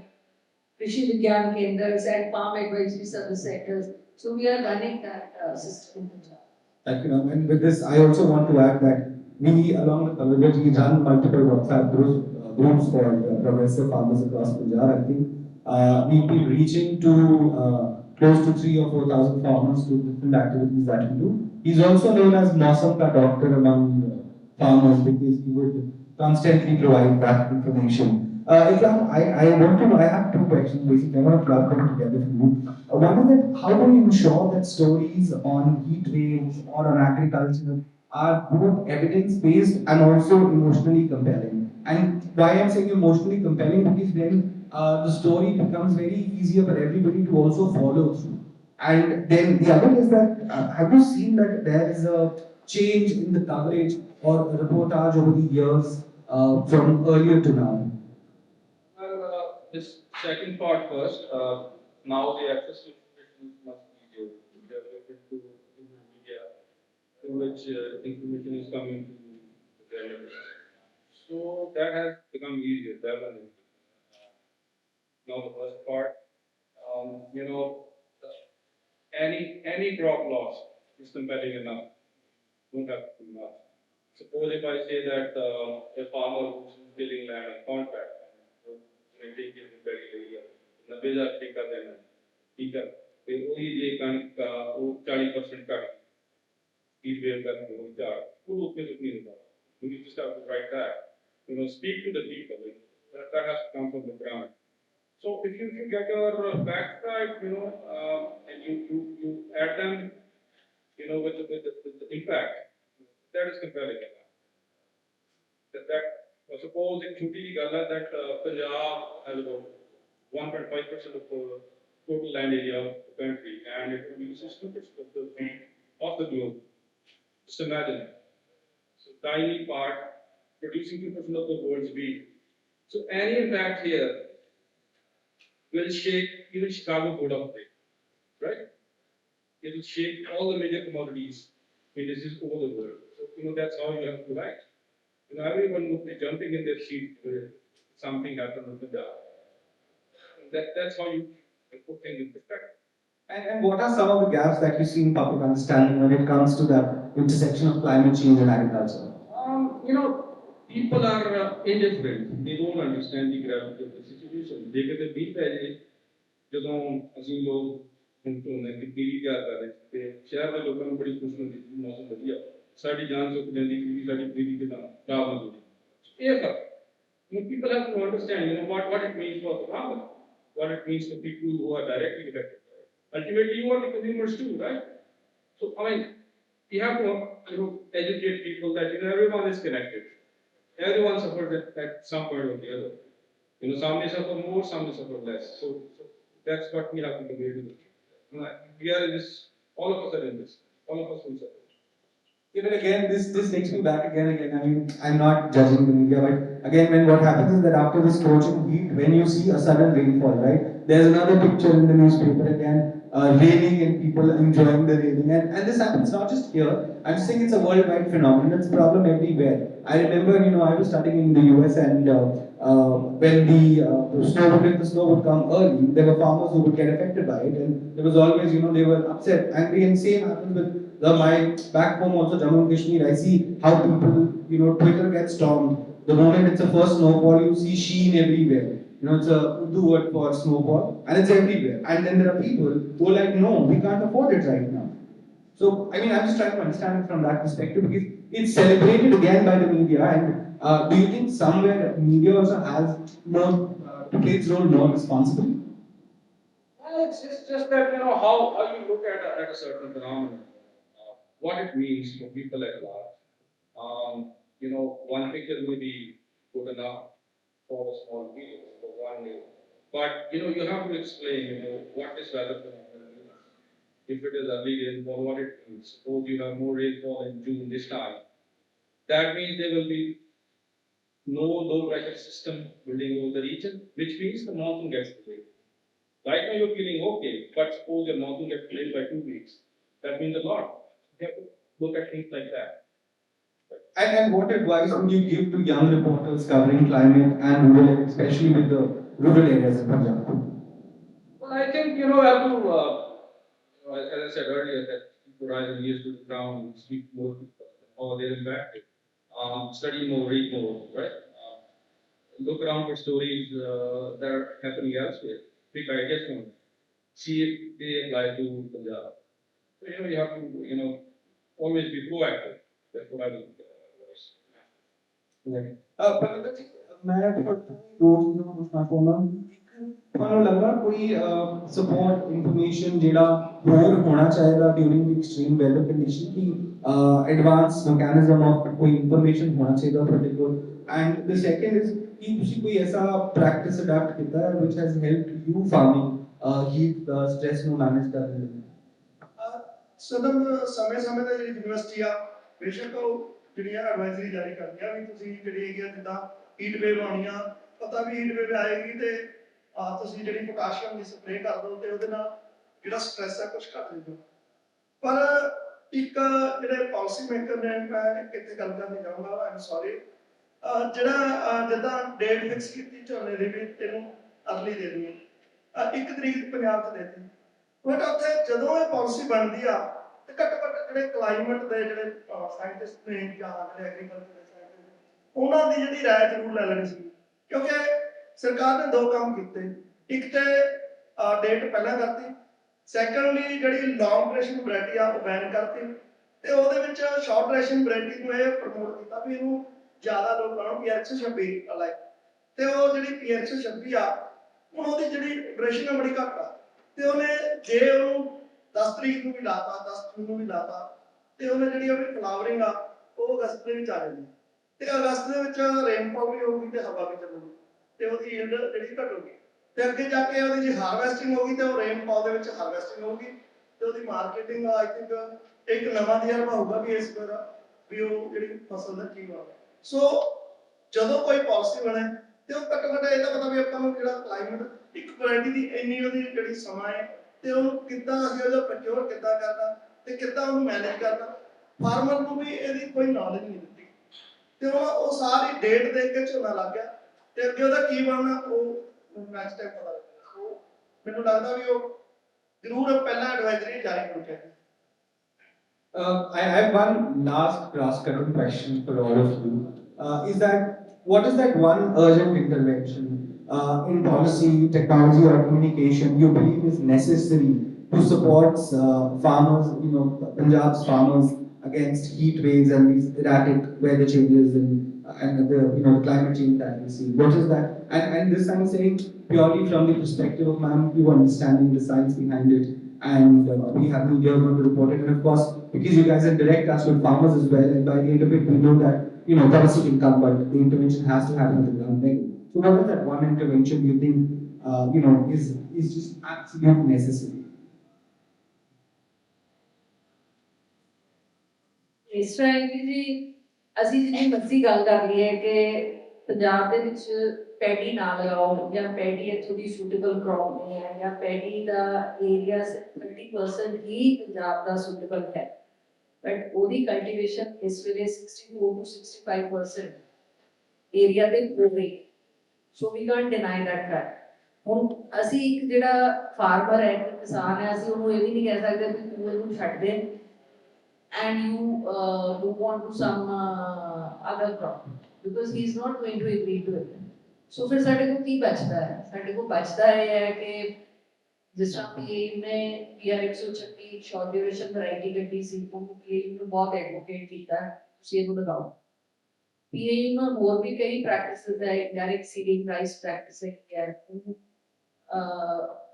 Krishi Vigyan Kendras and Farm Advisory Service Centers. So we are running that system in Punjab. Thank you, ma'am. And with this, I also want to add that we, along with Parvinder ji, run multiple WhatsApp groups for progressive farmers across Punjab. I think we've been reaching to close to 3,000 or 4,000 farmers through different activities that we do. He's also known as Mausam ka doctor among farmers because he would constantly provide that information. Ikram, I want to know, I have two questions basically. I want to plug them together for you. One is that how do you ensure that stories on heat waves or on agriculture are both evidence-based and also emotionally compelling? And why I'm saying emotionally compelling, because then the story becomes very easier for everybody to also follow through. And then the other is that have you seen that there is a change in the coverage or reportage over the years from earlier to now? this second part first. Now the access to information is much easier. We are able to media through which information is coming to the journalists. So that has become easier. Definitely. Now the first part, you know, any crop loss is compelling enough. Don't have to do much. Suppose if I say that a farmer who's tilling land on contract, take it very area, 90,000 ठेका देना, ठीक है, फिर वही ये कणक का वो 40% का heat wave का हो जाए, वो उसमें तो नहीं होगा. You just have to write that. You know, speak to the people. That has to come from the ground. So if you get your facts right, you know, and you add them, you know, with the impact, that is compelling. That suppose in Chuti Gala that Punjab has about 1.5% of the total land area of the country, and it produces 2% of the wheat of the globe. Just imagine. So tiny part producing 2% of the world's wheat. So any impact here will shake even Chicago Board of Trade, right? It will shake all the major commodities indices over the world. So you know that's how you have to act. You know, everyone would be jumping in their seat if something happened with the job. That's how you put things in perspective. And what are some of the gaps that you see in public understanding when it comes to the intersection of climate change and agriculture? You know, people are indifferent. They don't understand the gravity of the situation. They get a beat ਜਦੋਂ ਅਸੀਂ ਲੋਕ ਹੁੰਦੇ ਕਿ ਪੀੜੀ ਤਿਆਰ ਕਰ ਰਹੇ ਤੇ ਸ਼ਹਿਰ ਦੇ ਲੋਕਾਂ ਨੂੰ ਬੜੀ ਖੁਸ਼ੀ ਹੁੰਦੀ ਸੀ ਮੌਸਮ ਵਧੀਆ ਸਾਡੀ ਜਾਨ ਸੁੱਕ ਜਾਂਦੀ ਕਿ ਸਾਡੀ ਪੀੜੀ ਕਿਦਾਂ ਖਰਾਬ ਹੋ ਜਾਂਦੀ ਇਹ ਫਰਕ you know, people have to understand you know what it means for the farmer what it means for people who are directly affected ultimately you are the consumers too right so I mean you have to you know educate people that you know everyone is connected everyone suffers at some point or the other you know some may suffer more some may suffer less so that's what we have to do. We are in this, all of us are in this. All of us will suffer. Yeah, but again, this takes me back again. I mean, I'm not judging the media, but again, when what happens is that after this scorching heat, when you see a sudden rainfall, right? There's another picture in the newspaper again, raining and people enjoying the raining, and this happens not just here. I'm saying it's a worldwide phenomenon. It's a problem everywhere. I remember, you know, I was studying in the US, and when the snow would come early, there were farmers who would get affected by it, and there was always, you know, they were upset, angry, and same happens with my back home also, Jammu and Kashmir. I see how people, you know, Twitter gets stormed. The moment it's a first snowfall, you see sheen everywhere. You know, it's a Urdu word for snowfall, and it's everywhere. And then there are people who are like, no, we can't afford it right now. So, I mean, I'm just trying to understand it from that perspective because it's celebrated again by the media. And do you think somewhere media also has more to play its role more responsibly? Well, it's just that, you know, how you look at a certain phenomenon, what it means for people at large. You know, one picture may be good enough for a small video, for one day. But, you know, you have to explain, you know, what this weather phenomenon is. If it is early rainfall, what it means. Suppose you have more rainfall in June this time. That means there will be no low pressure system building over the region, which means the monsoon gets delayed. Right now you're feeling okay, but suppose your monsoon gets delayed by 2 weeks. That means a lot. You have to look at things like that. And what advice would you give to young reporters covering climate and rural, especially with the rural areas in Punjab? Well, I think you know, have to, as I said earlier, that people rise and ears to the ground and speak more how they're impacted. Study more, read more, right? Look around for stories that are happening elsewhere. Pick ideas from it. See if they apply to Punjab. So, you know, you have to, you know, always be proactive. That's what I would advise. मैं दोस्त ਨੂੰ ਪੁੱਛਣਾ ਚਾਹੁੰਦਾ ਤੁਹਾਨੂੰ ਲੱਗਦਾ ਕੋਈ support information ਜਿਹੜਾ ਹੋਰ ਹੋਣਾ ਚਾਹੀਦਾ ਡਿਊਰਿੰਗ ਦੀ ਐਕਸਟ੍ਰੀਮ ਵੈਦਰ ਕੰਡੀਸ਼ਨ ਕਿ ਐਡਵਾਂਸ ਮੈਕੈਨਿਜ਼ਮ ਆਫ ਕੋਈ ਇਨਫੋਰਮੇਸ਼ਨ ਹੋਣਾ ਚਾਹੀਦਾ ਤੁਹਾਡੇ ਕੋਲ ਐਂਡ ਦ ਸੈਕੰਡ ਇਜ਼ ਕਿ ਤੁਸੀਂ ਕੋਈ ਐਸਾ ਪ੍ਰੈਕਟਿਸ ਅਡਾਪਟ ਕੀਤਾ ਹੈ which has helped you farming heat stress ਨੂੰ ਮੈਨੇਜ ਕਰਨ ਦੇ ਲਈ ਸਦਮ ਸਮੇਂ-ਸਮੇਂ ਤੇ ਜਿਹੜੀ ਯੂਨੀਵਰਸਿਟੀ ਆ ਬੇਸ਼ੱਕ ਉਹ ਜਿਹੜੀਆਂ ਐਡਵਾਈਜ਼ਰੀ ਜਾਰੀ ਕਰਦੀਆਂ ਵੀ ਤੁਸੀਂ ਜਿਹੜੀ ਹੈਗੀ ਆ ਜਿੱਦਾਂ ਹੀਟ ਵੇਵ ਆਉਣੀਆਂ ਪਤਾ ਵੀ ਹੀਟ ਵੇਵ ਆਏਗੀ ਤੇ ਤੁਸੀਂ ਜਿਹੜੀ ਪੋਟਾਸ਼ੀਅਮ ਦੀ ਸਪਰੇਅ ਕਰ ਦਿਓ ਤੇ ਉਹਦੇ ਨਾਲ ਜਿਹੜਾ ਸਟ੍ਰੈਸ ਹੈ ਕੁਝ ਘੱਟ ਜੂਗਾ। ਪਰ ਇੱਕ ਜਿਹੜੇ ਪਾਲਿਸੀ ਮੇਕਰ ਨੇ, ਮੈਂ ਕਿਤੇ ਗੱਲ ਕਰਨੀ ਚਾਹੂੰਗਾ, ਆਈ ਐਮ ਸੌਰੀ, ਜਿਹੜਾ ਜਿੱਦਾਂ ਡੇਟ ਫਿਕਸ ਕੀਤੀ ਝੋਨੇ ਦੀ ਵੀ ਤੈਨੂੰ ਅਰਲੀ ਦੇ ਦੇਣੀ, 1 ਤਰੀਕ ਪੰਜਾਬ 'ਚ ਦੇ ਦਿੱਤੀ, ਬਟ ਉੱਥੇ ਜਦੋਂ ਇਹ ਪਾਲਿਸੀ ਬਣਦੀ ਆ ਤੇ ਘੱਟੋ ਘੱਟ ਜਿਹੜੇ ਕਲਾਈਮੇਟ ਦੇ ਜਿਹੜੇ ਸਾਇੰਟਿਸਟ ਨੇ ਜਾਂ ਜਿਹੜੇ ਐਗਰੀਕਲਚਰ ਦੇ ਸਾਇੰਟਿਸਟ, ਉਹਨਾਂ ਦੀ ਜਿਹੜੀ ਰਾਏ ਜ਼ਰੂਰ ਲੈ ਲੈਣੀ ਸੀ, ਕਿਉਂਕਿ ਸਰਕਾਰ ਨੇ 2 ਕੰਮ ਕੀਤੇ। ਇੱਕ ਤੇ ਡੇਟ ਪਹਿਲਾਂ ਕਰਤੀ, ਸੈਕੰਡਲੀ ਜਿਹੜੀ ਲੌਂਗ ਡਿਊਰੇਸ਼ਨ ਵੈਰਾਈਟੀ ਆ ਉਹ ਬੈਨ ਕਰਤੀ, ਤੇ ਉਹਦੇ ਵਿੱਚ ਸ਼ਾਰਟ ਡਿਊਰੇਸ਼ਨ ਵੈਰਾਈਟੀ ਨੂੰ ਇਹ ਪ੍ਰਮੋਟ ਕੀਤਾ ਵੀ ਇਹਨੂੰ ਜ਼ਿਆਦਾ ਲੋਕ ਲਾਉਣ, PR-126 ਲਾਈਕ, ਤੇ ਉਹ ਜਿਹੜੀ PR-126 ਆ ਹੁਣ ਉਹਦੀ ਜਿਹੜੀ ਡਿਊਰੇਸ਼ਨ ਆ ਬੜੀ ਘੱਟ ਆ, ਤੇ ਉਹਨੇ ਜੇ ਉਹਨੂੰ 10 ਤਰੀਕ ਨੂੰ ਵੀ ਲਾਤਾ, 10 ਜੂਨ ਨੂੰ ਵੀ ਲਾਤਾ, ਤੇ ਉਹਨੇ ਜਿਹੜੀ ਉਹਦੀ ਫਲਾਵਰਿੰਗ ਆ ਉਹ ਅਗਸਤ ਦੇ ਵਿੱਚ ਆ ਜਾਂਦੀ, ਤੇ ਅਗਸਤ ਦੇ ਵਿੱਚ ਰੇਨਫਾਲ ਵੀ ਹੋਊਗੀ ਤੇ ਹਵਾ ਵੀ ਚੱਲੂਗੀ, ਤੇ ਉਹਦੀ ਯੀਲਡ ਜਿਹੜੀ ਘਟੂਗੀ, ਤੇ ਅੱਗੇ ਜਾ ਕੇ ਉਹਦੀ ਜੇ ਹਾਰਵੈਸਟਿੰਗ ਹੋਗੀ ਤੇ ਉਹ ਰੇਨਫਾਲ ਦੇ ਵਿੱਚ ਹਾਰਵੈਸਟਿੰਗ ਹੋਊਗੀ, ਤੇ ਉਹਦੀ ਮਾਰਕੀਟਿੰਗ ਆਈ ਥਿੰਕ ਇੱਕ ਨਵਾਂ ਤਜਰਬਾ ਹੋਊਗਾ ਵੀ ਇਸ ਵਾਰ ਵੀ ਉਹ ਜਿਹੜੀ ਫਸਲ ਦਾ ਕੀ ਹੋਊਗਾ। ਸੋ ਜਦੋਂ ਕੋਈ ਪਾਲਿਸੀ ਬਣੇ ਤੇ ਉਹ ਘੱਟੋ ਘੱਟ ਇਹ ਤਾਂ ਪਤਾ ਵੀ ਆਪਾਂ ਨੂੰ ਜਿਹੜਾ ਕਲਾਈਮੇਟ ਇੱਕ ਵੈਰਾਈਟੀ ਦੀ ਇੰਨੀ ਉਹਦੀ ਜਿਹੜੀ ਸਮਾਂ ਹੈ ਤੇ ਉਹਨੂੰ ਕਿੱਦਾਂ ਅਸੀਂ ਉਹਦਾ ਪ੍ਰੋਕਿਓਰ ਕਿੱਦਾਂ ਕਰਨਾ ਤੇ ਕਿੱਦਾਂ ਉਹਨੂੰ ਮੈਨੇਜ ਕਰਨਾ, ਫਾਰਮਰ ਨੂੰ ਵੀ ਇਹਦੀ ਕੋਈ ਨੌਲੇਜ ਨਹੀਂ ਦਿੱਤੀ, ਤੇ ਉਹ ਸਾਰੀ ਡੇਟ ਦੇਖ ਕੇ ਝੋਨਾ ਲੱਗ ਗਿਆ, ਤੇ ਅੱਗੇ ਉਹਦਾ ਕੀ ਬਣਨਾ ਉਹ ਨੈਕਸਟ ਟਾਈਮ ਪਤਾ ਲੱਗੇਗਾ। ਸੋ ਮੈਨੂੰ ਲੱਗਦਾ ਵੀ ਉਹ ਜ਼ਰੂਰ ਪਹਿਲਾਂ ਐਡਵਾਈਜ਼ਰੀ ਜਾਰੀ ਹੋਣੀ ਚਾਹੀਦੀ। I have one last cross-cutting question for all of you. Is that what is that one urgent intervention in policy, technology, or communication you believe is necessary to support farmers, Punjab's farmers against heat waves and these erratic weather changes and the climate change that we see? What is that? And this I'm saying purely from the perspective of you understanding the science behind it, and we have media going to report it, and of course because you guys are direct touch with farmers as well, and by the end of it we know that policy can come, but the intervention has to happen at the ground level. So what is that one intervention you think is just absolutely necessary? ਇਸ ਤਰ੍ਹਾਂ ਹੈ ਕਿ ਜੀ ਅਸੀਂ ਜਿੰਨੀ ਮਰਜ਼ੀ ਗੱਲ ਕਰ ਲਈਏ ਕਿ ਪੰਜਾਬ ਦੇ ਵਿੱਚ ਪੈਡੀ ਨਾ ਲਗਾਓ ਜਾਂ ਪੈਡੀ ਇੱਥੋਂ ਦੀ ਸੂਟੇਬਲ ਕ੍ਰੌਪ ਨਹੀਂ ਹੈ ਜਾਂ ਪੈਡੀ ਦਾ ਏਰੀਆ 30% ਹੀ ਪੰਜਾਬ ਦਾ ਸੂਟੇਬਲ ਹੈ, ਬਟ ਉਹਦੀ ਕਲਟੀਵੇਸ਼ਨ ਇਸ ਵੇਲੇ 64 to 65% ਏਰੀਆ ਦੇ ਹੋ ਗਈ। So we can't deny that fact. ਹੁਣ ਅਸੀਂ ਇੱਕ ਜਿਹੜਾ ਫਾਰਮਰ ਹੈ, ਕਿਸਾਨ ਹੈ, ਅਸੀਂ ਉਹਨੂੰ ਇਹ ਵੀ ਨਹੀਂ ਕਹਿ ਸਕਦੇ ਕਿ ਤੂੰ ਇਹਨੂੰ ਛੱਡ ਦੇ and you move on to some other crop because he is not going to agree to it. So फिर साढ़े को की बचता है, साढ़े को बचता है कि जिस तरह पीएम ने PR-126 शॉर्ट ड्यूरेशन वैरायटी कटी सी, उनको पीएम ने बहुत एडवोकेट किया है, उसे ये लगाओ। पीएम में और भी कई प्रैक्टिसेस है, डायरेक्ट सीडिंग राइस प्रैक्टिसेस है,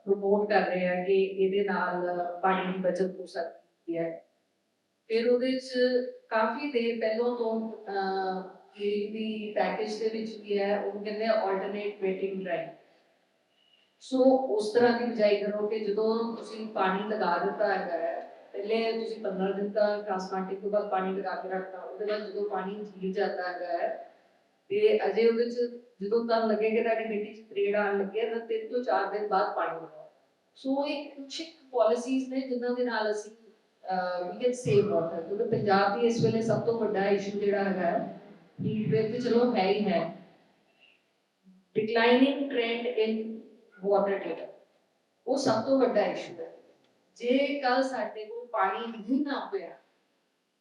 प्रमोट कर रहे हैं कि ਇਹਦੇ ਨਾਲ ਪਾਣੀ ਦੀ ਬਚਤ ਹੋ ਸਕਦੀ ਹੈ। ਫਿਰ ਉਹਦੇ 'ਚ ਕਾਫੀ ਦੇਰ ਪਹਿਲਾਂ ਤੋਂ ਦੀ ਪੈਕੇਜ ਦੇ ਵਿੱਚ ਵੀ ਹੈ, ਉਹਨੂੰ ਕਹਿੰਦੇ ਆ ਆਲਟਰਨੇਟ ਵੇਟਿੰਗ ਡਰਾਈਵ। ਸੋ ਉਸ ਤਰ੍ਹਾਂ ਦੀ ਬਜਾਈ ਕਰੋ ਕਿ ਜਦੋਂ ਤੁਸੀਂ ਪਾਣੀ ਲਗਾ ਦਿੱਤਾ ਹੈਗਾ ਹੈ, ਪਹਿਲੇ ਤੁਸੀਂ 15 ਦਿਨ ਤੱਕ ਟ੍ਰਾਂਸਪਲਾਂਟਿੰਗ ਤੋਂ ਬਾਅਦ ਪਾਣੀ ਲਗਾ ਕੇ ਰੱਖਤਾ, ਉਹਦੇ ਬਾਅਦ ਜਦੋਂ ਪਾਣੀ ਝੀਲ ਜਾਂਦਾ ਹੈਗਾ ਹੈ ਤੇ ਅਜੇ ਉਹਦੇ 'ਚ ਜਦੋਂ ਤੁਹਾਨੂੰ ਲੱਗੇ ਕਿ ਤੁਹਾਡੀ ਮਿੱਟੀ 'ਚ ਤਰੇੜ ਆਉਣ ਲੱਗੇ ਤਾਂ 3 ਤੋਂ 4 ਦਿਨ ਬਾਅਦ ਪਾਣੀ ਲਗਾਓ। ਸੋ ਇਹ ਕੁਛ ਪਾਲਿਸੀਜ਼ ਨੇ ਜਿਨ੍ਹਾਂ ਦੇ ਨਾਲ ਅਸੀਂ we can save water, ਕਿਉਂਕਿ ਪੰਜਾਬ ਦੀ ਇਸ ਵੇਲੇ ਸਭ ਤੋਂ ਵੱਡਾ ਇਸ਼ੂ ਜਿਹੜਾ ਹੈਗਾ ਹੀਟ ਵੇਵ ਤੇ ਚਲੋ ਹੈ ਹੀ ਹੈ, ਡਿਕਲਾਈਨਿੰਗ ਟ੍ਰੈਂਡ ਇਨ ਵਾਟਰ ਟੇਬਲ, ਉਹ ਸਭ ਤੋਂ ਵੱਡਾ ਇਸ਼ੂ ਹੈ। ਜੇ ਕੱਲ ਸਾਡੇ ਕੋਲ ਪਾਣੀ ਨਹੀਂ ਨਾ ਹੋਇਆ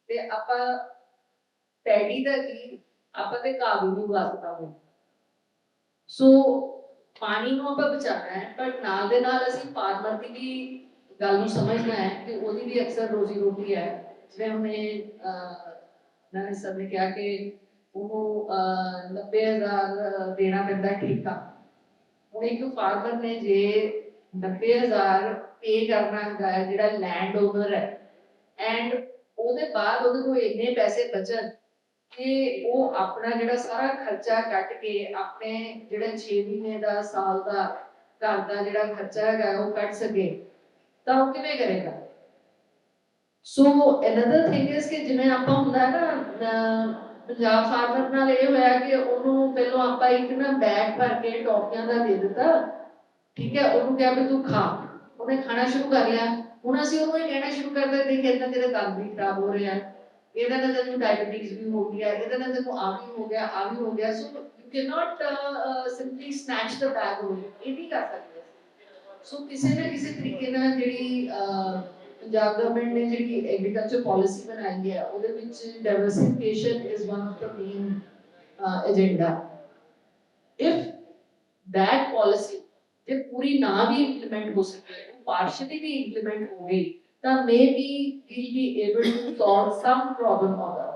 ਤੇ ਆਪਾਂ ਪੈਡੀ ਦਾ ਕੀ, ਆਪਾਂ ਤੇ ਘਾਹ ਵੀ ਨਹੀਂ ਵਾਸਤਾ ਹੋਇਆ। ਸੋ ਪਾਣੀ ਨੂੰ ਆਪਾਂ ਬਚਾਉਣਾ ਹੈ, ਪਰ ਨਾਲ ਦੇ ਨਾਲ ਅਸੀਂ ਫਾਰਮਰ ਦੀ ਵੀ ਗੱਲ ਨੂੰ ਸਮਝਣਾ ਹੈ ਕਿ ਉਹਦੀ ਵੀ ਅਕਸਰ ਰੋਜ਼ੀ ਰੋਟੀ ਹੈ। ਜਿਵੇਂ ਉਹਨੇ ਸਰ ਨੇ ਕਿਹਾ ਕਿ ਉਹਨੂੰ 90,000 ਦੇਣਾ ਪੈਂਦਾ ਠੇਕਾ। ਹੁਣ ਇੱਕ ਫਾਰਮਰ ਨੇ ਜੇ 90,000 ਪੇ ਕਰਨਾ ਹੁੰਦਾ ਹੈ ਜਿਹੜਾ ਲੈਂਡ ਓਨਰ ਹੈ, ਐਂਡ ਉਹਦੇ ਬਾਅਦ ਉਹਦੇ ਕੋਲ ਇੰਨੇ ਪੈਸੇ ਬਚਣ ਕਿ ਉਹ ਆਪਣਾ ਜਿਹੜਾ ਸਾਰਾ ਖਰਚਾ ਕੱਟ ਕੇ ਆਪਣੇ ਜਿਹੜਾ 6 ਮਹੀਨੇ ਦਾ ਸਾਲ ਦਾ ਘਰ ਦਾ ਜਿਹੜਾ ਖਰਚਾ ਹੈਗਾ ਉਹ ਕੱਢ ਸਕੇ, ਤਾਂ ਉਹ ਕਿਵੇਂ ਕਰੇਗਾ। ਸੋ ਅਨਦਰ ਥਿੰਗ ਇਜ਼ ਕਿ ਜਿਵੇਂ ਆਪਾਂ ਹੁੰਦਾ ਹੈ ਨਾ, ਪੰਜਾਬ ਫਾਰਮਰ ਨਾਲ ਇਹ ਹੋਇਆ ਕਿ ਉਹਨੂੰ ਪਹਿਲਾਂ ਆਪਾਂ ਇੱਕ ਨਾ ਬੈਗ ਭਰ ਕੇ ਟੌਫੀਆਂ ਦਾ ਦੇ ਦਿੱਤਾ ठीक है, ਉਹਨੂੰ ਕਿਹਾ ਵੀ ਤੂੰ ਖਾ, ਉਹਨੇ ਖਾਣਾ ਸ਼ੁਰੂ ਕਰ ਲਿਆ। ਹੁਣ ਅਸੀਂ ਉਹਨੂੰ ਇਹ ਕਹਿਣਾ ਸ਼ੁਰੂ ਕਰ ਦਿੱਤੇ ਕਿ ਇਦਾਂ ਤੇਰੇ ਦੰਦ ਵੀ ਖਰਾਬ ਹੋ ਰਹੇ ਆ, ਇਹਦੇ ਨਾਲ ਤੈਨੂੰ ਡਾਇਬੀਟੀਜ਼ ਵੀ ਹੋ ਗਿਆ, ਇਹਦੇ ਨਾਲ ਤੈਨੂੰ ਆ ਵੀ ਹੋ ਗਿਆ, ਆ ਵੀ ਹੋ ਗਿਆ। So you can not simply snatch the bag ਹੋ, ਇਹ ਨਹੀਂ ਕਰ ਸਕਦੇ। ਸੋ ਕਿਸੇ ਨਾ ਕਿਸੇ ਤਰੀਕੇ ਨਾਲ ਜਿਹੜੀ ਪੰਜਾਬ ਗਵਰਨਮੈਂਟ ਨੇ ਜਿਹੜੀ ਐਗਰੀਕਲਚਰ ਪਾਲਿਸੀ ਬਣਾਈ ਹੈ, ਉਹਦੇ ਵਿੱਚ diversification is one of the main agenda. If that policy ਜੇ ਪੂਰੀ ਨਾ ਵੀ ਇੰਪਲੀਮੈਂਟ ਹੋ ਸਕੇ, ਪਾਰਸ਼ਲੀ ਵੀ ਇੰਪਲੀਮੈਂਟ ਹੋ ਗਈ, ਤਾਂ may be able to solve some problem of that.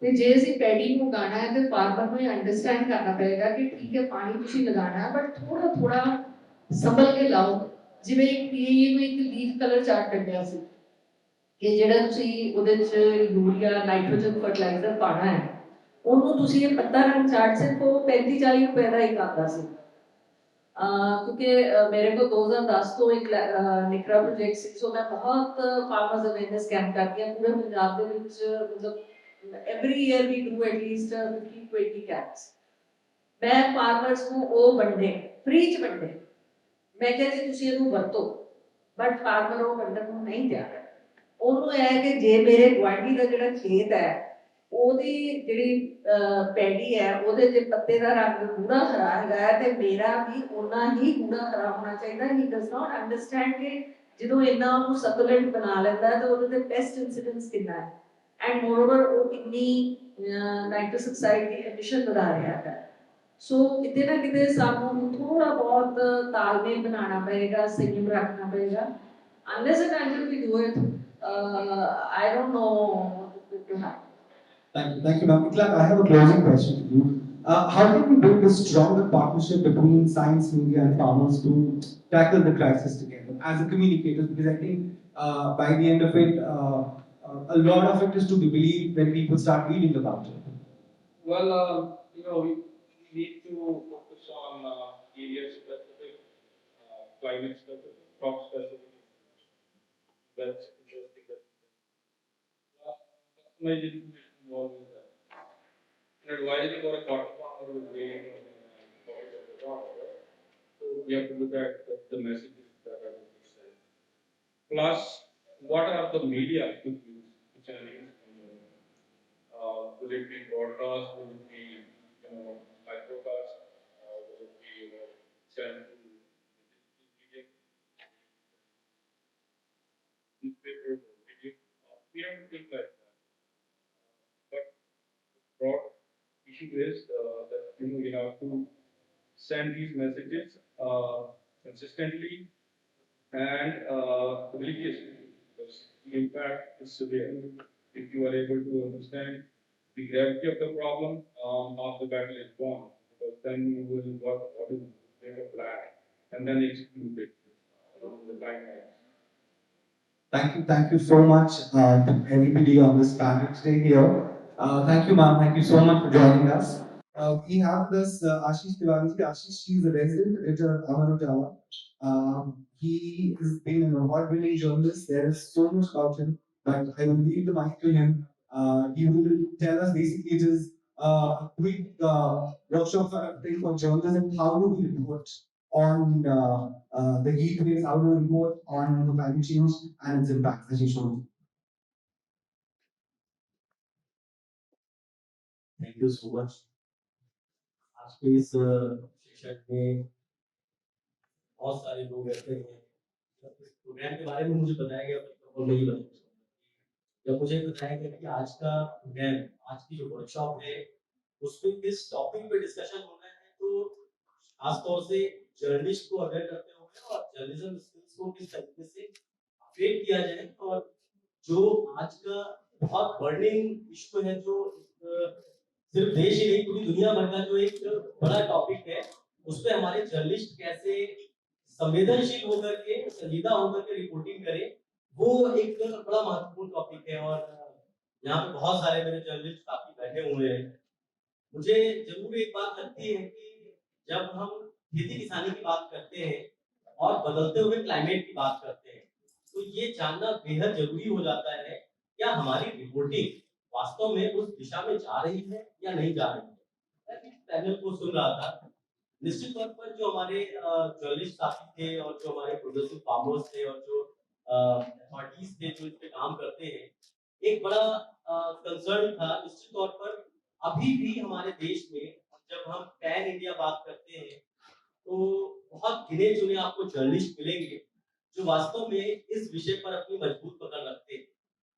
ਤੇ ਜੇ ਅਸੀਂ ਪੈਡੀ ਨੂੰ ਉਗਾਉਣਾ ਹੈ ਤੇ ਫਾਰਮਰ ਨੂੰ ਇਹ ਅੰਡਰਸਟੈਂਡ ਕਰਨਾ ਪਏਗਾ ਕਿ ਠੀਕ ਹੈ ਪਾਣੀ ਤੁਸੀਂ ਲਗਾਉਣਾ ਹੈ, ਬਟ ਥੋੜਾ ਥੋੜਾ ਸੰਭਲ ਕੇ ਲਾਓ। ਜਿਵੇਂ ਇੱਕ ਪੀਏ ਨੂੰ ਇੱਕ ਲੀਫ ਕਲਰ ਚਾਰਟ ਕੱਢਿਆ ਸੀ ਕਿ ਜਿਹੜਾ ਤੁਸੀਂ ਉਹਦੇ ਚ ਯੂਰੀਆ ਨਾਈਟ੍ਰੋਜਨ ਫਰਟੀਲਾਈਜ਼ਰ ਪਾਣਾ ਹੈ, ਉਹਨੂੰ ਤੁਸੀਂ ਇਹ ਪੱਤਾ ਰੰਗ ਚਾਰਟ ਸਿਰਫ ਉਹ 35-40 ਰੁਪਏ ਦਾ ਇੱਕ ਆਉਂਦਾ ਸੀ। क्योंकि मेरे को 2010 तो एक निकरा प्रोजेक्ट सी, सो मैं बहुत फार्मर्स अवेयरनेस कैंप करती हूँ पूरे पंजाब ਦੇ ਵਿੱਚ। मतलब every year we do at least 15-20 camps. मैं फार्मर्स ਨੂੰ ਉਹ ਵੰਡੇ, ਫ੍ਰੀ ਚ ਵੰਡੇ। ਮੈਂ ਕਿਹਾ ਜੀ ਤੁਸੀਂ ਇਹਨੂੰ ਵਰਤੋ, ਬਟ ਫਾਰਮਰ ਉਹ ਵੰਡਣ ਨੂੰ ਨਹੀਂ ਤਿਆਰ ਹੈ। ਉਹਨੂੰ ਇਹ ਕਿ ਜੇ ਮੇਰੇ ਗੁਆਂਢੀ ਦਾ ਜਿਹੜਾ ਖੇਤ ਹੈ ਉਹਦੀ ਜਿਹੜੀ ਪੈੜੀ ਹੈ ਉਹਦੇ ਤੇ ਪੱਤੇ ਦਾ ਰੰਗ ਗੂੜਾ ਹਰਾ ਹੈਗਾ ਤੇ ਮੇਰਾ ਵੀ ਉਨਾ ਹੀ ਗੂੜਾ ਹਰਾ ਹੋਣਾ ਚਾਹੀਦਾ। ਹੀ ਡਸ ਨਾਟ ਅੰਡਰਸਟੈਂਡ ਕਿ ਜਦੋਂ ਇੰਨਾ ਉਹਨੂੰ ਸਕੂਲੈਂਟ ਬਣਾ ਲੈਂਦਾ ਤੇ ਉਹਦੇ ਤੇ ਪੈਸਟ ਇਨਸੀਡੈਂਸ ਕਿੰਨਾ ਹੈ, ਐਂਡ ਮੋਰਓਵਰ ਉਹ ਕਿੰਨੀ ਨਾਈਟ੍ਰਸ ਆਕਸਾਈਡ ਦੀ ਐਮਿਸ਼ਨ ਵਧਾ ਰਿਹਾ ਹੈ। ਸੋ ਕਿਤੇ ਨਾ ਕਿਤੇ ਸਾਨੂੰ ਥੋੜਾ ਬਹੁਤ ਤਾਲਮੇਲ ਬਣਾਉਣਾ ਪਏਗਾ, ਸੰਯਮ ਰੱਖਣਾ ਪਏਗਾ। unless and until we do it, I don't know what to happen. Thank you, ma'am. Clark, I have a closing question to you. How can we build a stronger partnership between science, media, and farmers to tackle the crisis together as a communicators? Because I think by the end of it, a lot of it is to be believed when people start reading about it. Well, we need to focus on area specific, climate specific, crop specific. That's interesting. Customization is involved in that. An advisory for a cotton farmer will be so we have to look at the messages that are being sent. Plus, what are the media to use, which are used? Will it be broadcast? Will it be microcast? Will it be sent to media, newspaper, video? We have to think like that. But the broad issue is that we have to send these messages consistently and religiously, because the impact is severe. If you are able to understand the gravity of the problem, half the battle is won, because then you will what is make a plan and then execute it along the timeline. Thank you so much to everybody on this panel today here. Thank you, ma'am. Thank you so much for joining us. We have this Ashish Tiwari. Ashish, he's a resident editor at Amar Ujala. He has been an award-winning journalist. There is so much about him, but I will leave the mic to him. He will tell us basically it is a quick workshop for journalism. How do we report on the heat waves? How do we report on the climate change and its impacts? Ashish, over to you. Thank you so much. आज के इस session में बहुत सारे लोग ऐसे हैं। इस प्रोग्राम के बारे में मुझे बताया गया और नहीं बताया। जब मुझे बताया गया कि आज का प्रोग्राम, आज की जो वर्कशॉप है, उसमें किस टॉपिक पे डिस्कशन होना है, तो खासतौर से जर्नलिस्ट को अवेयर करते हुए और जर्नलिज्म स्किल्स को किस तरीके से अपडेट किया जाए, और जो आज का बहुत बर्निंग इशू है, जो सिर्फ देश ही नहीं पूरी दुनिया भर का जो एक बड़ा टॉपिक है, उस पर हमारे जर्नलिस्ट कैसे संवेदनशील होकर के, संजीदा होकर के रिपोर्टिंग करें, वो एक बड़ा महत्वपूर्ण टॉपिक है। और यहाँ पे बहुत सारे मेरे जर्नलिस्ट काफी बैठे हुए हैं। मुझे जरूर एक बात लगती है कि जब हम खेती किसानी की बात करते हैं और बदलते हुए क्लाइमेट की बात करते हैं, तो ये जानना बेहद जरूरी हो जाता है क्या हमारी रिपोर्टिंग वास्तव में उस दिशा में जा रही है या नहीं जा रही है। मैं इस पैनल को सुन रहा था, निश्चित तौर पर जो हमारे जर्नलिस्ट साथी थे और जो हमारे प्रोग्रेसिव फार्मर्स थे और जो अथॉरिटीज थे जो इस पे काम करते हैं, एक बड़ा कंसर्न था निश्चित तौर पर। अभी भी हमारे देश में जब हम पैन इंडिया बात करते हैं तो बहुत गिने चुने आपको जर्नलिस्ट मिलेंगे जो वास्तव में इस विषय पर अपनी मजबूत पकड़ रखते हैं।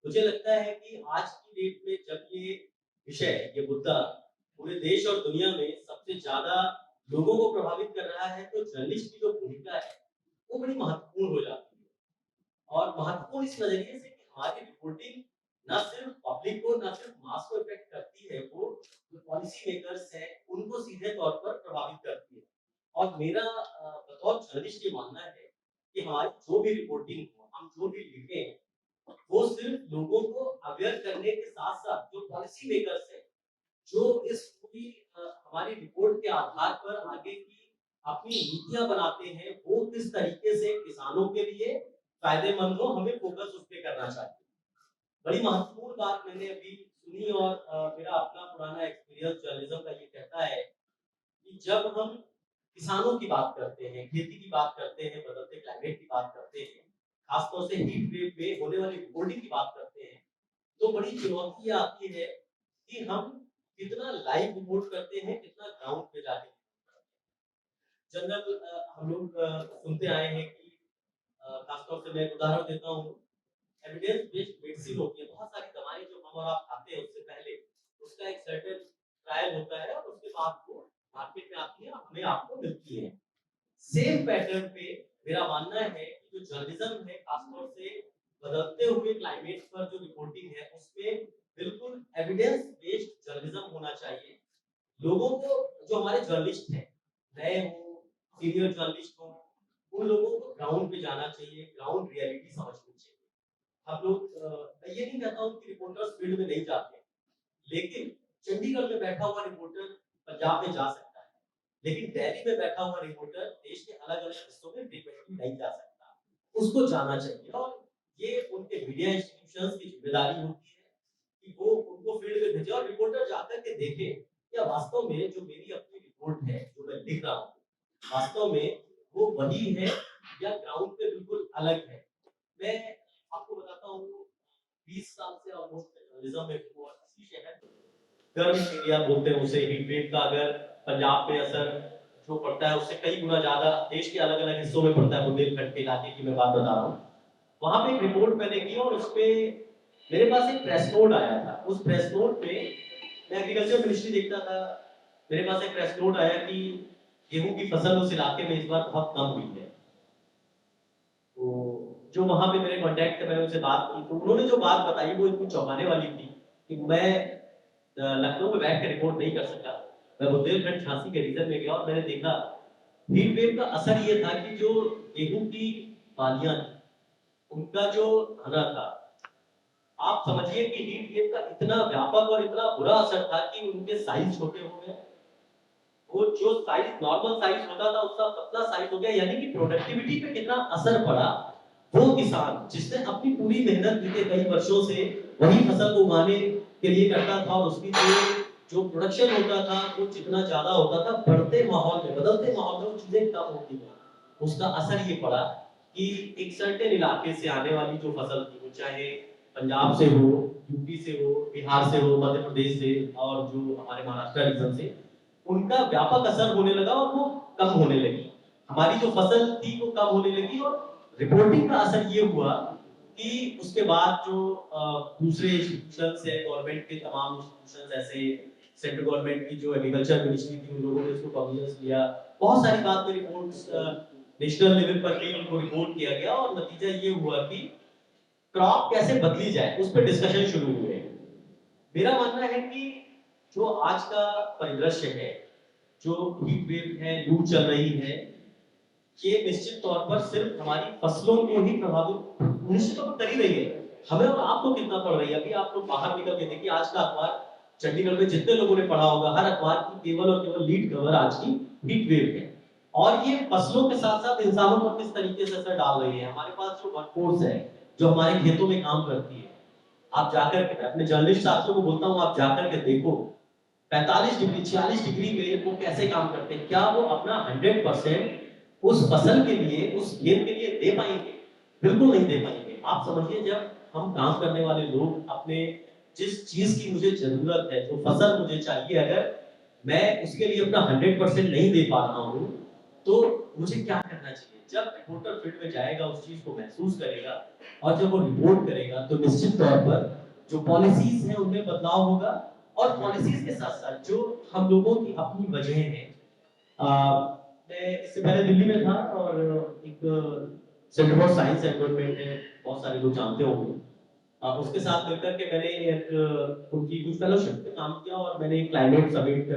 मुझे लगता है कि आज की डेट में जब ये विषय, ये मुद्दा पूरे देश और दुनिया में सबसे ज्यादा लोगों को प्रभावित कर रहा है, तो जर्नलिस्ट की जो भूमिका है वो बड़ी महत्वपूर्ण हो जाती है। और महत्वपूर्ण इस नजरिए से कि हमारी रिपोर्टिंग न सिर्फ पब्लिक को, न सिर्फ मास को इफेक्ट करती है, वो जो पॉलिसी मेकर्स हैं उनको सीधे तौर पर प्रभावित करती है। और मेरा बतौर जर्नलिस्ट ये मानना है कि हमारी जो भी रिपोर्टिंग हो, हम जो भी लिखें, वो सिर्फ लोगों को अवेयर करने के साथ साथ जो पॉलिसी मेकर्स हैं, जो इस पूरी हमारी रिपोर्ट के आधार पर आगे की अपनी नीतियां बनाते हैं, वो किस तरीके से किसानों के लिए फायदेमंद हो, हमें फोकस उस पर करना चाहिए। बड़ी महत्वपूर्ण बात मैंने अभी सुनी और मेरा अपना पुराना एक्सपीरियंस जर्नलिज्म का ये कहता है कि जब हम किसानों की बात करते हैं, खेती की बात करते हैं, बदलते क्लाइमेट की बात करते हैं, खासतौर से हीट वेव में होने वाली रिपोर्टिंग की बात करते हैं, तो बड़ी चुनौती आती है कि हम कितना लाइव रिपोर्ट करते हैं, कितना ग्राउंड पे जाके। जनरल हम लोग सुनते आए हैं कि खासतौर से मैं एक उदाहरण देता हूँ, एविडेंस बेस्ड मेडिसिन होती है, बहुत सारी दवाएं जो हम और आप खाते हैं उससे पहले उसका एक सर्टेन ट्रायल होता है और उसके बाद वो मार्केट में आती है, हमें आपको मिलती है। सेम पैटर्न पे मेरा मानना है कि जो जर्नलिज्म है, खासतौर से बदलते हुए क्लाइमेट पर जो रिपोर्टिंग है, उसमें बिल्कुल एविडेंस बेस्ड जर्नलिज्म होना चाहिए। लोगों को, जो हमारे जर्नलिस्ट हैं, नए हो, सीनियर जर्नलिस्ट हो, उन लोगों को ग्राउंड पे जाना चाहिए, ग्राउंड रियलिटी समझनी चाहिए। हम लोग मैं ये नहीं कहता हूँ कि रिपोर्टर्स फील्ड में नहीं जाते, लेकिन चंडीगढ़ में बैठा हुआ रिपोर्टर पंजाब में जा सकता है, लेकिन दिल्ली में बैठा हुआ रिपोर्टर देश के अलग अलग हिस्सों में फ्रीक्वेंटली नहीं जा सकता। उसको जाना चाहिए और ये उनके मीडिया इंस्टीट्यूशंस की जिम्मेदारी होती है कि वो उनको फील्ड में भेजे और रिपोर्टर जाकर के देखे क्या वास्तव में जो मेरी अपनी रिपोर्ट है, जो मैं लिख रहा हूँ, वास्तव में वो वही है या ग्राउंड पे बिल्कुल अलग है। मैं आपको बताता हूँ, 20 साल से ऑलमोस्ट जर्नलिज्म में हूँ और इसी शहर गर्म एरिया बोलते हैं उसे, हीट वेव का अगर पंजाब पे असर जो पड़ता है उससे कई गुना ज्यादा देश के अलग अलग हिस्सों में पड़ता है। बुंदेलखंड के इलाके की मैं बात बता रहा हूँ। वहां पे एक रिपोर्ट मैंने की और उसपे मेरे पास एक प्रेस नोट आया था। उस प्रेस नोट पे मैं एग्रीकल्चर मिनिस्ट्री देखता था, मेरे पास एक प्रेस नोट आया कि गेहूं की फसल उस इलाके में इस बार बहुत कम हुई है। तो जो वहां पे मेरे कॉन्टेक्ट थे, मैंने उनसे बात की, तो उन्होंने जो बात बताई वो इतनी चौंकाने वाली थी कि मैं लखनऊ में बैठ कर रिपोर्ट नहीं कर सका। मैं बुंदेलखंड झांसी के रीजन में गया और मैंने देखा हीट वेव का असर ये था कि जो गेहूं की बालियां थी, उनका जो घना था, आप समझिए कि हीट वेव का इतना व्यापक और इतना बुरा असर था कि उनके साइज छोटे हो गए। वो जो साइज नॉर्मल साइज होता था उसका पतला साइज हो गया, यानी कि प्रोडक्टिविटी पे कितना असर पड़ा। वो किसान जिसने अपनी पूरी मेहनत बीते कई वर्षों से वही फसल को उगाने के लिए करता था और उसकी जो प्रोडक्शन होता था वो जितना ज्यादा होता था, बढ़ते माहौल में, बदलते माहौल में वो चीजें कम होती गई। उसका असर ये पड़ा कि एक सर्टेन इलाके से आने वाली जो फसल थी, वो चाहे पंजाब से हो, यूपी से हो, बिहार से हो, मध्य प्रदेश से और जो हमारे महाराष्ट्र रीजन से, उनका व्यापक असर होने लगा और वो कम होने लगी। हमारी जो फसल थी वो कम होने लगी और रिपोर्टिंग का असर ये हुआ कि उसके बाद जो दूसरे इंस्टीट्यूशंस है, गवर्नमेंट के तमाम इंस्टीट्यूशंस, ऐसे सेंट्रल गवर्नमेंट की जो एग्रीकल्चर मिनिस्ट्री थी, उन लोगों ने इसको कॉग्निजेंस लिया। बहुत सारी बात में रिपोर्ट्स नेशनल लेवल पर भी उनको रिपोर्ट किया गया और नतीजा ये हुआ कि क्रॉप कैसे बदली जाए उस पर डिस्कशन शुरू हुए। मेरा मानना है कि जो आज का परिदृश्य है, जो हीट वेव है, लू चल रही है, ये निश्चित तौर पर सिर्फ हमारी फसलों को ही प्रभावित निश्चित तौर पर कर ही रही है। हमें और आपको कितना पड़ रही है? अभी आप लोग बाहर निकल के देखिए, आज का अखबार चंडीगढ़ में जितने लोगों ने पढ़ा होगा, हर अखबार की केवल और केवल लीड खबर आज की हीट वेव है। और ये फसलों के साथ साथ इंसानों पर किस तरीके से असर डाल रही है। हमारे पास जो वर्कफोर्स है, जो हमारे खेतों में काम करती है, आप जाकर के, अपने जर्नलिस्ट साथियों को बोलता हूँ, आप जाकर के देखो 45 डिग्री 46 डिग्री में वो कैसे काम करते हैं? क्या वो अपना 100% उस फसल के लिए, उस खेत के लिए दे पाएंगे? बिल्कुल नहीं दे पाएंगे। आप समझिए, जब हम काम करने वाले लोग अपने जिस चीज की मुझे जरूरत है, जो फसल मुझे चाहिए, अगर मैं उसके लिए अपना 100% नहीं दे पा रहा हूँ, तो मुझे क्या करना चाहिए? जब रिपोर्टर फील्ड में जाएगा, उस चीज को महसूस करेगा, और जब वो रिपोर्ट करेगा, तो निश्चित तौर पर जो पॉलिसीज हैं उनमें बदलाव होगा। और पॉलिसीज के साथ साथ जो हम लोगों की अपनी वजह है, मैं इससे पहले दिल्ली में था, और एक सेंटर फॉर साइंस एनवायरनमेंट है, बहुत सारे लोग जानते होंगे। उसके साथ मिलकर के मैंने एक उनकी कुछ फेलोशिप पे काम किया, और मैंने एक क्लाइमेट समिट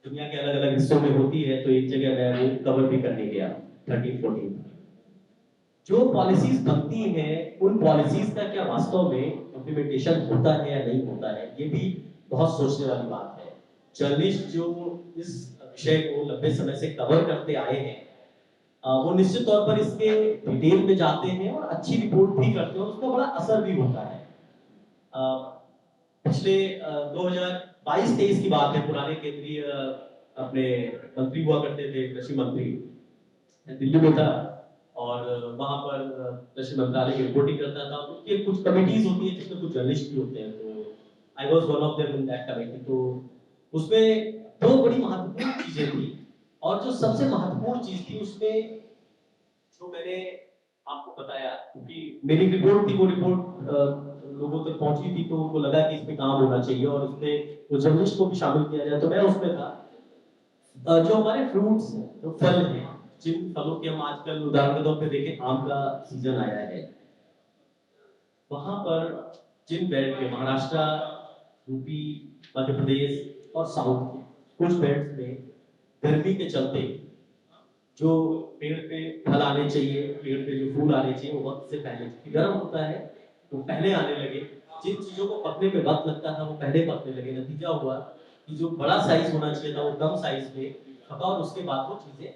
दुनिया के अलग अलग हिस्सों में होती है, तो एक जगह मैं वो कवर भी करने गया 13-14। जो पॉलिसीज बनती हैं, उन पॉलिसीज का क्या वास्तव में इम्प्लीमेंटेशन होता है या नहीं होता है, ये भी बहुत सोचने वाली बात है। जर्नलिस्ट जो इस विषय को लंबे समय से कवर करते आए हैं, वो निश्चित तौर पर इसके डिटेल में जाते हैं और अच्छी रिपोर्ट भी करते हैं, और उसका बड़ा असर भी होता है। पिछले 2022-23 की बात है, पुराने केंद्रीय अपने मंत्री हुआ करते थे, कृषि मंत्री, दिल्ली में था, और वहां पर कृषि मंत्रालय की रिपोर्टिंग करता था। उसकी कुछ कमिटीज होती है जिसमें कुछ जर्नलिस्ट भी होते हैं, तो I was one of them in that committee. तो उसमें दो बड़ी महत्वपूर्ण चीजें थी, और जो सबसे महत्वपूर्ण चीज थी उसमें, जो मैंने आपको बताया, क्योंकि मेरी रिपोर्ट थी, वो रिपोर्ट लोगों तक पहुंची थी, तो उनको लगा कि इसमें काम होना चाहिए और इसमें वो जर्नलिस्ट को भी शामिल किया जाए, तो मैं उसमें था। जो हमारे फ्रूट्स, जो फल हैं, जिन फलों की हम आजकल उदाहरण के तौर पे देखें, आम का सीजन आया है, वहां पर जिन बेल्ट के, महाराष्ट्र, यूपी, मध्य प्रदेश और साउथ के कुछ बेल्ट में गर्मी के चलते जो पेड़ पे फल आने चाहिए, पेड़ पे जो फूल आने चाहिए, वो वक्त से पहले, क्योंकि गर्म होता है, वो पहले आने लगे। जिन चीजों को पकने में वक्त लगता था, वो पहले पकने लगे। नतीजा हुआ कि जो बड़ा साइज होना चाहिए था, वो कम साइज में पका, और उसके बाद वो चीजें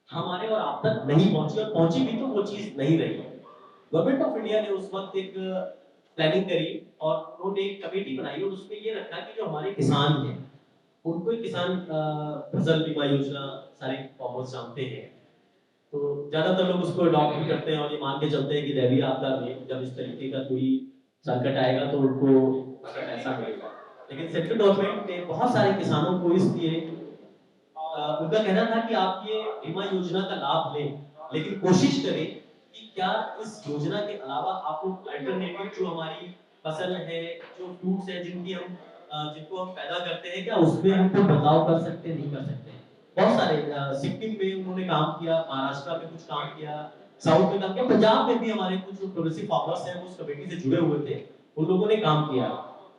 हमारे और आप तक नहीं पहुंची, और पहुंची भी तो वो चीज नहीं रही। गवर्नमेंट ऑफ इंडिया ने उस वक्त एक प्लानिंग करी, और उन्होंने एक कमेटी बनाई, और उसमें ये रखा कि जो हमारे किसान हैं, उनको ही किसान फसल बीमा योजना सारे फॉर्मर्स जानते हैं, तो ज्यादातर लोग उसको अडॉप्ट भी करते हैं, और ये मान के चलते हैं कि दैवीय आपदा में जब इस तरीके का कोई संकट आएगा तो उनको ऐसा मिलेगा। लेकिन सेंट्रल गवर्नमेंट ने बहुत सारे किसानों को इसलिए, उनका कहना था कि आप ये बीमा योजना का लाभ लें, लेकिन कोशिश करें कि क्या इस योजना के अलावा आप लोग अल्टरनेटिव जो हमारी फसल है, जो फ्रूट्स है, जिनको हम पैदा करते हैं, क्या उसमें हम कोई बदलाव कर सकते हैं, नहीं कर सकते हैं। बहुत सारे सिक्किम में उन्होंने काम किया, महाराष्ट्र में कुछ काम किया, साउथ में काम किया, पंजाब में भी हमारे कुछ प्रोग्रेसिव फार्मर्स हैं, उस कमेटी से जुड़े हुए थे, उन लोगों ने काम किया।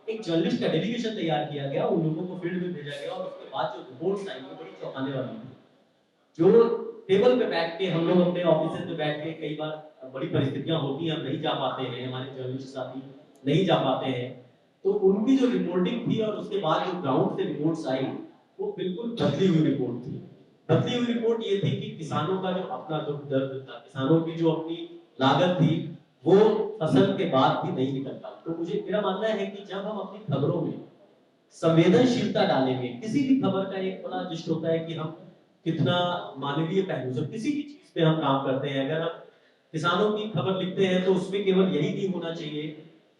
एक जर्नलिस्ट का डेलीगेशन तैयार किया गया, उन लोगों को फील्ड में भेजा गया, और उसके बाद जो रिपोर्ट्स आई, वो बड़ी चौंकाने वाली थी। जो टेबल पे बैठ के हम लोग अपने ऑफिस में बैठ के, कई बार बड़ी परिस्थितियां होती हैं, हम नहीं जा पाते हैं, हमारे जर्नलिस्ट साथी नहीं जा पाते हैं, तो उनकी जो रिपोर्टिंग थी और उसके बाद जो ग्राउंड से रिपोर्ट्स आई, वो बिल्कुल बदली हुई रिपोर्ट थी। बदली हुई रिपोर्ट ये थी कि किसानों का जो अपना दुख दर्द था, किसानों की जो अपनी लागत थी, वो फसल के बाद भी नहीं निकल पाई। तो मुझे, मेरा मानना है कि जब हम अपनी खबरों में संवेदनशीलता डालेंगे, किसी भी खबर का एक बड़ा जिस्ट होता है कि हम कितना मानवीय पहलू से किसी भी चीज पे हम काम करते हैं। अगर हम किसानों की खबर लिखते हैं, तो उसमें केवल यही नहीं होना चाहिए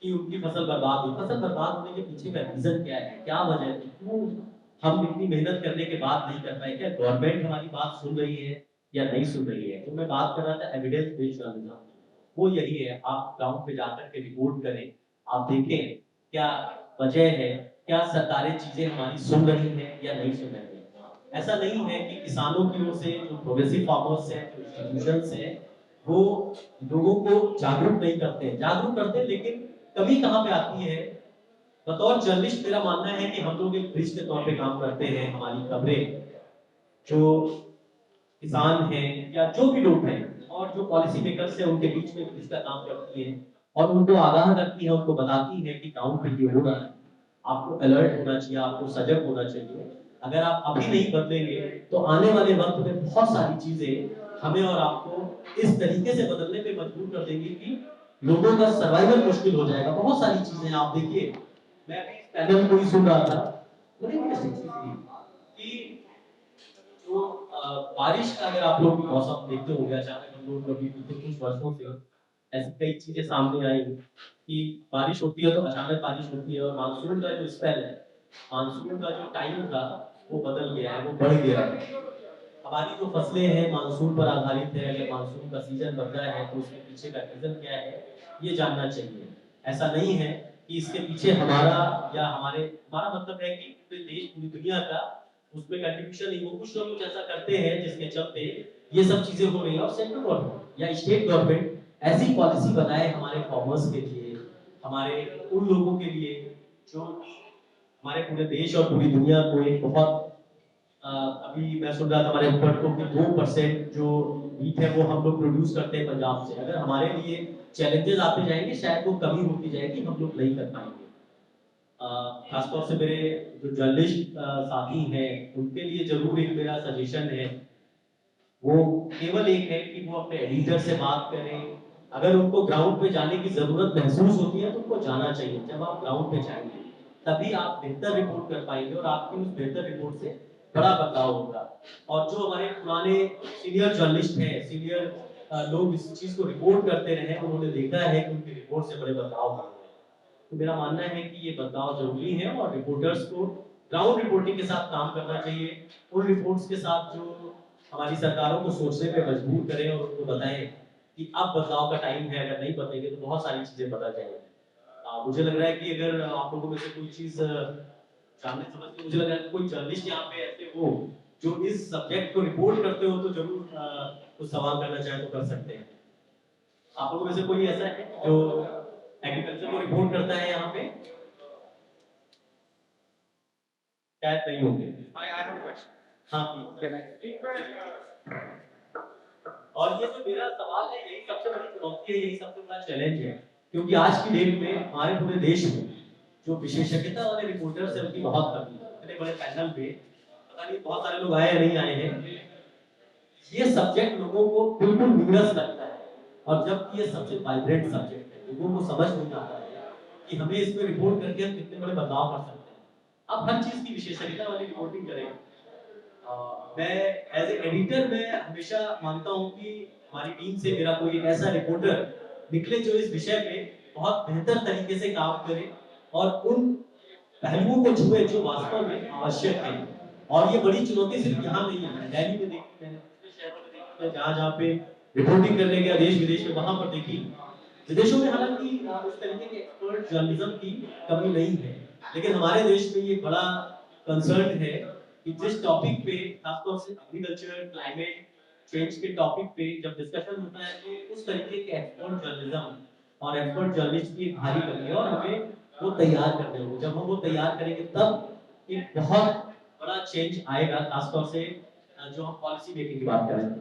कि उनकी फसल बर्बाद हुई। फसल बर्बाद होने के पीछे का रीजन क्या है, क्या वजह है, क्यों हम इतनी मेहनत करने के बाद नहीं कर पाए, क्या गवर्नमेंट हमारी बात सुन रही है या नहीं सुन रही है। तो मैं बात कर रहा था एविडेंस बेस्ड जर्नलिज्म, वो यही है। आप ग्राउंड पे जाकर के रिपोर्ट करें, आप देखें क्या वजह है, क्या सरकारें चीजें हमारी सुन रही हैं या नहीं सुन रही हैं। ऐसा नहीं है कि किसानों की ओर से जो प्रोग्रेसिव फार्मर्स हैं, जो इंस्टीट्यूशंस हैं, वो लोगों को जागरूक नहीं करते हैं, जागरूक करते हैं, लेकिन कमी कहाँ पे आती है। बतौर जर्नलिस्ट मेरा मानना है कि हम लोग एक ब्रिज के तौर पे काम करते हैं। हमारी खबरें जो किसान हैं या जो भी लोग हैं और जो पॉलिसी मेकर्स हैं, उनके बीच में ब्रिज का काम करती है, और उनको आगाह करती है, उनको बताती है कि गाँव पे ये हो रहा है, आपको अलर्ट होना चाहिए, आपको सजग होना चाहिए। अगर आप अभी नहीं बदलेंगे, तो आने वाले वक्त में बहुत सारी चीजें हमें और आपको इस तरीके से बदलने पे मजबूर कर देंगी कि लोगों का सर्वाइवल मुश्किल हो जाएगा। बहुत सारी चीजें आप देखिए, मैं भी इस पैनल को ही सुन रहा था, बड़ी इंटरेस्टिंग चीज थी कि जो बारिश का अगर आप लोग मौसम देखते होंगे, अचानक हम लोग कभी पिछले कुछ वर्षों से ऐसी कई चीजें सामने आई कि बारिश होती है तो अचानक बारिश होती है, और मानसून का जो स्पेल है, मानसून का जो टाइम था वो बदल गया है, वो बढ़ गया है। हमारी जो फसलें हैं मानसून पर आधारित है, अगर मानसून का सीजन बढ़ रहा है तो उसके पीछे का रीजन क्या है ये जानना चाहिए। ऐसा नहीं है कि इसके पीछे हमारा या हमारा मतलब है कि पूरे देश पूरी दुनिया का उसमें कंट्रीब्यूशन नहीं हो, कुछ लोग कुछ ऐसा करते हैं जिसके चलते ये सब चीजें हो रही है। और सेंट्रल गवर्नमेंट या स्टेट गवर्नमेंट ऐसी पॉलिसी बनाए हमारे फार्मर्स के लिए, हमारे उन लोगों के लिए जो हमारे पूरे देश और पूरी दुनिया को एक बहुत अभी मैं सुन रहा था हमारे ऊपर को कि 2% जो मीट है वो हम लोग प्रोड्यूस करते हैं पंजाब से। अगर हमारे लिए चैलेंजेस आते जाएंगे शायद वो कमी होती जाएगी, हम लोग नहीं कर पाएंगे। खासतौर से मेरे जो जर्नलिस्ट साथी हैं उनके लिए जरूर एक मेरा सजेशन है, वो केवल एक है कि वो अपने एडिटर से बात करें। अगर उनको ग्राउंड पे जाने की जरूरत महसूस होती है तो उनको जाना चाहिए। जब आप ग्राउंड पे जाएंगे तभी आप बेहतर रिपोर्ट कर पाएंगे और आपकी उस बेहतर रिपोर्ट से बड़ा बदलाव होगा। और जो हमारे पुराने सीनियर जर्नलिस्ट हैं, सीनियर लोग इस चीज को रिपोर्ट करते रहे, उन्होंने देखा है कि उनकी रिपोर्ट से बड़े बदलाव हुए हैं। तो मेरा मानना है कि ये बदलाव जरूरी है और रिपोर्टर्स को ग्राउंड रिपोर्टिंग के साथ काम करना चाहिए। उन रिपोर्ट्स के साथ जो हमारी सरकारों को सोचने पे मजबूर करें और उनको बताएं कि अब बदलाव का टाइम है, अगर नहीं बदलेंगे तो बहुत सारी चीजें बदल जाएंगी। मुझे लग रहा है कि अगर आप लोगों में से कोई चीज सामने समझ के, मुझे लग रहा है कि कोई जर्नलिस्ट यहाँ पे ऐसे हो जो इस सब्जेक्ट को रिपोर्ट करते हो तो जरूर कुछ सवाल करना चाहे तो कर सकते हैं। आप लोगों में से कोई ऐसा है जो एग्रीकल्चर को रिपोर्ट करता है यहाँ पे? शायद नहीं होंगे। हाँ, और ये जो मेरा सवाल है यही सबसे बड़ी चुनौती है, यही सबसे बड़ा चैलेंज है। क्योंकि आज की डेट में हमारे पूरे देश में जो विशेषज्ञता वाले रिपोर्टर्स हैं उनकी बहुत कमी है। इतने बड़े पैनल पे पता नहीं बहुत सारे लोग आए या नहीं आए हैं। ये सब्जेक्ट लोगों को बिल्कुल नीरस लगता है, और जबकि ये सबसे वाइब्रेंट सब्जेक्ट है। लोगों को समझ नहीं आता है कि हमें इसमें रिपोर्ट करके हम कितने बड़े बदलाव कर सकते हैं। अब हर चीज की विशेषज्ञता वाली रिपोर्टिंग करें। मैं एज ए एडिटर मैं हमेशा मानता हूं कि हमारी टीम से मेरा कोई ऐसा रिपोर्टर निकले जो इस विषय पे बहुत बेहतर तरीके से काम करे और उन पहलुओं को छुए जो वास्तव में आवश्यक है। और ये बड़ी चुनौती सिर्फ यहाँ नहीं है, दिल्ली में देखी मैंने, दूसरे शहरों में देखी मैं, जहाँ जहाँ पे रिपोर्टिंग करने गया देश विदेश में, वहां पर देखी। विदेशों में हालांकि उस तरीके के एक्सपर्ट जर्नलिज्म की कमी नहीं है, लेकिन हमारे देश में ये बड़ा कंसर्न है कि जिस टॉपिक पे खासतौर से एग्रीकल्चर क्लाइमेट चेंज के टॉपिक पे जब डिस्कशन होता है तो उस तरीके के एक्सपर्ट जर्नलिज्म और एक्सपर्ट जर्नलिस्ट की एक भारी कमी है, और हमें वो तैयार करने होंगे। जब हम वो तैयार करेंगे तब एक बहुत बड़ा चेंज आएगा, खासतौर से जो हम पॉलिसी मेकिंग की बात कर रहे हैं।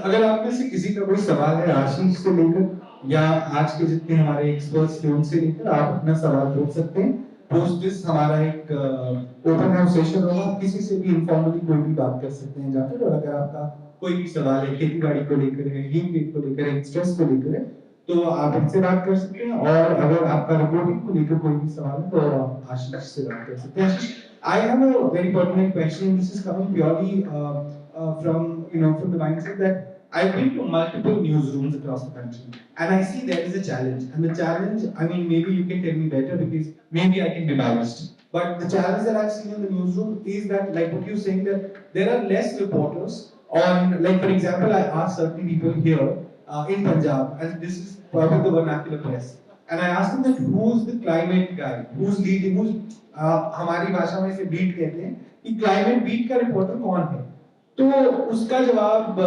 अगर आप में से किसी का कोई सवाल है आशीष से लेकर या आज के जितने हमारे एक्सपर्ट्स थे उनसे लेकर, आप अपना सवाल पूछ सकते हैं। पोस्ट दिस हमारा एक ओपन हाउस सेशन होगा, किसी से भी इनफॉर्मली कोई भी बात कर सकते हैं जाकर। और अगर आपका कोई भी सवाल है खेती बाड़ी को लेकर है, हीट वेव को लेकर है, स्ट्रेस को लेकर है, तो आप इनसे बात कर सकते हैं। और अगर आपका रिपोर्टिंग को लेकर कोई भी सवाल है तो आप आशीष से बात कर सकते हैं। आशीष, I have a very pertinent question. This is coming purely from the mindset that I've been to multiple newsrooms across the country, and I see there is a challenge. And the challenge, I mean, maybe you can tell me better because maybe I can be biased. But the challenge that I've seen in the newsroom is that, like what you're saying, that there are less reporters on, like for example, I asked certain people here in Punjab, and this is probably the vernacular press. And I asked them that who's the climate guy, who's leading, who's हमारी भाषा में इसे beat कहते हैं कि climate beat का reporter कौन है। तो उसका जवाब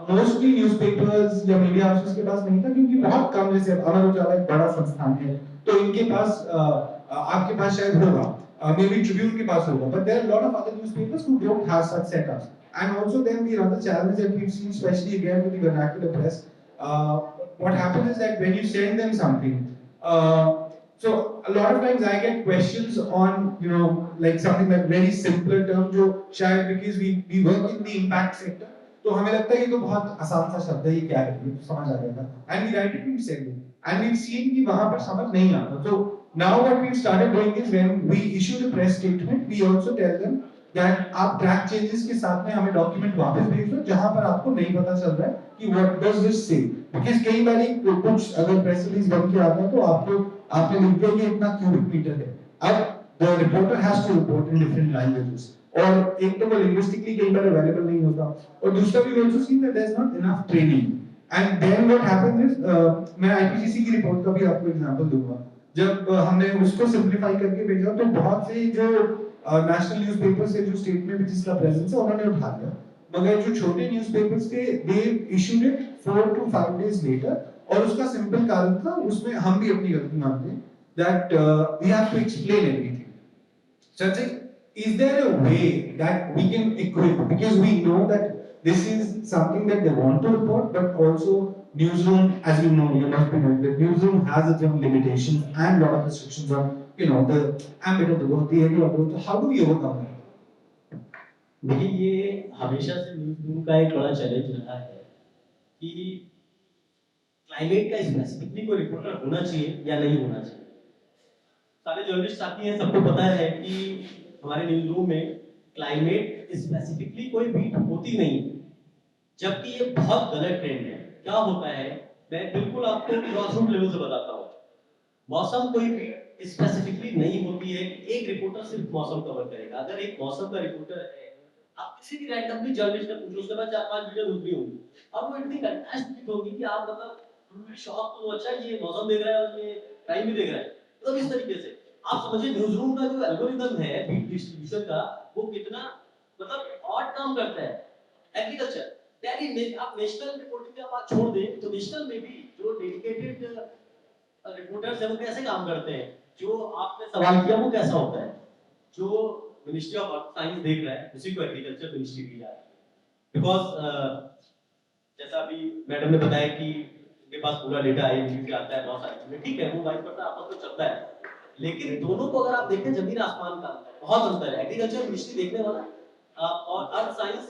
मोस्टली न्यूज़पेपर्स या मीडिया हाउसेस के पास नहीं था, क्योंकि बहुत कम, जैसे अमर उजाला एक बड़ा संस्थान है तो इनके पास आपके पास शायद होगा, मे बी ट्रिब्यून के पास होगा, but there are lot of other newspapers who don't have such setups. And also then the other challenge that we see specially again with the vernacular press, what happens is that when you send them something, so a lot of times I get questions on, like something like very simpler term जो शायद because we work in the impact sector, तो हमें लगता है ये तो बहुत आसान सा शब्द है, ये क्या है, ये तो समझ आ जाएगा, and we write it, we send it, and we've seen कि वहाँ पर समझ नहीं आता। तो Now what we started doing is when we issue the press statement, we also tell them that आप track changes के साथ में हमें document वापस भेज दो जहां पर आपको नहीं पता चल रहा है कि what does this say, because कई बार कुछ अगर press release बन के आता है तो आपको आपने लिख दिया कि इतना cubic meter है, अब the reporter has to report in different languages, और एक तो वो linguistically कई बार available नहीं होता, और दूसरा we also seen that there is not enough training, and then what happens is मैं IPCC की रिपोर्ट का भी आपको एग्जांपल दूंगा, जब हमने उसको सिंप्लीफाई करके भेजा तो बहुत से जो नेशनल न्यूज़पेपर से जो स्टेट में भी जिसका प्रेजेंस है उन्होंने उठा लिया, मगर जो छोटे न्यूज़पेपर्स थे दे issued it 4 to 5 days later, और उसका सिंपल कारण था, उसमें हम भी अपनी गलती मानते हैं that we have to explain everything. Sanjay, is there a way that we can equip, because we know that this is something that they want to report, but also newsroom, as you know, you must be knowing that newsroom has its own limitations and lot of restrictions on, you know, the ambit of the work, the area of work. So how do we overcome that? देखिए ये हमेशा से news room का एक बड़ा challenge रहा है कि क्लाइमेट का स्पेसिफिकली कोई रिपोर्टर होना चाहिए या नहीं होना चाहिए। सारे जर्नलिस्ट आती हैं, सबको पता है कि हमारे न्यूज़ रूम में क्लाइमेट स्पेसिफिकली कोई बीट होती नहीं, जबकि ये बहुत गलत ट्रेंड है। क्या होता है, मैं बिल्कुल आपको ग्रासरूट लेवल से बताता हूँ। मौसम कोई बीट स्पेसिफिकली नहीं होती है कि एक रिपोर्टर सिर्फ मौसम कवर करेगा। अगर एक मौसम का रिपोर्टर है, आप किसी भी रैंडमली जर्नलिस्ट का पूछो, उसके बाद 4-5 वीडियो दूसरी होंगी, अब वो इतनी कंटेस्ट होगी कि आप मतलब शॉक तो अच्छा ये मौसम देख रहा है और ये टाइम भी देख रहा है, मतलब इस तरीके से आप समझिए न्यूज़ रूम का जो एल्गोरिथम है बीट डिस्ट्रीब्यूशन का, वो कितना मतलब ऑड काम करता है। एग्रीकल्चर डेली आप नेशनल रिपोर्टिंग का बात छोड़ दें तो नेशनल में भी जो डेडिकेटेड रिपोर्टर्स हैं वो कैसे काम करते हैं, जो आपने सवाल किया वो कैसा होता है, जो मिनिस्ट्री ऑफ अर्थ साइंस देख रहा है उसी को एग्रीकल्चर मिनिस्ट्री दी जा रही है। बिकॉज जैसा अभी मैडम ने बताया कि उनके पास पूरा डेटा है, इंग्लिश से आता है, बहुत सारी चीजें, ठीक है, वो वाइस वर्सा आपस में चलता है, लेकिन दोनों को अगर आप देखें जमीन आसमान का बहुत अंतर है। एग्रीकल्चर मिनिस्ट्री देखने वाला और अर्थ साइंस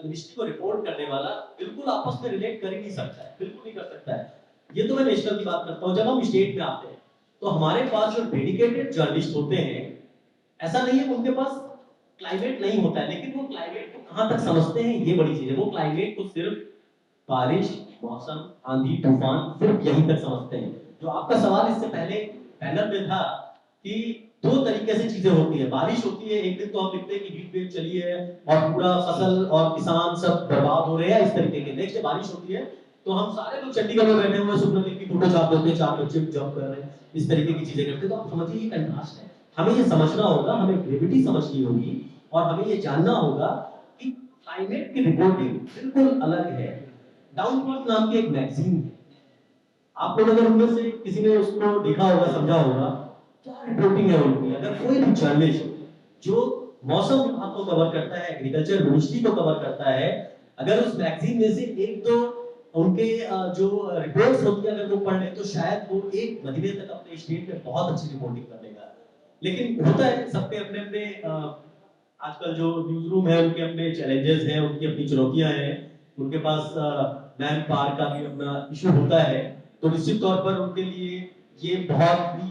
मिनिस्ट्री को रिपोर्ट करने वाला बिल्कुल आपस में रिलेट कर ही नहीं सकता है, बिल्कुल नहीं कर सकता है। ये तो मैं नेशनल की बात करता हूँ। जब हम स्टेट में आते हैं तो हमारे पास जो डेडिकेटेड जर्नलिस्ट होते हैं, ऐसा नहीं है उनके पास क्लाइमेट नहीं होता है, लेकिन वो क्लाइमेट को कहां तक समझते हैं ये बड़ी चीज है। वो क्लाइमेट को सिर्फ बारिश, मौसम, आंधी, तूफान सिर्फ यहीं तक समझते हैं। जो आपका सवाल इससे पहले पैनल में था कि दो तरीके से चीजें होती है। बारिश होती है, एक दिन तो हम लिखते हैं कि हीट वेव चली है और पूरा फसल और किसान सब बर्बाद हो रहे हैं, इस तरीके के। नेक्स्ट बारिश होती है तो हम सारे लोग चंडीगढ़ में बैठे हुए सुप्रदीप की फोटो छाप देते हैं, 4 बच्चे जॉब कर रहे हैं, इस तरीके की चीजें करते हैं। तो आप समझिए ये कंट्रास्ट है। हमें ये समझना होगा, हमें ग्रेविटी समझनी होगी और हमें ये जानना होगा कि क्लाइमेट की रिपोर्टिंग बिल्कुल अलग है। डाउन टू अर्थ नाम की एक मैगजीन है, आप लोग अगर उनमें से किसी ने उसको देखा होगा, समझा होगा, क्या रिपोर्टिंग है उनकी। अगर कोई भी जर्नलिस्ट जो मौसम विभाग को कवर करता है, एग्रीकल्चर मिनिस्ट्री को कवर करता है, अगर उस मैगजीन में से एक दो उनके जो रिपोर्ट्स होती है अगर वो पढ़ ले तो शायद वो एक महीने तक अपने स्टेट में बहुत अच्छी रिपोर्टिंग कर लेगा। लेकिन होता है सबके अपने अपने आजकल जो न्यूज रूम है उनके अपने चैलेंजेस हैं, उनकी अपनी चुनौतियां हैं, उनके पास मैन पावर का भी अपना इशू होता है। तो निश्चित तौर पर उनके लिए ये बहुत ही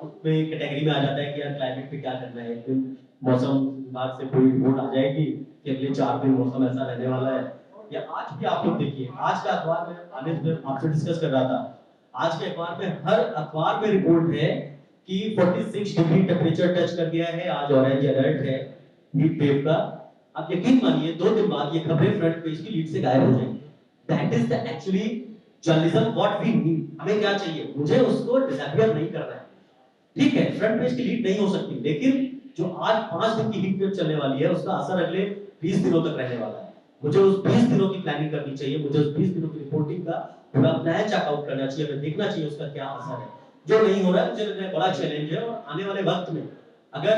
उसमें कैटेगरी में आ जाता है कि यार क्लाइमेट पे क्या करना है। एक दिन मौसम विभाग से कोई रिपोर्ट आ जाएगी कि अगले 4 दिन मौसम ऐसा रहने वाला है। या आज भी आप लोग देखिए, आज का अखबार में आने से आपसे डिस्कस कर रहा था, आज के अखबार में हर अखबार में रिपोर्ट है कि 46 डिग्री टेम्परेचर टच कर गया है, आज ऑरेंज अलर्ट है हीट वेव का। आप यकीन मानिए 2 दिन बाद ये खबरें फ्रंट पेज की लीड से गायब हो जाएंगी। That is the actually journalism what we need. हमें क्या चाहिए, मुझे उसको डिसअपियर नहीं करना है। ठीक है, फ्रंट पेज की लीड नहीं हो सकती, लेकिन जो आज 5 दिन की हीट वेव चलने वाली है उसका असर अगले 20 दिनों तक रहने वाला है। मुझे उस 20 दिनों की प्लानिंग करनी चाहिए, मुझे उस 20 दिनों की रिपोर्टिंग का पूरा प्लान चेकआउट करना चाहिए, हमें देखना चाहिए उसका क्या असर है। जो नहीं हो रहा है मुझे लगता है बड़ा चैलेंज है, और आने वाले वक्त में अगर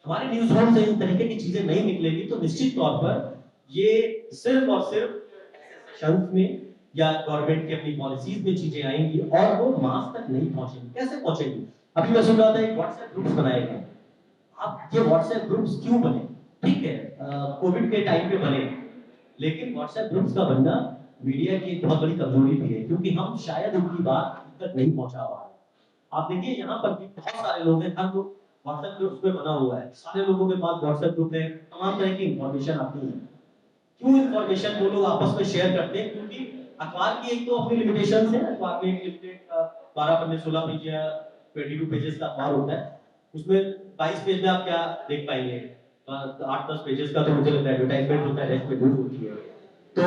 हमारे न्यूज रूम से इन तरीके की चीजें नहीं निकलेगी तो निश्चित तौर पर ये सिर्फ और सिर्फ सेशंस में या गवर्नमेंट की अपनी पॉलिसीज में चीजें आएंगी और वो मास तक नहीं पहुंचेंगी। कैसे पहुंचेंगी? अभी मैं सुन रहा था एक व्हाट्सएप ग्रुप्स बनाए गए। अब ये व्हाट्सएप ग्रुप्स क्यों बने? ठीक है, कोविड के टाइम पे बने, लेकिन व्हाट्सएप ग्रुप्स का बनना मीडिया की एक बहुत बड़ी कमजोरी भी है, क्योंकि हम शायद उनकी बात तक नहीं पहुंचा पा रहे। आप देखिए यहाँ पर भी बहुत सारे लोग हैं, हर लोग व्हाट्सएप ग्रुप में बना हुआ है, सारे लोगों के पास व्हाट्सएप ग्रुप है, तमाम तरह की इंफॉर्मेशन आती है। क्यों इंफॉर्मेशन वो लोग आपस में शेयर करते हैं? क्योंकि अखबार की एक तो अपनी लिमिटेशन है, अखबार में एक लिमिटेड 12 पन्ने 16 पेज या 22 पेजेस का अखबार होता है, उसमें 22 पेज में आप क्या देख पाएंगे? 8-10 पेजेस का तो मुझे लगता है एडवर्टाइजमेंट होता है, रेस्ट में न्यूज होती है। तो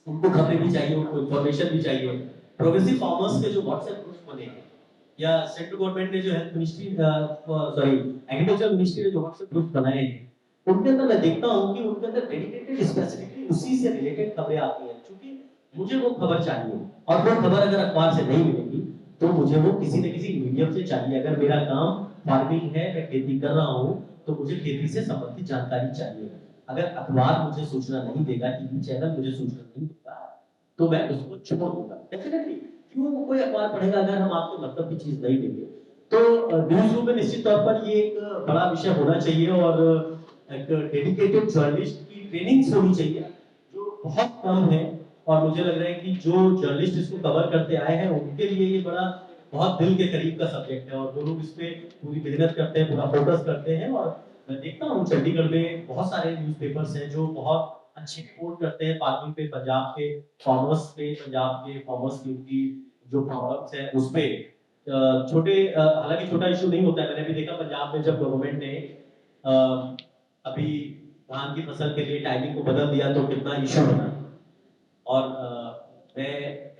उनको खबरें भी चाहिए, उनको इंफॉर्मेशन भी चाहिए। प्रोग्रेसिव फार्मर्स के जो व्हाट्सएप ग्रुप्स बने हैं, या सेंट्रल गवर्नमेंट ने जो health ministry sorry agriculture ministry ने जो व्हाट्सएप ग्रुप बनाए हैं, उनके अंदर मैं देखता हूँ कि उनके अंदर डेडिकेटेड स्पेसिफिकली उसी से रिलेटेड खबरें आती हैं, क्योंकि मुझे वो खबर चाहिए, और वो खबर अगर अखबार से नहीं मिलेगी तो मुझे वो किसी न किसी मीडियम से चाहिए। अगर मेरा काम फार्मिंग है, मैं खेती कर रहा हूँ, तो मुझे खेती से संबंधित जानकारी चाहिए। अगर अखबार मुझे सूचना नहीं देगा, टीवी चैनल मुझे सूचना नहीं देगा, तो मैं उसको छोड़ दूंगा डेफिनेटली। क्यों वो कोई अखबार पढ़ेगा अगर हम आपको मतलब की चीज नहीं देंगे? तो न्यूज रूम में निश्चित तौर पर ये एक बड़ा विषय होना चाहिए, और एक डेडिकेटेड जर्नलिस्ट की ट्रेनिंग होनी चाहिए, जो बहुत कम है। और मुझे लग रहा है कि जो जर्नलिस्ट इसको कवर करते आए हैं उनके लिए ये बड़ा बहुत दिल के करीब का सब्जेक्ट है, और वो लोग इस पे पूरी मेहनत करते हैं, पूरा फोकस करते हैं। और मैं देखता हूँ चंडीगढ़ में बहुत सारे न्यूज़पेपर्स हैं जो बहुत अच्छी रिपोर्ट करते हैं फार्मिंग पे, पंजाब के फार्मर्स पे, पंजाब के फार्मर्स की उनकी जो प्रॉब्लम्स है उस पे। छोटे हालांकि छोटा इशू नहीं होता है, मैंने भी देखा पंजाब में जब गवर्नमेंट ने अभी धान की फसल के लिए टाइमिंग को बदल दिया तो कितना इशू बना। और मैं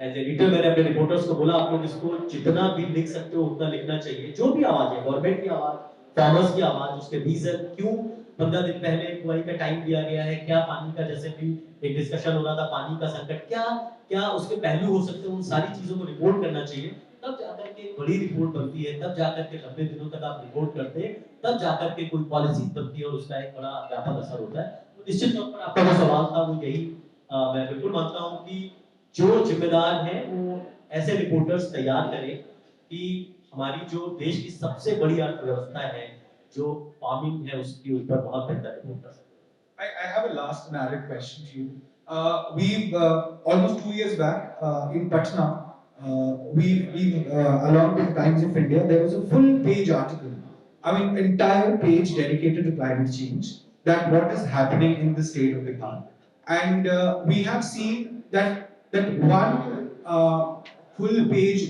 एज एडिटर मैंने अपने रिपोर्टर्स को बोला, आप लोग इसको जितना भी लिख सकते हो उतना लिखना चाहिए, जो भी आवाज है, गवर्नमेंट की आवाज, फार्मर्स की आवाज, उसके रीजन, क्यों 15 दिन पहले बुआई का टाइम दिया गया है, क्या पानी का, जैसे भी एक डिस्कशन हो रहा था पानी का संकट, क्या क्या उसके पहलू हो सकते हैं, उन सारी चीजों को रिपोर्ट करना चाहिए। तब जाकर के बड़ी रिपोर्ट बनती है, तब जाकर के 90 दिनों तक आप रिपोर्ट करते हैं, तब जाकर के कोई पॉलिसी बनती है और उसका एक बड़ा व्यापक असर होता है। तो निश्चित तौर पर आपका जो सवाल था वो यही, मैं बिल्कुल मानता हूँ कि जो जिम्मेदार है वो ऐसे रिपोर्टर्स तैयार करें कि हमारी जो देश की सबसे बड़ी अर्थव्यवस्था है, जो फार्मिंग है, उसके ऊपर बहुत बेहतर reporters. I have a last and added question to you. We've almost 2 years back in Patna, along with the Times of India, there was a full page article. I mean, entire page dedicated to climate change. That what is happening in the state of Bihar, and we have seen that one full page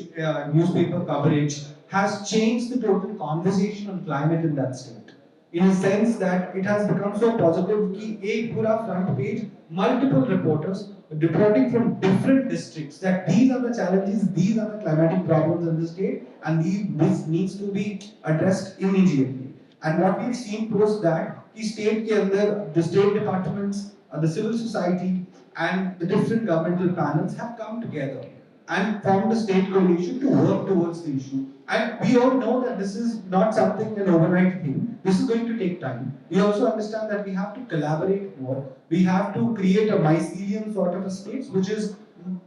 newspaper coverage has changed the total conversation on climate in that state, in a sense that it has become so positive कि एक पूरा front page, multiple reporters reporting from different districts that these are the challenges, these are the climatic problems in the state, and this needs to be addressed immediately. And what we've seen post that कि state के अंदर the state departments, the civil society, and the different governmental panels have come together and formed a state coalition to work towards the issue. And we all know that this is not something an overnight thing. This is going to take time. We also understand that we have to collaborate more. We have to create a mycelium sort of a space, which is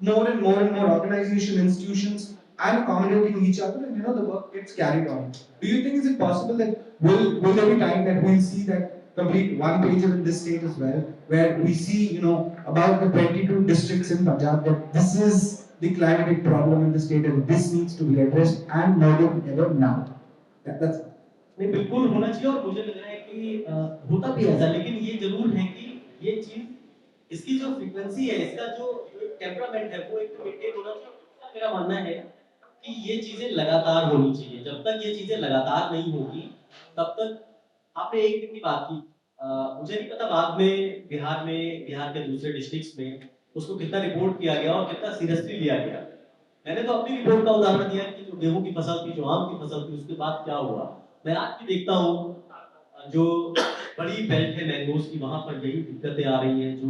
more and more and more organization, institutions, and accommodating each other, and the work gets carried on. Do you think is it possible that will there be time that we'll see that complete one page in this state as well, where we see about the 22 districts in Punjab that this is the climatic problem in the state and this needs to be addressed and more than ever now. That's नहीं बिल्कुल होना चाहिए, और मुझे लग रहा है कि होता भी ऐसा, लेकिन ये जरूर है कि ये चीज, इसकी जो फ्रीक्वेंसी है, इसका जो टेम्परामेंट है, वो एक मेंटेन होना चाहिए। मेरा मानना है कि ये चीजें लगातार होनी चाहिए। जब तक ये चीजें लगातार नहीं होगी तब तक, आपने एक दिन की बात की, मुझे नहीं पता बाद में बिहार के दूसरे डिस्ट्रिक्ट्स में उसको कितना रिपोर्ट किया गया और कितना सीरियसली लिया गया। मैंने तो अपनी रिपोर्ट का उदाहरण दिया कि जो गेहूं की फसल थी, जो आम की फसल थी, उसके बाद क्या हुआ। मैं आज भी देखता हूँ जो बड़ी बेल्ट है मैंगोज की, वहां पर यही दिक्कतें आ रही हैं, जो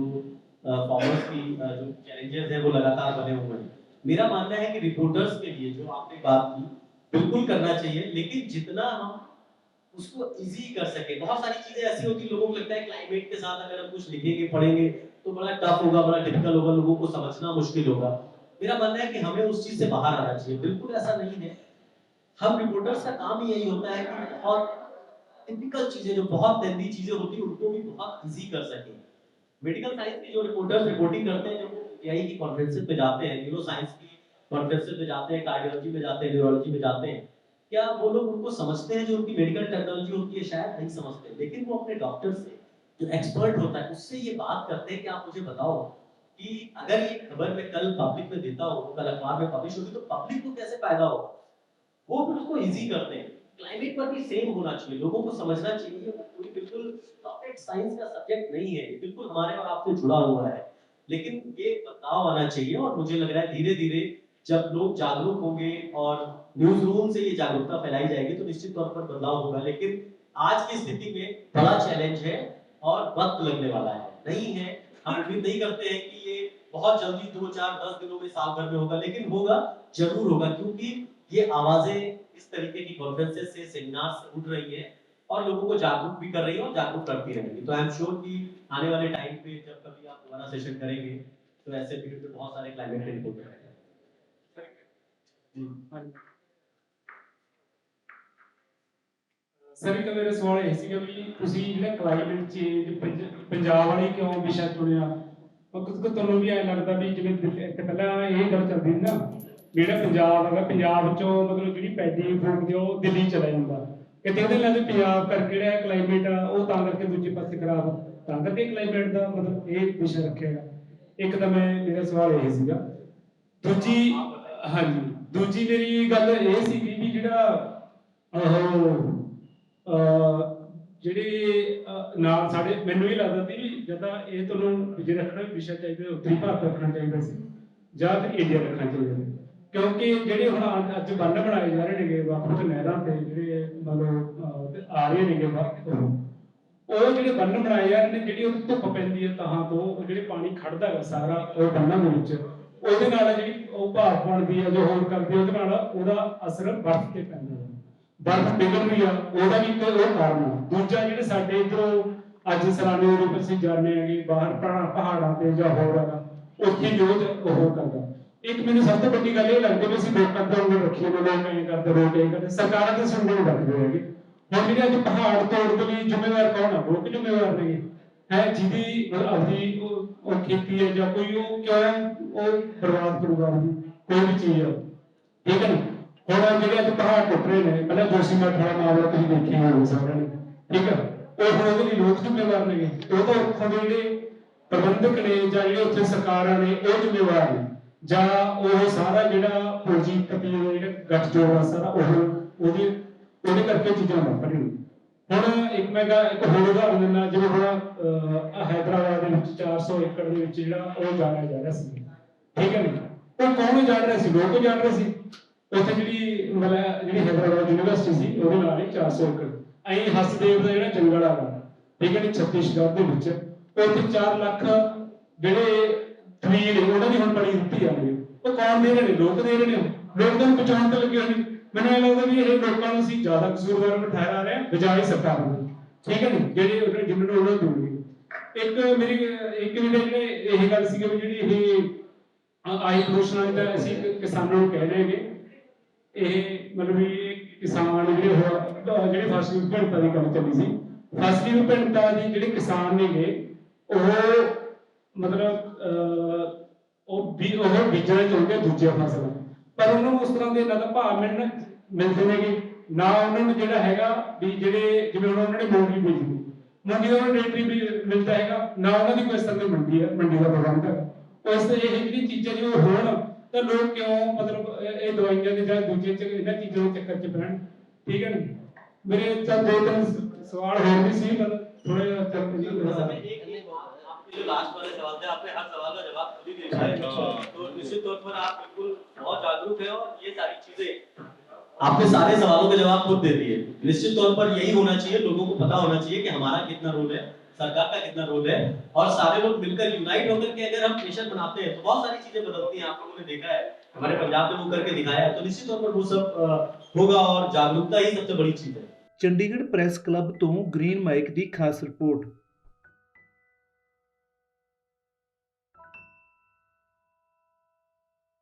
फार्मर्स की जो चैलेंजेस हैं वो लगातार बने हुए हैं। मेरा मानना है कि रिपोर्टर्स के लिए जो आपने बात की बिल्कुल करना चाहिए, लेकिन जितना हम उसको इजी कर सके। बहुत सारी चीजें ऐसी होती, लोगों को लगता है क्लाइमेट के साथ अगर हम कुछ लिखेंगे पढ़ेंगे तो बड़ा टफ होगा, बड़ा डिफिकल्ट होगा, लोगों को समझना मुश्किल होगा। मेरा मानना है कि हमें उस चीज से बाहर आना चाहिए। बिल्कुल ऐसा नहीं है, हम रिपोर्टर्स का काम ही यही होता है कि बहुत टिपिकल चीजें, जो बहुत लेंथी चीजें होती है, उनको भी बहुत इजी कर सके। मेडिकल साइंस के जो रिपोर्टर्स रिपोर्टिंग करते हैं, जब वो एआई की कॉन्फ्रेंसेस पे जाते हैं, न्यूरो साइंस की कॉन्फ्रेंसेस में जाते हैं, कार्डियोलॉजी में जाते हैं, न्यूरोलॉजी में जाते हैं, क्या वो लोग उनको समझते हैं जो उनकी मेडिकल टेक्नोलॉजी होती है? शायद नहीं समझते, लेकिन वो अपने डॉक्टर से जो एक्सपर्ट होता है उससे ये बात करते हैं कि आप मुझे बताओ कि अगर ये खबर मैं कल पब्लिक में देता हूँ, कल अखबार में पब्लिश होगी, तो पब्लिक को कैसे फायदा होगा? वो फिर उसको इजी करते हैं। क्लाइमेट पर भी सेम होना चाहिए, लोगों को समझना चाहिए वो कोई बिल्कुल रॉकेट साइंस का सब्जेक्ट नहीं है, ये बिल्कुल हमारे और आपसे जुड़ा हुआ है, लेकिन ये बदलाव आना चाहिए। और मुझे लग रहा है धीरे धीरे जब लोग जागरूक होंगे और न्यूज रूम से ये जागरूकता फैलाई जाएगी तो निश्चित तौर पर बदलाव होगा। लेकिन आज की स्थिति में बड़ा चैलेंज है और वक्त लगने वाला है, नहीं है। हम उम्मीद नहीं करते हैं कि ये बहुत जल्दी 2, 4, 10 दिनों में, साल भर में होगा, लेकिन होगा, जरूर होगा, क्योंकि ये आवाजें इस तरीके की कॉन्फ्रेंसेस से, सेमिनार से उठ रही है और लोगों को जागरूक भी कर रही है और जागरूक करती रहेगी। तो आई एम श्योर कि आने वाले टाइम पे जब कभी आप दोबारा सेशन करेंगे तो ऐसे पीरियड में बहुत सारे क्लाइमेट रिपोर्ट करेंगे। सर एक मेरा सवाल ਇਹ ਸੀਗਾ ਵੀ ਤੁਸੀਂ ਜਿਹੜਾ ਕਲਾਈਮੇਟ ਚੇਂਜ ਪੰਜਾਬ ਵਾਲੀ ਕਿਉਂ ਵਿਸ਼ਾ ਚੁਣਿਆ? ਕਿਉਂਕਿ ਤੁਹਾਨੂੰ ਵੀ ਐਂ ਲੱਗਦਾ ਵੀ ਜਿਵੇਂ ਇੱਕ ਪਹਿਲਾਂ ਇਹ ਗੱਲ ਚੱਲਦੀ ਸੀ ਨਾ ਵੀ ਜਿਹੜਾ ਪੰਜਾਬ ਹੈਗਾ, ਪੰਜਾਬ ਚੋਂ ਮਤਲਬ ਜਿਹੜੀ ਪੈਡੀ ਫੂਕਦੇ ਉਹ ਦਿੱਲੀ ਚਲਾ ਜਾਂਦਾ, ਕਿਤੇ ਉਹਦੇ ਨਾਲ ਪੰਜਾਬ ਕਰਕੇ ਜਿਹੜਾ ਕਲਾਈਮੇਟ ਆ ਉਹ ਤਾਂ ਕਰਕੇ ਦੂਜੇ ਪਾਸੇ ਖਰਾਬ, ਤਾਂ ਕਰਕੇ ਕਲਾਈਮੇਟ ਦਾ ਮਤਲਬ ਇਹ ਵਿਸ਼ਾ ਰੱਖਿਆ। ਇੱਕ ਤਾਂ ਮੇਰਾ ਸਵਾਲ ਇਹ ਸੀਗਾ। ਦੂਜੀ ਹਾਂਜੀ, ਦੂਜੀ ਮੇਰੀ ਗੱਲ ਇਹ ਸੀਗੀ ਵੀ ਜਿਹੜਾ ਜਿਹੜੇ ਨਾਲ ਸਾਡੇ, ਮੈਨੂੰ ਇਹ ਲੱਗਦਾ ਸੀ ਵੀ ਜਦੋਂ ਇਹ ਤੁਹਾਨੂੰ ਜੇ ਰੱਖਣਾ ਵਿਸ਼ਾ ਚਾਹੀਦਾ ਉੱਤਰੀ ਭਾਰਤ ਰੱਖਣਾ ਚਾਹੀਦਾ ਸੀ ਜਾਂ ਫਿਰ ਇੰਡੀਆ ਰੱਖਣਾ ਚਾਹੀਦਾ ਸੀ, ਕਿਉਂਕਿ ਜਿਹੜੇ ਹੁਣ ਅੱਜ ਬੰਨ ਬਣਾਏ ਜਾ ਰਹੇ ਨੇਗੇ ਵੱਖ-ਵੱਖ ਨਹਿਰਾਂ ਤੇ ਜਿਹੜੇ ਮਤਲਬ ਆ ਰਹੇ ਨੇਗੇ ਉਹ ਜਿਹੜੇ ਬੰਨ ਬਣਾਏ ਜਾ ਰਹੇ ਨੇ, ਜਿਹੜੀ ਉਹ ਧੁੱਪ ਪੈਂਦੀ ਹੈ ਤਾਂ ਤੋਂ ਉਹ ਜਿਹੜੇ ਪਾਣੀ ਖੜਦਾ ਹੈਗਾ ਸਾਰਾ ਉਹ ਬੰਨਾਂ ਦੇ ਵਿੱਚ, ਉਹਦੇ ਨਾਲ ਜਿਹੜੀ ਉਹ ਭਾਪ ਬਣਦੀ ਹੈ ਜੋ ਹੋਰ ਕਰਦੀ ਉਹਦੇ ਨਾਲ ਉਹਦਾ ਅਸਰ ਬਰਫ਼ ਤੇ ਪੈਂਦਾ ਹੈ, ਬਰਫ਼ ਪਿਘਲ ਰਹੀ ਆ, ਉਹਦਾ ਵੀ ਇੱਕ ਉਹ ਕਾਰਨ ਆ। ਦੂਜਾ ਜਿਹੜੇ ਸਾਡੇ ਇੱਧਰੋਂ ਅੱਜ ਸੈਲਾਨੀ ਰੂਪ ਅਸੀਂ ਜਾਂਦੇ ਹੈਗੇ ਬਾਹਰ ਪਹਾੜਾਂ ਤੇ ਜਾਂ ਹੋਰ ਹੈਗਾ ਉੱਥੇ ਜੋ ਉਹ ਕਰਦਾ। ਇੱਕ ਮੈਨੂੰ ਸਭ ਤੋਂ ਵੱਡੀ ਗੱਲ ਇਹ ਲੱਗਦੀ ਵੀ ਅਸੀਂ ਲੋਕਾਂ ਤੋਂ ਉਂਗਲ ਰੱਖੀਏ, ਲੋਕ ਇਹ ਕਰਦੇ, ਲੋਕ ਇਹ ਕਰਦੇ, ਸਰਕਾਰਾਂ ਤੇ ਉਂਗਲ ਰੱਖਦੇ ਹੈਗੇ। ਹੁਣ ਜਿਹੜੇ ਅੱਜ ਪਹਾੜ ਤੋੜਨ ਦੇ ਲਈ ਜ਼ਿੰਮੇਵਾਰ ਕੌਣ ਆ? ਲੋਕ ਜ਼ਿੰਮੇਵਾਰ ਨੇ ਹੈ, ਜਿਹਦੀ ਆਪਦੀ ਉਹ ਖੇਤੀ ਹੈ ਜਾਂ ਕੋਈ ਉਹ ਕਿਉਂ ਉਹ ਬਰਬਾਦ ਕਰੂਗਾ ਕੋਈ ਵੀ ਚੀਜ਼ ਆ, ਠੀਕ ਹੈ ਨਾ। ਹੁਣ ਜਿਹੜੇ ਅੱਜ ਪਹਾੜ ਟੁੱਟ ਰਹੇ ਨੇ, ਪਹਿਲਾਂ ਜੋਸ਼ੀਮਠ ਵਾਲਾ ਮਾਮਲਾ ਤੁਸੀਂ ਦੇਖਿਆ ਹੋਣਾ ਸਾਰਿਆਂ ਨੇ, ਠੀਕ ਹੈ, ਉਹ ਹੁਣ ਉਹਦੇ ਲਈ ਲੋਕ ਜ਼ਿੰਮੇਵਾਰ ਨੇ, ਉਹ ਤਾਂ ਉੱਥੋਂ ਦੇ ਜਿਹੜੇ ਪ੍ਰਬੰਧਕ ਨੇ ਜਾਂ ਜਿਹੜੇ ਉੱਥੇ ਸਰਕਾਰਾਂ ਨੇ ਉਹ ਜ਼ਿੰਮੇਵਾਰ ਨੇ, ਜਾਂ ਉਹ ਸਾਰਾ ਜਿਹੜਾ ਪੂੰਜੀਪਤੀ ਜਿਹੜਾ ਗੱਠਜੋੜ ਆ ਸਾਰਾ ਉਹਦੇ ਕਰਕੇ ਚੀਜ਼ਾਂ ਵਾਪਰ ਰਹੀਆਂ। ਹੁਣ ਇੱਕ ਹੋਰ ਉਦਾਹਰਨ ਦਿੰਦਾ, ਜਿਵੇਂ ਹੁਣ ਹੈਦਰਾਬਾਦ ਦੇ ਵਿੱਚ 400 ਏਕੜ ਦੇ ਵਿੱਚ ਜਿਹੜਾ ਉਹ ਜਾਣਿਆ ਜਾ ਰਿਹਾ ਸੀ, ਠੀਕ ਹੈ ਨਾ, ਉਹ ਕੌਣ ਜਾਣ ਰਿਹਾ ਸੀ? ਲੋਕ ਜਾਣ ਰਹੇ ਸੀ। ਉੱਥੇ ਜਿਹੜੀ ਹੈਦਰਾਬਾਦ ਯੂਨੀਵਰਸਿਟੀ ਸੀ ਉਹਦੇ ਨਾਲ ਹੀ 400 ਏਕੜ ਐਂ ਹਸਦੇਵ ਦਾ ਜਿਹੜਾ ਜੰਗਲ ਆਗਾ, ਠੀਕ ਹੈ, ਛੱਤੀਸਗੜ੍ਹ ਦੇ ਵਿੱਚ ਉੱਥੇ 4 ਲੱਖ ਜਿਹੜੇ ਟ੍ਰੀ ਨੇ ਉਹਨਾਂ ਦੀ ਹੁਣ ਬੜੀ ਦਿੱਤੀ ਜਾਂਦੀ ਹੈ। ਉਹ ਕੌਣ ਦੇ ਰਹੇ ਨੇ? ਲੋਕ ਦੇ ਰਹੇ ਨੇ। ਲੋਕ ਤਾਂ ਬਚਾਉਣ ਤੇ ਲੱਗੇ ਹੋਏ ਨੇ। ਮੈਨੂੰ ਇਹ ਲੱਗਦਾ ਵੀ ਇਹ ਲੋਕਾਂ ਨੂੰ ਅਸੀਂ ਜ਼ਿਆਦਾ ਕਸੂਰਵਾਰ ਠਹਿਰਾ ਰਹੇ ਹਾਂ ਬਜਾਏ ਸਰਕਾਰਾਂ ਨੂੰ, ਠੀਕ ਹੈ ਨਾ, ਜਿਹੜੇ ਜਿਨ੍ਹਾਂ ਨੂੰ ਉਹਨਾਂ ਦੂੰਗੇ। ਇੱਕ ਜਿਹੜੇ ਇਹ ਗੱਲ ਸੀਗੀ ਵੀ ਜਿਹੜੀ ਇਹ ਆਈ ਪੋਲੂਸ਼ਨ ਵਾਲੀ ਤਾਂ ਅਸੀਂ ਕਿਸਾਨਾਂ ਨੂੰ ਕਹਿ ਰਹੇ ਹੈਗੇ, ਇਹ ਮਤਲਬ ਵੀ ਕਿਸਾਨ ਜਿਹੜੇ ਫਸਲੀ ਵਿਭਿੰਨਤਾ ਦੀ ਗੱਲ ਚੱਲੀ ਸੀ, ਫਸਲੀ ਵਿਭਿੰਨਤਾ ਦੀ ਜਿਹੜੇ ਕਿਸਾਨ ਨੇਗੇ ਉਹ ਮਤਲਬ ਉਹ ਬੀਜਣਾ ਚਾਹੁੰਦੇ ਦੂਜੇ ਫਸਲਾਂ, ਪਰ ਉਹਨਾਂ ਨੂੰ ਉਸ ਤਰ੍ਹਾਂ ਦੇ ਨਾ ਤਾਂ ਭਾਅ ਮਿਲਦੇ ਨੇਗੇ, ਨਾ ਉਹਨਾਂ ਨੂੰ ਜਿਹੜਾ ਹੈਗਾ ਵੀ ਜਿਹੜੇ ਜਿਵੇਂ ਹੁਣ ਉਹਨਾਂ ਨੇ ਮੂੰਗੀ ਬੀਜੀ, ਮੂੰਗੀ ਦਾ ਉਹਨਾਂ ਨੂੰ ਰੇਟ ਵੀ ਮਿਲਦਾ ਹੈਗਾ, ਨਾ ਉਹਨਾਂ ਦੀ ਕੋਈ ਇਸ ਤਰ੍ਹਾਂ ਦੀ ਮੰਡੀ ਦਾ ਪ੍ਰਬੰਧ ਹੈ। ਉਸ ਇਹ ਜਿਹੜੀ ਚੀਜ਼ਾਂ ਜੇ ਉਹ ਹੋਣ ਤਾਂ ਲੋਕ ਕਿਉਂ ਮਤਲਬ ਇਹ ਦਵਾਈਆਂ ਦੇ ਜਾਂ ਦੂਜੇ ਇਹਨਾਂ ਚੀਜ਼ਾਂ ਦੇ ਚੱਕਰ 'ਚ ਪੈਣ, ਠੀਕ ਹੈ ਨਾ। ਮੇਰੇ ਤਾਂ 2-3 सवाल और भी सी, पर थोड़े जो लास्ट वाले सवाल थे, आपने हर सवाल का जवाब खुद ही दे दिया है, तो निश्चित तौर पर आप बिल्कुल बहुत जागरूक हैं और ये सारी चीजें आपने सारे सवालों के जवाब खुद दे दिए। निश्चित तौर पर यही होना चाहिए, लोगों को पता होना चाहिए कि हमारा कितना रोल है, सरकार का कितना रोल है, और सारे लोग मिलकर यूनाइट होकर के अगर हम मिशन बनाते हैं तो बहुत सारी चीजें बदलती हैं। आप लोगों ने देखा है, हमारे पंजाब में वो करके दिखाया है, तो निश्चित तौर पर वो सब होगा और जागरूकता ही सबसे बड़ी चीज है। चंडीगढ़ प्रेस क्लब तो ग्रीन माइक की खास रिपोर्ट।